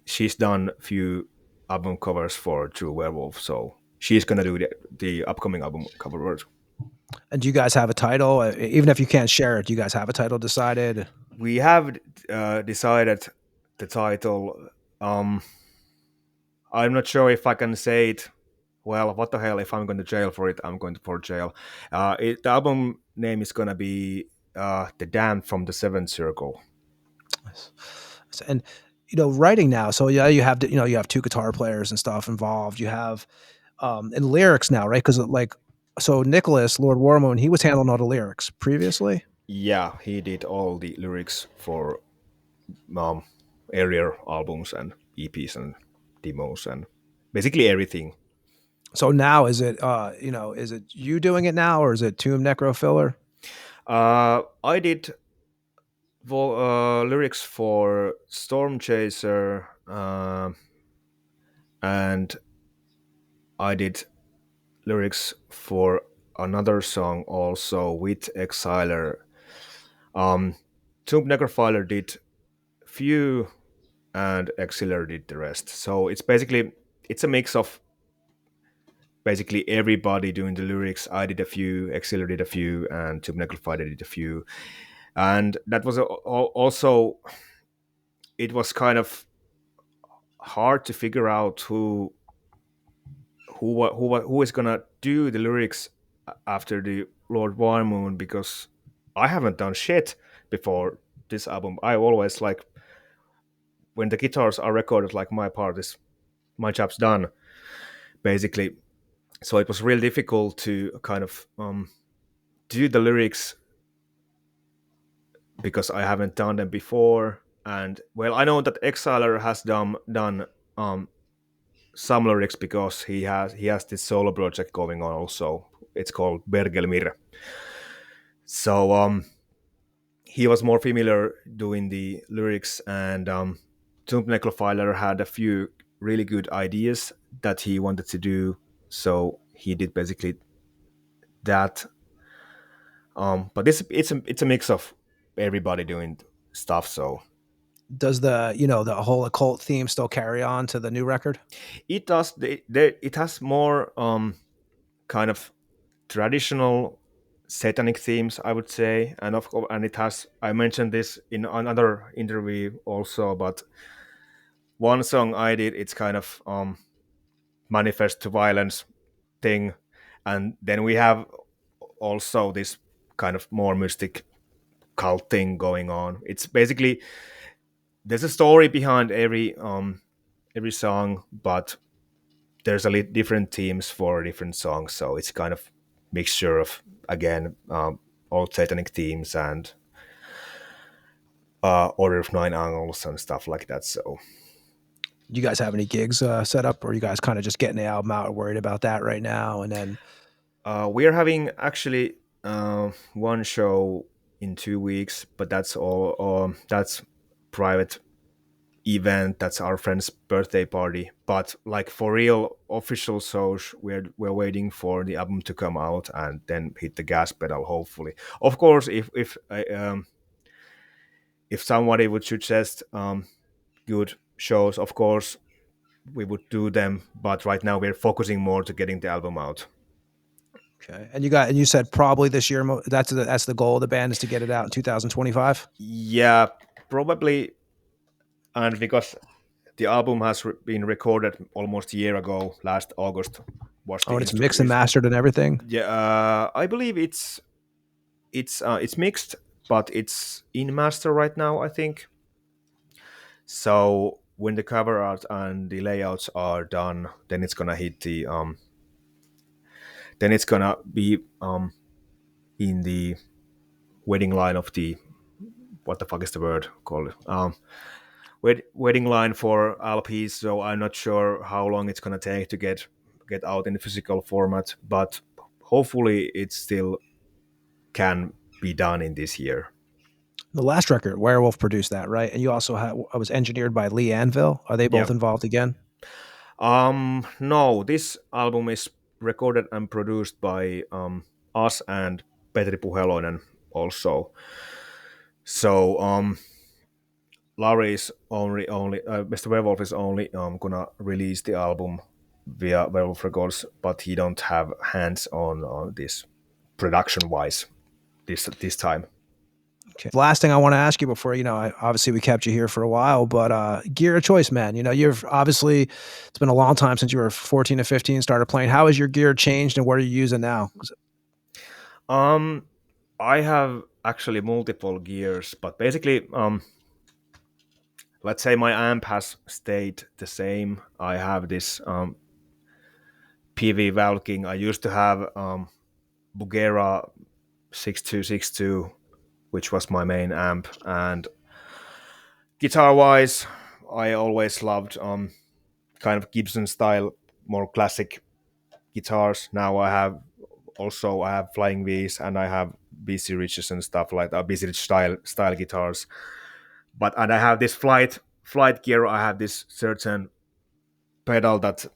she's done a few album covers for True Werewolf, so she's gonna do the upcoming album cover art. And do you guys have a title? Even if you can't share it, do you guys have a title decided? We have decided the title. I'm not sure if I can say it. Well, what the hell? If I'm going to jail for it, I'm going for jail. The album name is gonna be "The Damned from the Seventh Circle." And you know, writing now. So yeah, you have you have 2 guitar players and stuff involved. You have and lyrics now, right? Because like, so Nicholas, Lord Warmoon, he was handling all the lyrics previously. Yeah, he did all the lyrics for earlier albums and EPs and demos and basically everything. So now is it is it you doing it now, or is it Tomb Necrophiler? I did lyrics for Storm Chaser, and I did lyrics for another song also with Exiler. Tomb Necrophiler did few, and Exiler did the rest. So it's basically, it's a mix of basically everybody doing the lyrics. I did a few, Exiller did a few, and Tube Necrofighter did a few. And that was also, it was kind of hard to figure out who is gonna do the lyrics after the Lord Warmoon, because I haven't done shit before this album. I always like, when the guitars are recorded, like my part is, my job's done basically. So it was really difficult to kind of do the lyrics because I haven't done them before. And well, I know that Exiler has done some lyrics because he has this solo project going on also. It's called Bergelmir. So he was more familiar doing the lyrics, and Tomb Necrophiler had a few really good ideas that he wanted to do. So he did basically that. But it's a mix of everybody doing stuff. So Does the the whole occult theme still carry on to the new record? it does. It has more kind of traditional satanic themes, I would say, and of course, and it has. I mentioned this in another interview also, but one song I did, it's kind of manifest to violence thing, and then we have also this kind of more mystic cult thing going on. It's basically, there's a story behind every song, but there's different themes for different songs, so it's kind of mixture of, again, old satanic themes and Order of Nine Angles and stuff like that. So You guys have any gigs set up, or you guys kind of just getting the album out, worried about that right now? And then we are having actually one show in 2 weeks, but that's all. That's private event. That's our friend's birthday party. But like for real official shows, we're waiting for the album to come out and then hit the gas pedal. Hopefully, of course, if somebody would suggest good shows, of course we would do them. But right now we're focusing more to getting the album out. okay, and you said probably this year. That's the goal of the band, is to get it out in 2025. Yeah, probably, and because the album has been recorded almost a year ago, last August was Oh, the and it's mixed and mastered and everything. Yeah, I believe it's mixed, but it's in master right now, I think. So when the cover art and the layouts are done, then it's gonna hit the then it's gonna be in the wedding line of the, what the fuck is the word called, wedding line for LPs. So I'm not sure how long it's gonna take to get out in the physical format, but hopefully it still can be done in this year. The last record, Werewolf, produced that, right? And you also was engineered by Lee Anvil. Are they both Yeah. involved again? No, this album is recorded and produced by us and Petri Puheloinen also. So Larry is only Mr. Werewolf is only gonna release the album via Werewolf Records, but he don't have hands on this production wise this time. Okay. Last thing I want to ask you before, obviously we kept you here for a while, but gear of choice, man. You've obviously, it's been a long time since you were 14 to 15, started playing. How has your gear changed and what are you using now? I have actually multiple gears, but basically, let's say my amp has stayed the same. I have this PV Valking. I used to have Bugera 6262, which was my main amp. And guitar wise, I always loved kind of Gibson style, more classic guitars. Now I have Flying V's and I have BC Riches and stuff like that, BC Rich style guitars. And I have this flight gear. I have this certain pedal that,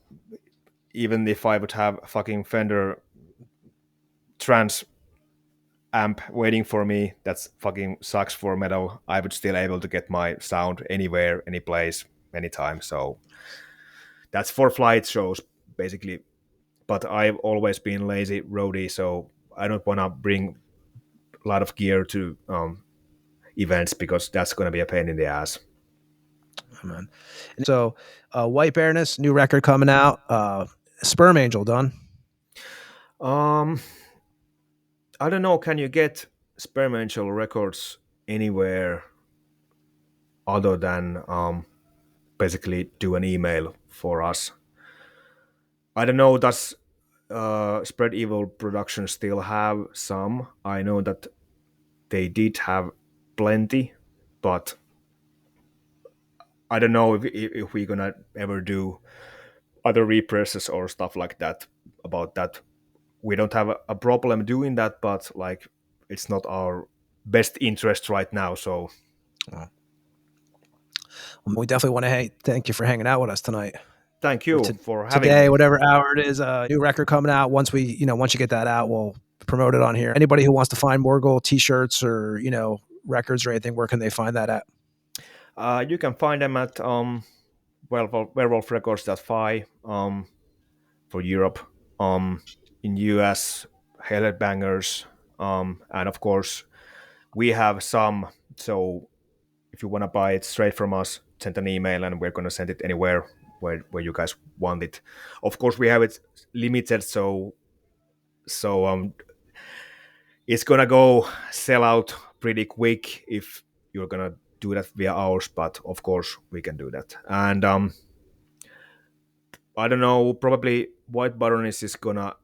even if I would have a fucking Fender trans amp waiting for me, that's fucking sucks for metal, I would still able to get my sound anywhere, any place, anytime. So that's for flight shows basically. but I've always been lazy roadie, so I don't want to bring a lot of gear to events because that's going to be a pain in the ass. Oh, man. So, White Baroness, new record coming out. Sperm Angel done. Um, I don't know. Can you get Sperm Angel records anywhere other than basically do an email for us? I don't know. Does Spread Evil Production still have some? I know that they did have plenty, but I don't know if we're gonna ever do other represses or stuff like that about that. We don't have a problem doing that, but like it's not our best interest right now. So we definitely want to thank you for hanging out with us tonight. thank you for having Today, me. whatever hour it is, new record coming out. Once you get that out, we'll promote it on here. Anybody who wants to find Morgal t-shirts or records or anything, where can they find that at? You can find them at werewolfrecords.fi for Europe, in US, Headbangers, and of course we have some. So if you want to buy it straight from us, send an email and we're going to send it anywhere where you guys want it. Of course, we have it limited, so it's going to go sell out pretty quick if you're going to do that via ours, but of course we can do that. And I don't know, probably White Baroness is going to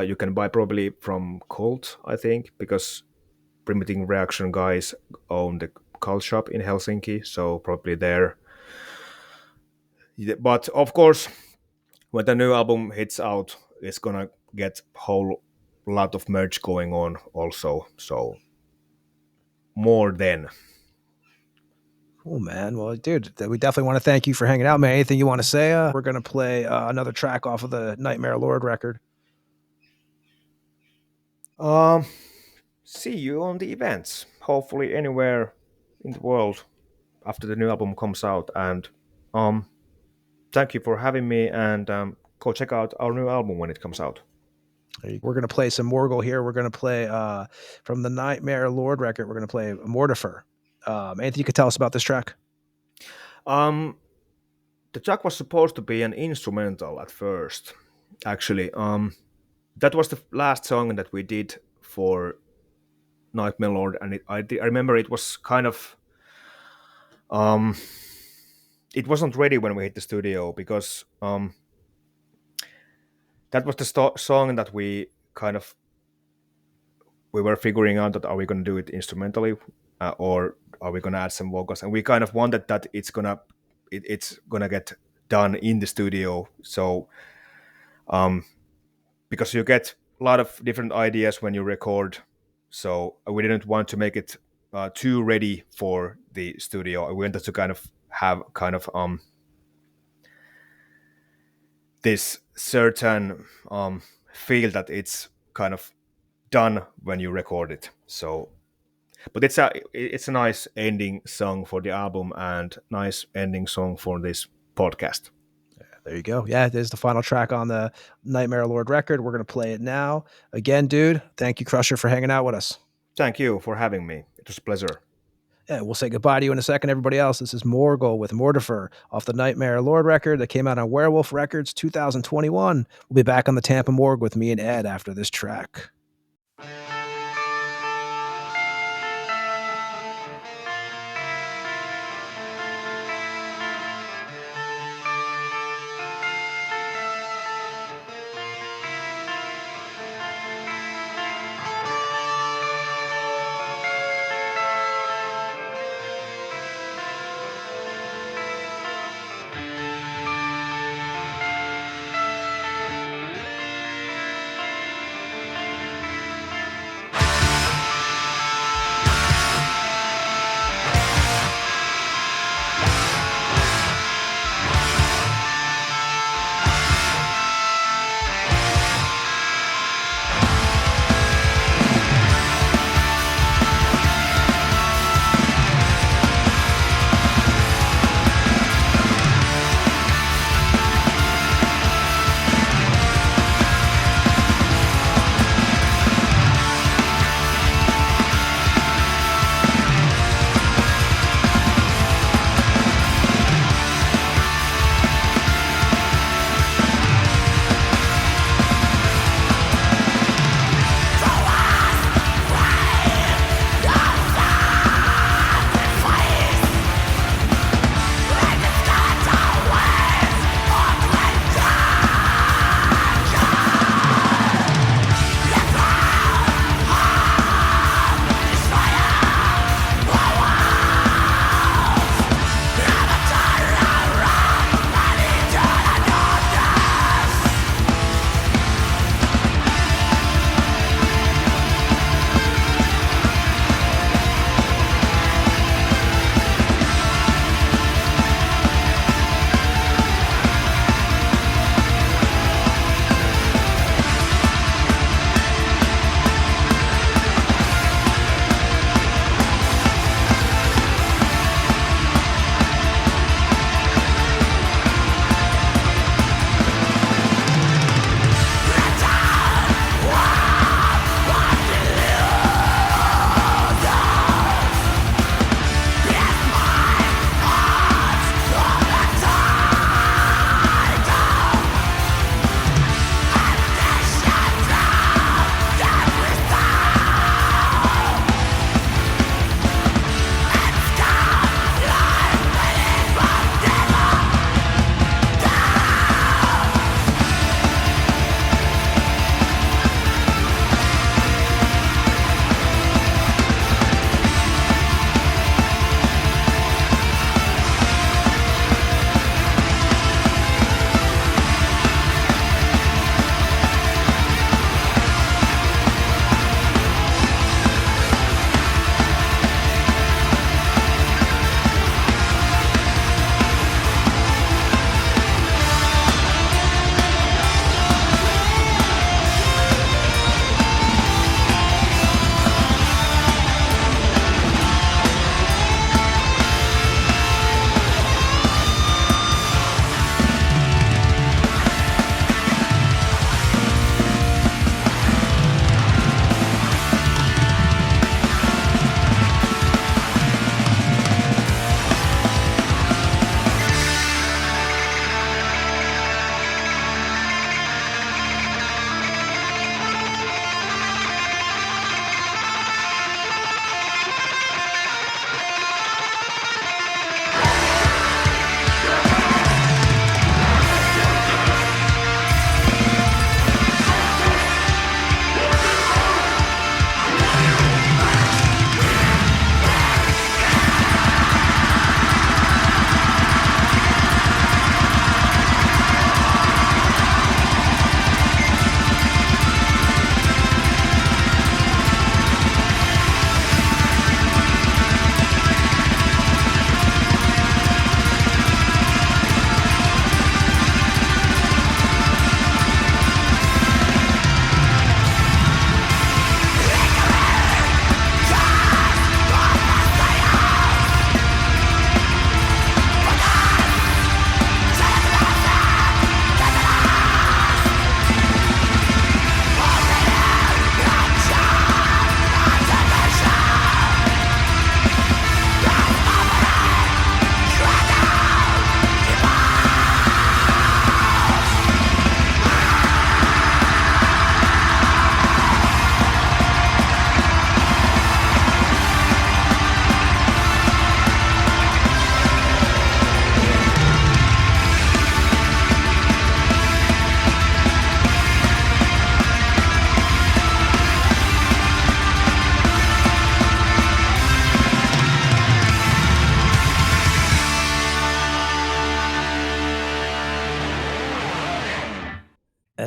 you can buy probably from Colt, I think, because Primitive Reaction guys own the Cult shop in Helsinki, so probably there. But of course, when the new album hits out, it's gonna get whole lot of merch going on also. So more then. Cool, man. Well, dude, we definitely want to thank you for hanging out, man. Anything you want to say? We're gonna play another track off of the Nightmare Lord record. See you on the events. Hopefully anywhere in the world after the new album comes out. And thank you for having me. And go check out our new album when it comes out. We're gonna play some Morgal here. We're gonna play from the Nightmare Lord record. We're gonna play Mortifer. Anything you could tell us about this track? The track was supposed to be an instrumental at first. Actually, that was the last song that we did for Nightmare Lord, and I remember it was kind of it wasn't ready when we hit the studio because that was the song that we were figuring out that are we going to do it instrumentally or are we going to add some vocals, and we kind of wanted that it's gonna get done in the studio. So because you get a lot of different ideas when you record, so we didn't want to make it too ready for the studio. We wanted to kind of have this certain feel that it's kind of done when you record it. So but it's a nice ending song for the album and nice ending song for this podcast. There you go. Yeah, there's the final track on the Nightmare Lord record. We're going to play it now. Again, dude, thank you, Crusher, for hanging out with us. Thank you for having me. It was a pleasure. Yeah, we'll say goodbye to you in a second, everybody else. This is Morgal with Mortifer off the Nightmare Lord record that came out on Werewolf Records 2021. We'll be back on the Tampa Morgue with me and Ed after this track.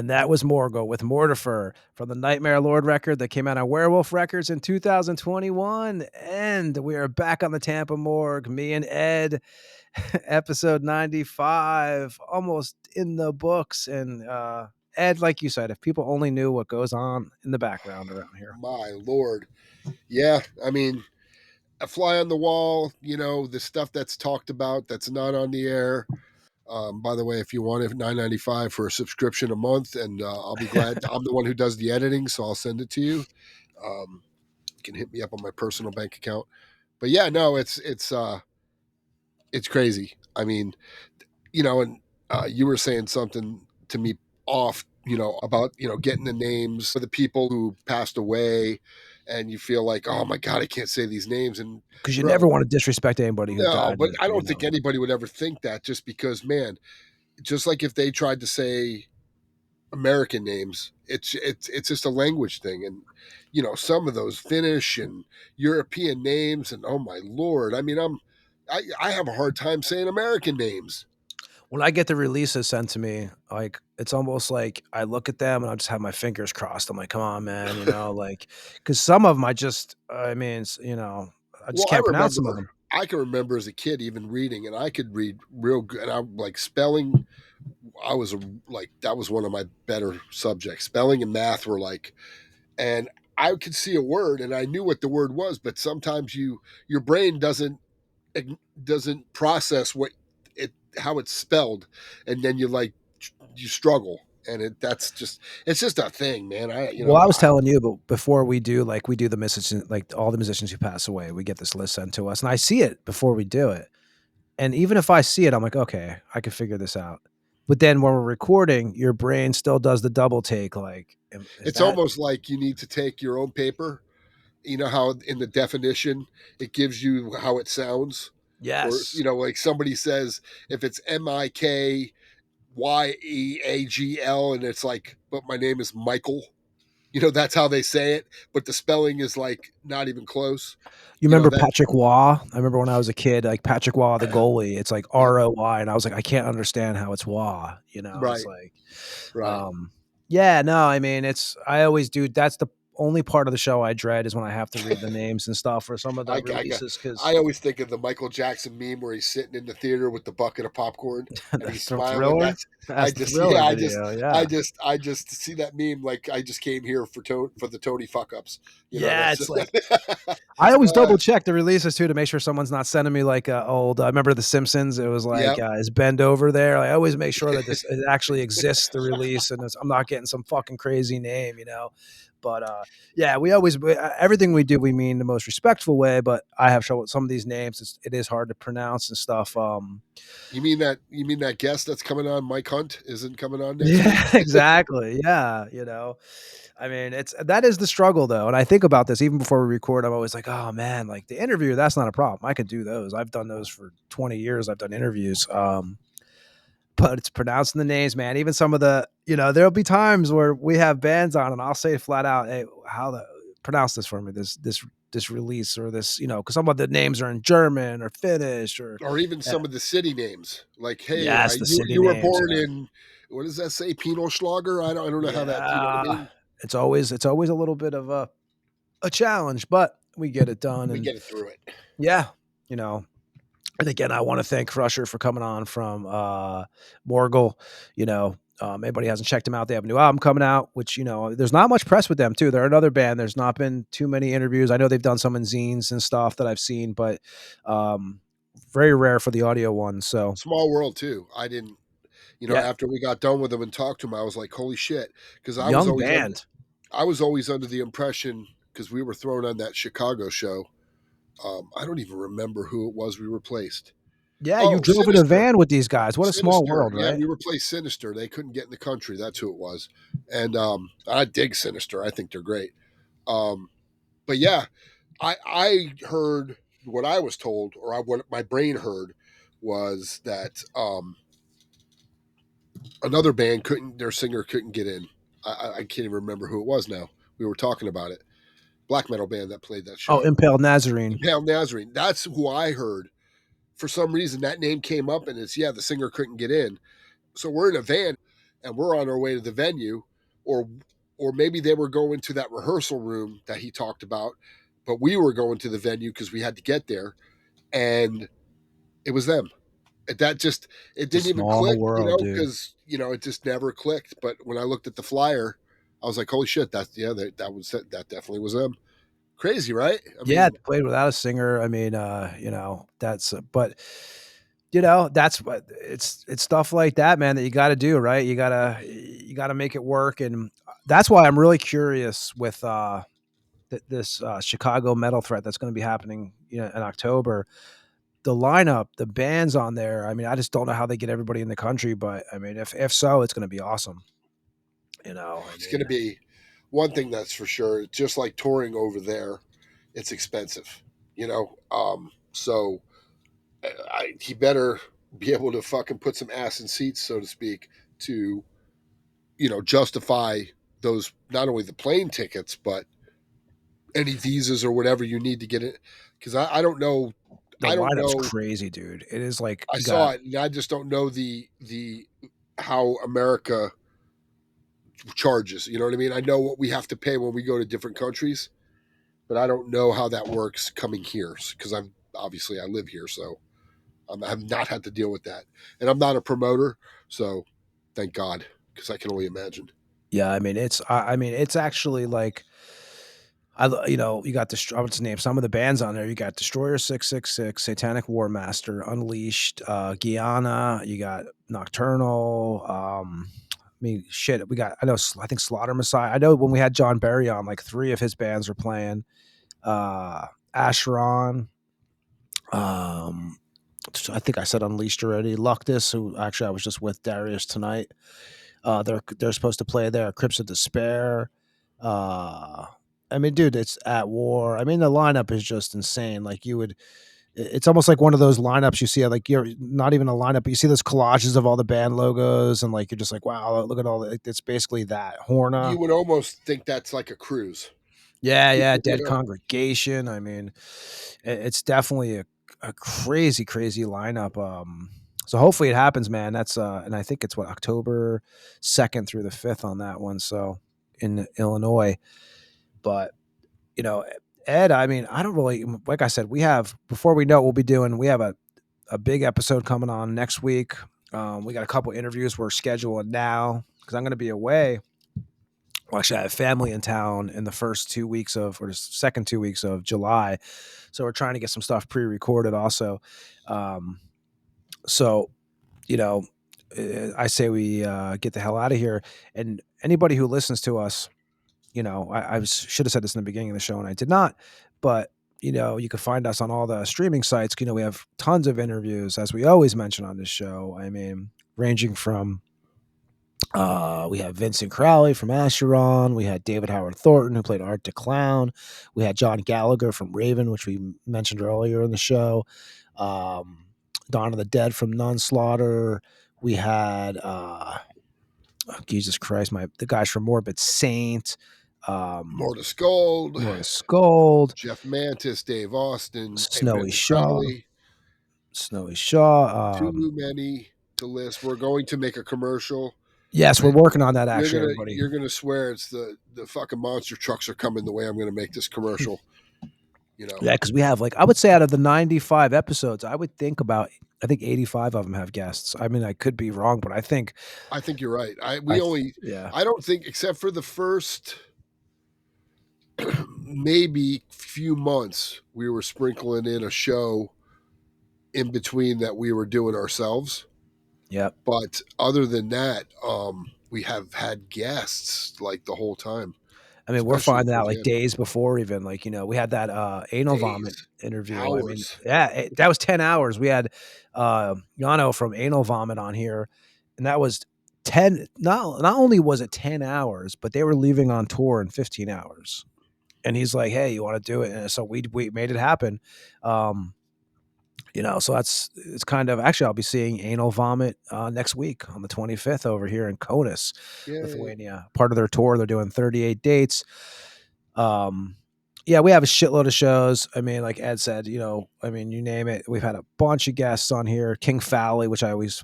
And that was Morgal with Mortifer from the Nightmare Lord record that came out on Werewolf Records in 2021. And we are back on the Tampa Morgue. Me and Ed, episode 95, almost in the books. And Ed, like you said, if people only knew what goes on in the background around here. My Lord. Yeah, I mean, a fly on the wall, you know, the stuff that's talked about that's not on the air. By the way, if you want it, $9.95 for a subscription a month, and I'll be glad. I'm the one who does the editing, so I'll send it to you. You can hit me up on my personal bank account. But yeah, no, it's crazy. I mean, you know, and you were saying something to me off, you know, about, you know, getting the names of the people who passed away, and you feel like, oh my God, I can't say these names. And because you never want to disrespect anybody who died. But I don't think anybody would ever think that, just because, man, just like if they tried to say American names, it's just a language thing. And, you know, some of those Finnish and European names, and oh my Lord, I mean, I have a hard time saying American names. When I get the releases sent to me, like, it's almost like I look at them and I just have my fingers crossed. I'm like, come on, man, you know, like, because some of them I mean, you know, I just can't pronounce some of them. I can remember as a kid even reading, and I could read real good. And I'm like, spelling, that was one of my better subjects. Spelling and math were like, and I could see a word and I knew what the word was, but sometimes your brain doesn't process how it's spelled, and then you struggle, and it's just a thing, man. I was telling you, but before we do the musicians, like all the musicians who pass away, we get this list sent to us, and I see it before we do it. And even if I see it, I'm like, okay, I can figure this out. But then when we're recording, your brain still does the double take. Like, it's almost like you need to take your own paper. You know how in the definition it gives you how it sounds. Yes. Or, you know, like somebody says, if it's MIKYEAGL, and it's like, but my name is Michael. You know, that's how they say it, but the spelling is like not even close. You remember Patrick Waugh? I remember when I was a kid, like Patrick Waugh, the goalie, it's like ROY, and I was like, I can't understand how it's Waugh. You know, right. It's like, right. Yeah, no, I mean, I always do. That's the only part of the show I dread is when I have to read the names and stuff for some of the releases. Because I always think of the Michael Jackson meme where he's sitting in the theater with the bucket of popcorn and he's smiling. I just see that meme like I just came here for the Tony fuck ups. It's like I always double check the releases too to make sure someone's not sending me like old. I remember The Simpsons. It was like is Bend Over there. I always make sure that it actually exists, the release, and I'm not getting some fucking crazy name, you know. But we always everything we do we mean the most respectful way. But I have shown some of these names. It is hard to pronounce and stuff. You mean that guest that's coming on, Mike Hunt, isn't coming on next week? Exactly. Yeah, you know. I mean, that is the struggle though. And I think about this even before we record. I'm always like, oh man, like the interview, that's not a problem. I could do those. I've done those for 20 years. I've done interviews. But it's pronouncing the names, man. Even some of the, you know, there'll be times where we have bands on and I'll say flat out, hey, pronounce this for me, this release or this, you know, because some of the names are in German or Finnish or even some of the city names. Like, hey, you were born in, what does that say? Pinelschlager? I don't know how that, you know what I mean? It's always a little bit of a challenge, but we get it done. We get it through it. Yeah. You know, and again, I want to thank Crusher for coming on from Morgal. You know, anybody hasn't checked them out, they have a new album coming out, which, you know, there's not much press with them too. They're another band. There's not been too many interviews. I know they've done some in zines and stuff that I've seen, but very rare for the audio one. So small world too. I didn't, you know, after we got done with them and talked to them, I was like, holy shit. Because I was always under the impression, because we were thrown on that Chicago show. I don't even remember who it was we replaced. Yeah, you drove in a van with these guys. What a small world, right? Yeah, we replaced Sinister. They couldn't get in the country. That's who it was. And I dig Sinister. I think they're great. But yeah, I heard what I was told, or what my brain heard, was that another band their singer couldn't get in. I can't even remember who it was now. We were talking about it. Black metal band that played that show. Oh, Impaled Nazarene. Impaled Nazarene. That's who I heard. For some reason, that name came up, and it's, the singer couldn't get in. So we're in a van. and we're on our way to the venue, or maybe they were going to that rehearsal room that he talked about, but we were going to the venue because we had to get there, and it was them. It It's a didn't even small click, world, dude. because it just never clicked. But when I looked at the flyer, I was like, holy shit, that definitely was them. Crazy, right? I Yeah, mean, they played without a singer. I mean, that's but that's what it's stuff like that, man, that you got to do, right? You got to make it work, and that's why I'm really curious with this Chicago metal threat that's going to be happening, in October. The lineup, the bands on there. I mean, I just don't know how they get everybody in the country, but I mean, if so, it's going to be awesome. I it's mean, going to be one thing that's for sure. Just like touring over there, it's expensive, so he better be able to fucking put some ass in seats, so to speak, to justify those, not only the plane tickets but any visas or whatever you need to get it. Because I don't know, the I don't lineup's know. crazy, dude. It is like I you got saw it, and I just don't know the how America charges. You know what I mean? I know what we have to pay when we go to different countries, but I don't know how that works coming here, because I live here, so I've not had to deal with that, and I'm not a promoter, so thank God, because I can only imagine. yeah. I mean, it's actually like you got the I would name some of the bands on there. You got Destroyer 666, Satanic War Master, Unleashed, Guyana. You got Nocturnal. I mean, shit. I think Slaughter Messiah. I know when we had John Barry on, like three of his bands were playing. Asheron. Um, I think I said Unleashed already. Luctus, who actually I was just with Darius tonight. They're supposed to play there. Crypts of Despair. Uh, I mean, dude, it's At War. I mean, the lineup is just insane. Like it's almost like one of those lineups you see. Like you're not even a lineup, but you see those collages of all the band logos, and like you're just like, wow, look at all. It's basically that Horna. You would almost think that's like a cruise. Yeah, yeah, You Dead know? Congregation. I mean, it's definitely a crazy, crazy lineup. So hopefully it happens, man. That's and I think it's what October 2nd through the 5th on that one. So in Illinois, but you know, Ed, I mean, I don't really like I said, we have before we know what we have a big episode coming on next week. We got a couple interviews we're scheduling now because I'm going to be away. Well, actually, I have family in town in the first 2 weeks or the second 2 weeks of July. So we're trying to get some stuff pre-recorded also. Um, so, you know, I say we get the hell out of here. And anybody who listens to us, should have said this in the beginning of the show and I did not, but you can find us on all the streaming sites. We have tons of interviews, as we always mention on this show. I mean, ranging from we have Vincent Crowley from Acheron. We had David Howard Thornton, who played Art the Clown. We had John Gallagher from Raven, which we mentioned earlier in the show. Um, Dawn of the Dead from Nunslaughter. We had Jesus Christ, the guys from Morbid Saint. Mortis Gold, Mortis Scold, Jeff Mantis, Dave Austin, Snowy Vincent Shaw, Crowley. Snowy Shaw. Too many to list. We're going to make a commercial. Yes, we're And working on that. Actually, everybody. you're gonna swear it's the fucking monster trucks are coming the way I'm gonna make this commercial. Yeah, because we have I would say out of the 95 episodes, I think 85 of them have guests. I mean, I could be wrong, but I think you're right. I yeah. don't think, except for the first maybe few months, we were sprinkling in a show in between that we were doing ourselves. Yep. But other than that, we have had guests like the whole time. I mean, we're Especially finding out towards the end. days before even we had that anal vomit Days, interview. I mean, hours. yeah, that was 10 hours. We had Yano from Anal Vomit on here, and that was 10. Not only was it 10 hours, but they were leaving on tour in 15 hours. And he's like, "Hey, you want to do it?" And so we made it happen. So it's kind of actually I'll be seeing Anal Vomit next week on the 25th over here in Kaunas, Lithuania. Part of their tour, they're doing 38 dates. Yeah, we have a shitload of shows. I mean, like Ed said, I mean, you name it. We've had a bunch of guests on here. King Fowley, which I always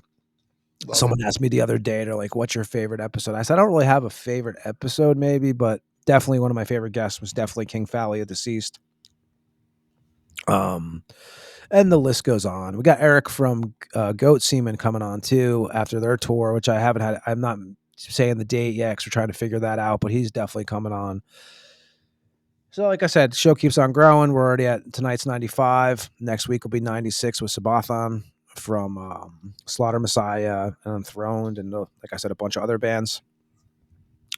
Someone asked me the other day, they're like, "What's your favorite episode?" I said, "I don't really have a favorite episode, maybe, but definitely one of my favorite guests was definitely King Fally of Deceased." And the list goes on. We got Eric from Goat Seaman coming on too after their tour, which I haven't had. I'm not saying the date yet because we're trying to figure that out, but he's definitely coming on. So, like I said, the show keeps on growing. We're already at tonight's 95. Next week will be 96 with Sabathon from Slaughter Messiah and Enthroned, and like I said, a bunch of other bands.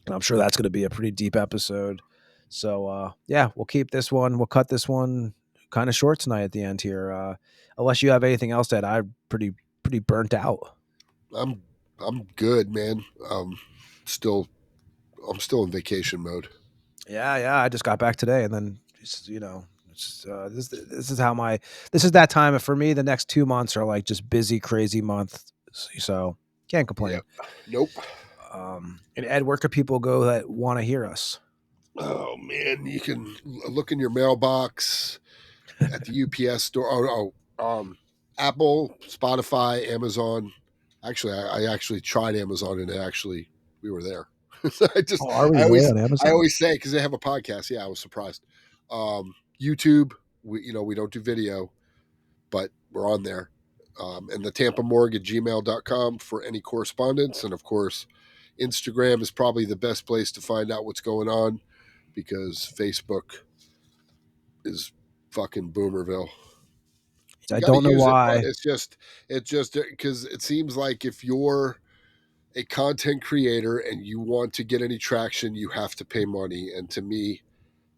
And I'm sure that's going to be a pretty deep episode. So, yeah, we'll keep this one. We'll cut this one kind of short tonight at the end here. Unless you have anything else that I'm pretty burnt out. I'm good, man. Still I'm still in vacation mode. Yeah. I just got back today, and then this is how this is that time. For me, the next 2 months are like just busy, crazy month. So can't complain. Yep. Nope. And Ed, where could people go that want to hear us? Oh man, you can look in your mailbox at the UPS store. Apple, Spotify, Amazon. Actually, I actually tried Amazon, and we were there. Are we really on Amazon? I always say, because they have a podcast. Yeah, I was surprised. YouTube, we don't do video, but we're on there. And the thetampamorgue at gmail.com for any correspondence. And of course, Instagram is probably the best place to find out what's going on, because Facebook is fucking Boomerville. I don't know why. It's just because it seems like if you're a content creator and you want to get any traction, you have to pay money. And to me,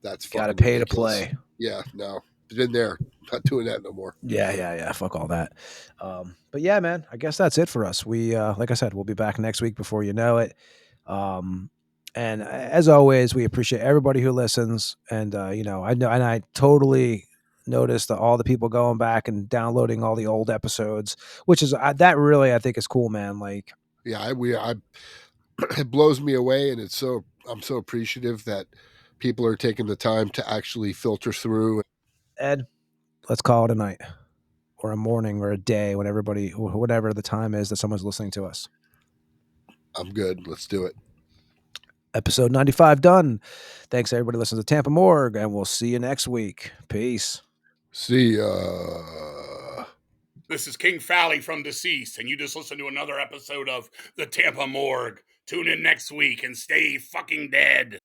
that's fucking gotta pay ridiculous. to play. Yeah, no, been there, not doing that no more. Yeah. Fuck all that. But yeah, man, I guess that's it for us. We, like I said, we'll be back next week before you know it. And as always, we appreciate everybody who listens. And I totally noticed that all the people going back and downloading all the old episodes, which is that really I think is cool, man. Like, yeah, it blows me away, and I'm so appreciative that people are taking the time to actually filter through. Ed, let's call it a night or a morning or a day when whatever the time is that someone's listening to us. I'm good. Let's do it. Episode 95 done. Thanks everybody listening to Tampa Morgue, and we'll see you next week. Peace. See ya. This is King Fally from Deceased, and you just listened to another episode of the Tampa Morgue. Tune in next week and stay fucking dead.